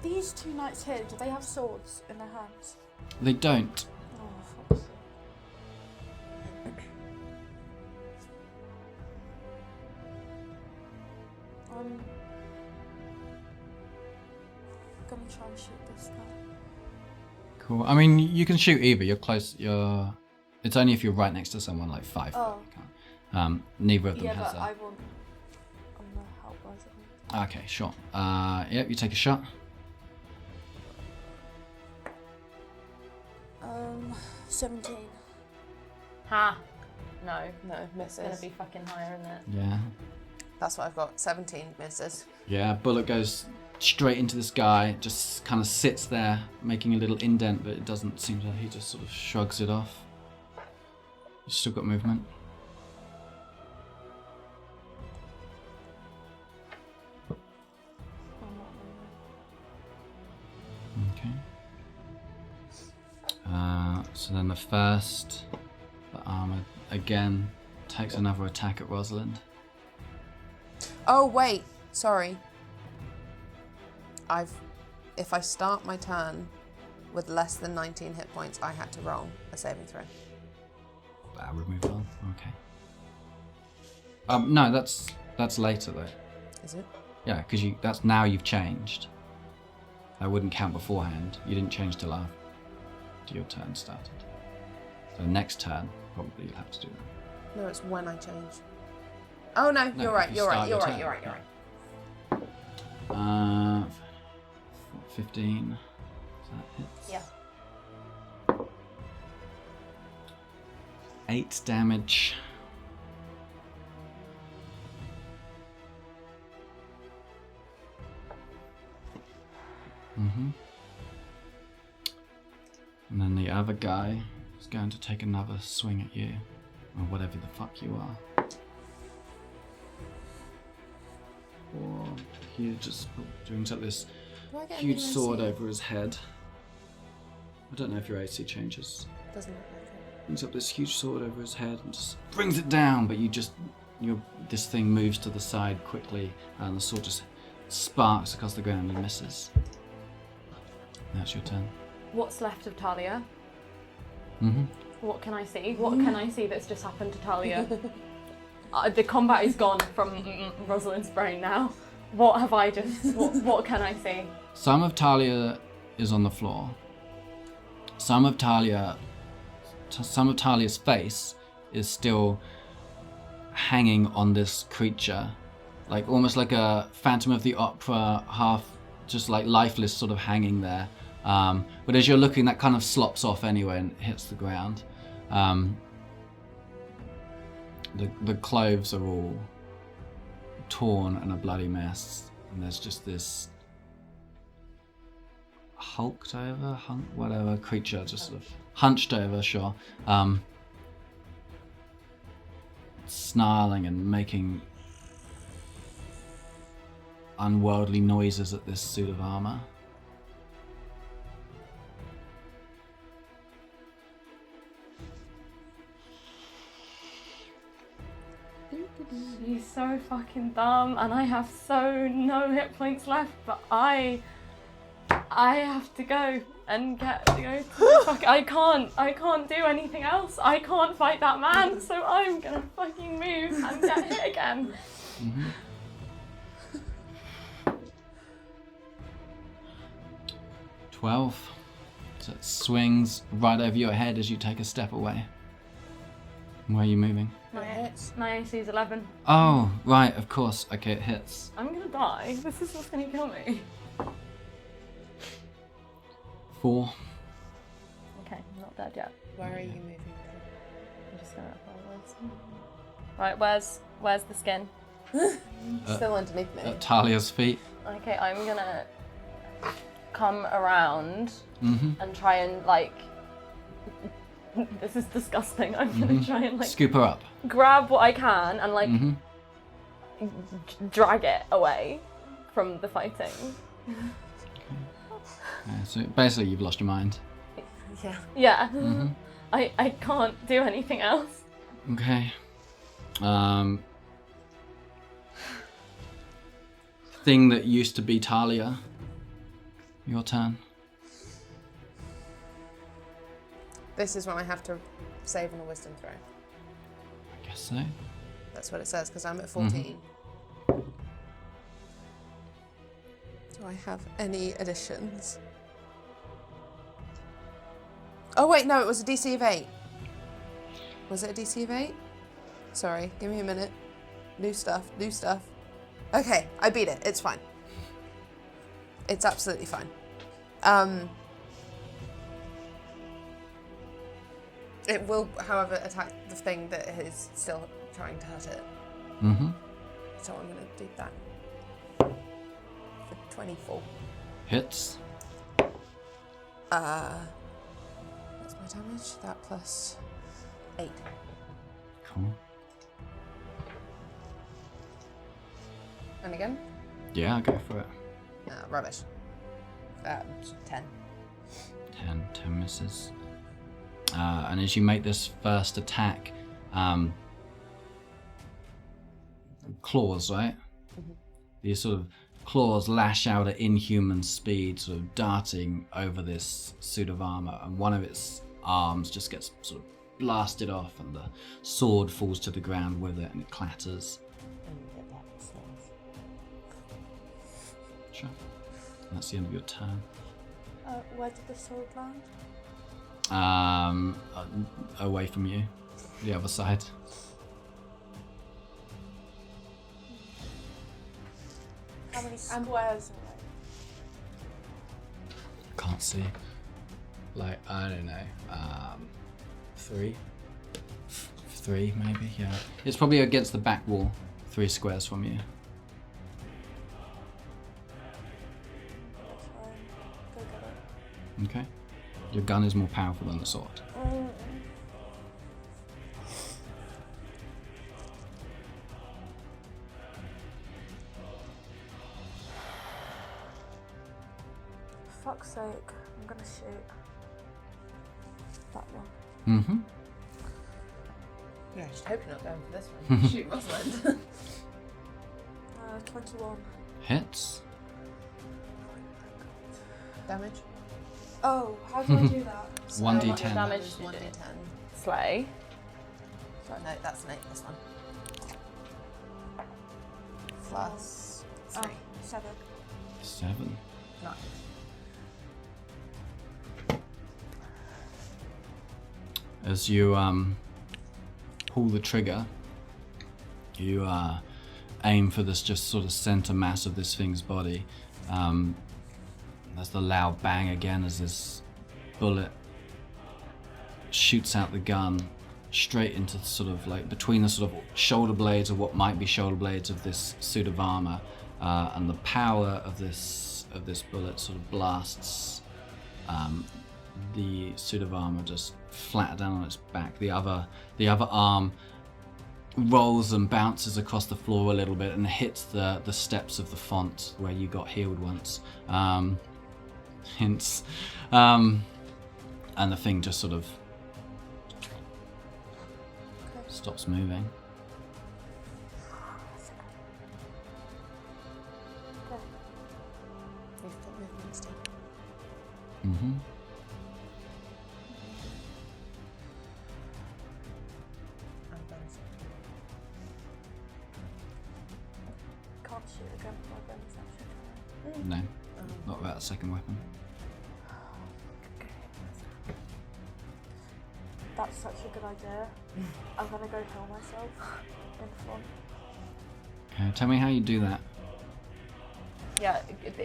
These two knights here, do they have swords in their hands? They don't. Oh, fuck's sake. I'm gonna try and shoot this guy. Cool. I mean, you can shoot either. You're close. It's only if you're right next to someone like 5 foot. Oh. You can't. Neither of them Yeah, has but a. I want. I'm the help wise, I think. Okay, sure. Yep, you take a shot. 17. Ha! No. No, It's gonna misses. be fucking higher, isn't it? Yeah. That's what I've got. 17 misses. Yeah, bullet goes straight into this guy, just kind of sits there, making a little indent, but it doesn't seem to. He just sort of shrugs it off. You've still got movement. Okay. So then the first, the armor again takes another attack at Rosalind. Oh, wait. Sorry. If I start my turn with less than 19 hit points, I had to roll a saving throw. Remove on. Okay. No, that's later though. Is it? Yeah, because that's now you've changed. That wouldn't count beforehand. You didn't change till after your turn started. So next turn, probably you'll have to do that. No, it's when I change. Oh no, No, you're right. if You're right. you You're start right. your You're right. turn. You're right. 15. So that hits. Yeah. 8 damage. And then the other guy is going to take another swing at you, or whatever the fuck you are. Or he just brings up this Do I get huge anything sword AC? over his head. I don't know if your AC changes. Doesn't look like it. Brings up this huge sword over his head and just brings it down, but this thing moves to the side quickly, and the sword just sparks across the ground and misses. That's your turn. What's left of Talia? Mm-hmm. What can I see? What can I see that's just happened to Talia? The combat is gone from Rosalind's brain now. What have I just... What can I see? Some of Talia is on the floor. Some of Talia's face is still hanging on this creature, like almost like a Phantom of the Opera, half just like lifeless, sort of hanging there. But as you're looking, that kind of slops off anyway and hits the ground. The clothes are all torn and a bloody mess, and there's just this whatever creature just sort of hunched over, sure, snarling and making unworldly noises at this suit of armor. She's so fucking dumb, and I have so no hit points left, but I have to go and go to the fuck. I can't do anything else. I can't fight that man, so I'm gonna fucking move and get hit again. Mm-hmm. 12. So it swings right over your head as you take a step away. Where are you moving? My AC is 11. Oh, right, of course. Okay, it hits. I'm gonna die. This is what's gonna kill me. 4. Okay, I'm not dead yet. Where are you moving to? I'm just gonna follow this. Right, where's the skin? Still underneath me. At Talia's feet. Okay, I'm gonna come around Mm-hmm. and try and like. This is disgusting. I'm gonna try and like Scoop her up. grab what I can and like Mm-hmm. drag it away from the fighting. Yeah, so basically you've lost your mind. Yeah. Yeah. Mm-hmm. I can't do anything else. Okay. Thing that used to be Talia Your turn. This is when I have to save on a wisdom throw. I guess so. That's what it says, because I'm at 14. Do I have any additions? Oh wait, no, it was a DC of 8. Was it a DC of 8? Sorry, give me a minute. New stuff. Okay, I beat it. It's fine. It's absolutely fine. It will, however, attack the thing that is still trying to hurt it. Mm-hmm. So I'm going to do that. For 24. Hits. What's my damage? That plus 8. Cool. And again? Yeah, I'll go for it. Rubbish. 10. 10 misses. And as you make this first attack, claws, right? Mm-hmm. These sort of claws lash out at inhuman speed, sort of darting over this suit of armor, and one of its arms just gets sort of blasted off, and the sword falls to the ground with it, and it clatters. Sure. And that's the end of your turn. Where did the sword land? Away from you, the other side. How many squares away? Can't see. Like, I don't know, 3 maybe, yeah. It's probably against the back wall, 3 squares from you. That's fine. Go get it. Okay. Your gun is more powerful than the sword. For fuck's sake, I'm gonna shoot that one. Mm-hmm. Yeah, I just hope you're not going for this one. Shoot Rosalind. 21. Hits. Damage? Oh, how do I do that? 1d10. Damage. 1d10. Slay. Sorry, no, that's an 8, this one. Plus 3. 7. 7. 9. As you pull the trigger, you aim for this just sort of center mass of this thing's body. There's the loud bang again as this bullet shoots out the gun straight into the sort of like between the sort of shoulder blades, or what might be shoulder blades, of this suit of armor, and the power of this bullet sort of blasts the suit of armor just flat down on its back. The other arm rolls and bounces across the floor a little bit and hits the steps of the font where you got healed once. Hints. And the thing just sort of stops moving. You've got movement still. Mm-hmm. And bonus. Can't shoot again with my guns actually. No, not without a second weapon. That's such a good idea. I'm gonna go heal myself in front. Okay, tell me how you do that. Yeah,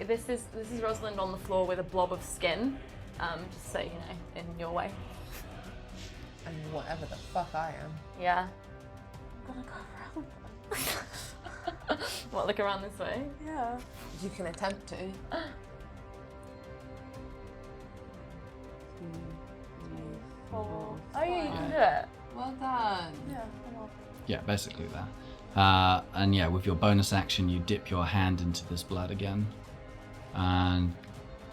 this is Rosalind on the floor with a blob of skin. Just so you know, in your way. And whatever the fuck I am. Yeah. I'm gonna go around them. What, look around this way? Yeah. You can attempt to. Four. Oh yeah, you can do it. Well done. Yeah, come on. Yeah, basically that. And yeah, with your bonus action, you dip your hand into this blood again. And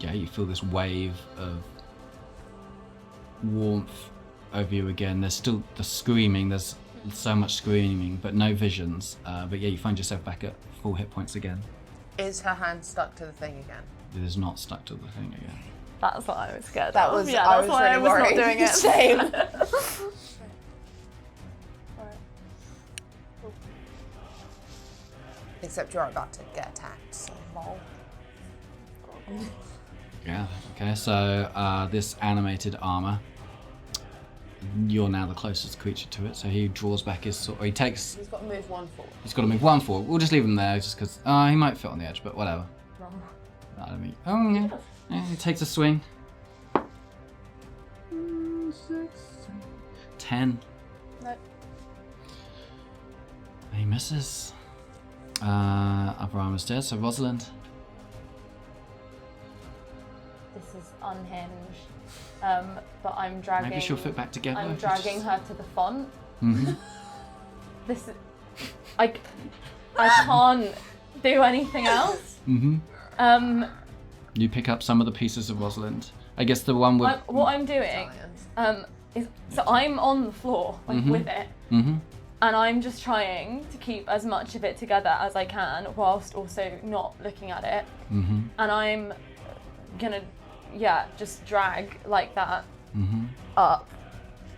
yeah, you feel this wave of warmth over you again. There's still the screaming, there's so much screaming, but no visions. But yeah, you find yourself back at full hit points again. Is her hand stuck to the thing again? It is not stuck to the thing again. That's what I was scared That of. was- Yeah, I that's was why I really was worried. not doing it. Same. Except you're about to get attacked, so lol. Yeah. Okay. So this animated armor. You're now the closest creature to it, so he draws back his sword. Or he takes. He's got to move 1 forward. He's got to move 1 forward. We'll just leave him there, just because. He might fit on the edge, but whatever. I don't mean. Oh yeah. Yeah. He takes a swing. 10. Nope. He misses. Upper armor's dead. So Rosalind. This is unhinged. But I'm dragging. Maybe she'll fit back together. I'm dragging her to the font. Mm-hmm. This is. I can't do anything else. Mm-hmm. You pick up some of the pieces of Rosalind. I guess the one with. What I'm doing, is so I'm on the floor with it, Mm-hmm. and I'm just trying to keep as much of it together as I can, whilst also not looking at it. Mm-hmm. And I'm gonna, just drag like that Mm-hmm. up,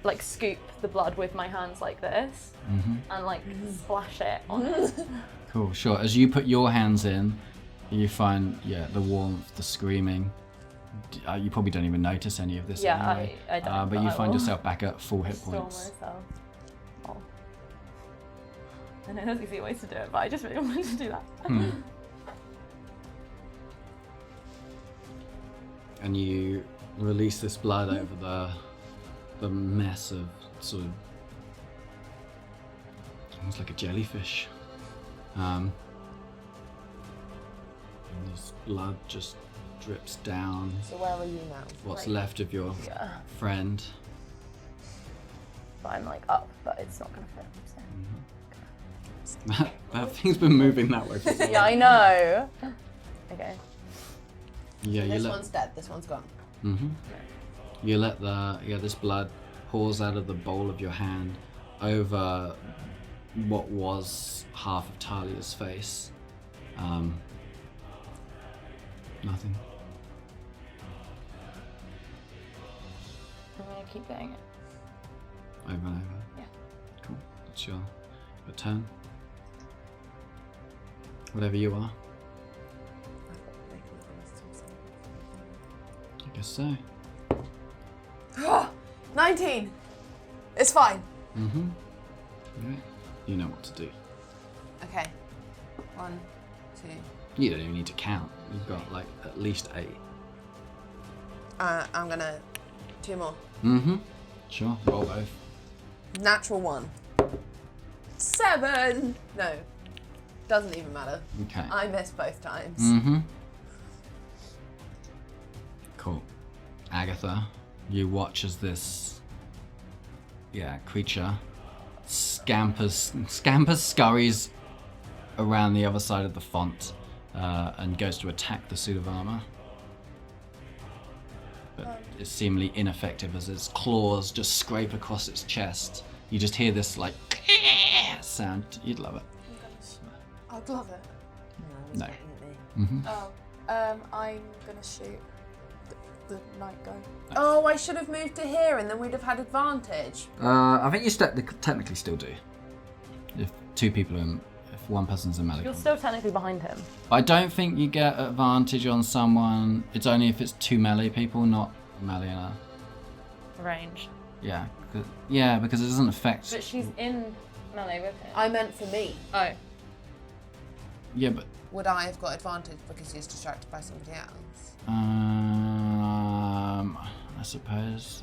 like scoop the blood with my hands like this, Mm-hmm. and like splash it on it. Cool, sure. As you put your hands in, you find, the warmth, the screaming. You probably don't even notice any of this anyway. I don't. But you I find will yourself back at full hit restore points. myself. Oh. I know there's easier ways to do it, but I just really wanted to do that. And you release this blood over the mess of sort of almost like a jellyfish. And this blood just drips down. So where are you now? What's Right. left of your friend. But I'm like up, but it's not gonna fit. So. That thing's been moving that way for so long. Yeah, I know. Okay. Yeah, you This let. one's dead, this one's gone. Mm-hmm. You let this blood pours out of the bowl of your hand over what was half of Talia's face. Nothing. I'm gonna keep doing it. Over and over. Yeah. Cool. It's your turn. Whatever you are. I guess so. 19! It's fine. Mm-hmm. Right. You know what to do. Okay. 1, 2. You don't even need to count. You've got like at least 8. I'm gonna 2 more. Mm-hmm. Sure. Roll both. Natural 1. 7! No. Doesn't even matter. Okay. I missed both times. Mm-hmm. Cool. Agatha, you watch as this creature scampers, scurries around the other side of the font and goes to attack the suit of armor. But it's seemingly ineffective as its claws just scrape across its chest. You just hear this like sound. You'd love it. I'd love it. No. Mm-hmm. I'm gonna shoot the night guy. Oh, I should have moved to here and then we'd have had advantage. I think you technically still do. If 2 people are if one person's a melee. You're still technically behind him. I don't think you get advantage on someone. It's only if it's 2 melee people, not melee and a... Range. Yeah, because it doesn't affect... But she's in melee with him. I meant for me. Oh. Yeah, but... Would I have got advantage because he's distracted by somebody else? I suppose...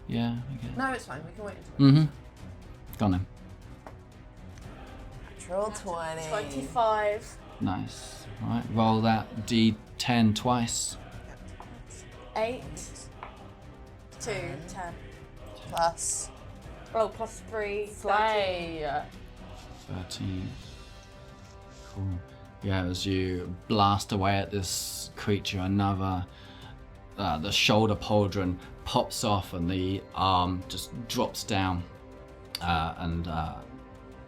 yeah, I guess. No, it's fine. We can wait until Mm-hmm. Go on then. Natural 20. 25. Nice. Alright, roll that D10 twice. 8. 2. 10. Plus. Oh, plus 3. 13. Slay. 13. Cool. Yeah, as you blast away at this creature, another, the shoulder pauldron pops off and the arm just drops down and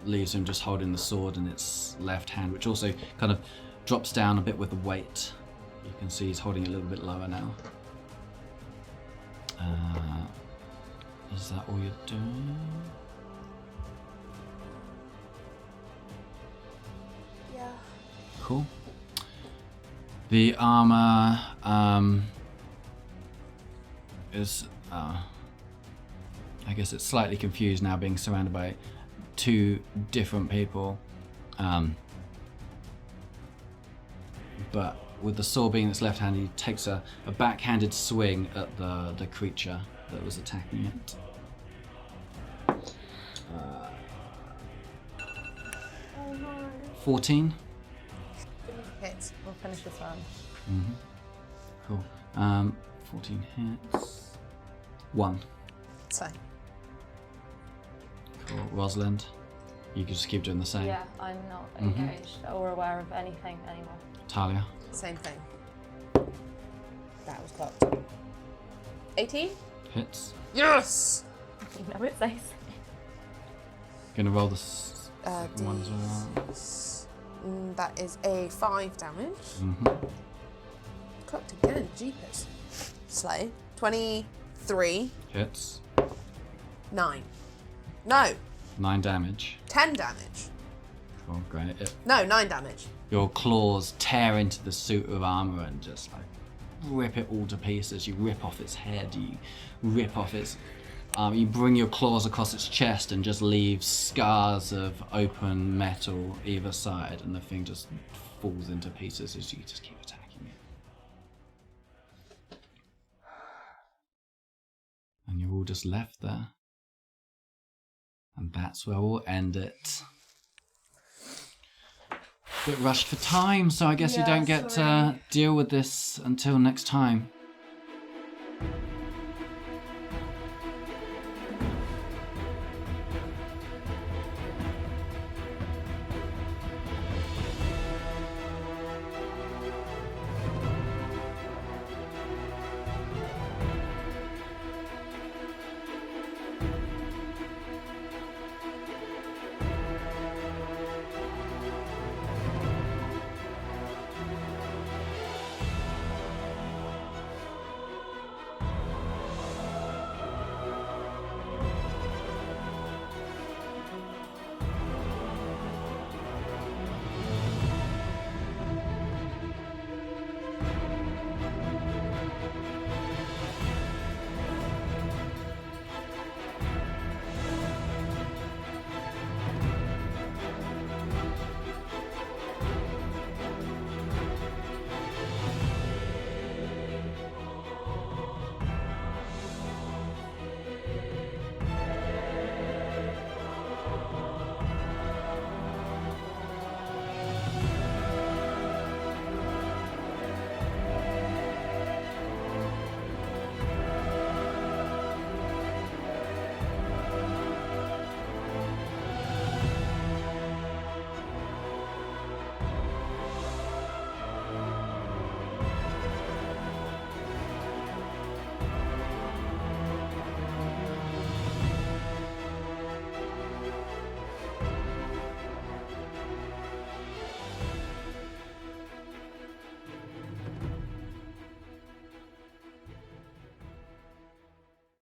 leaves him just holding the sword in its left hand, which also kind of drops down a bit with the weight. You can see he's holding it a little bit lower now. Is that all you're doing? Yeah. Cool. The armor is, I guess it's slightly confused now, being surrounded by two different people. But with the sword being in its left hand, he takes a backhanded swing at the creature that was attacking it. 14. Hits. We'll finish this round. Mm-hmm. Cool. 14 hits. 1. So. Cool. Rosalind, you can just keep doing the same. Yeah, I'm not engaged or aware of anything anymore. Talia. Same thing. That was clocked. 18? Hits. Yes! You know it's ace. Gonna roll the second one as well. That is a 5 damage. Mm-hmm. Clocked again, jeepers. Slay. 23. Hits. 9. No, 9 damage. 10 damage. Cool, great. No, 9 damage. Your claws tear into the suit of armor and just like rip it all to pieces. You rip off its head. You rip off its. You bring your claws across its chest and just leave scars of open metal either side, and the thing just falls into pieces as you just keep attacking it. And you're all just left there. And that's where we'll end it. Bit rushed for time, so I guess you don't get to deal with this until next time.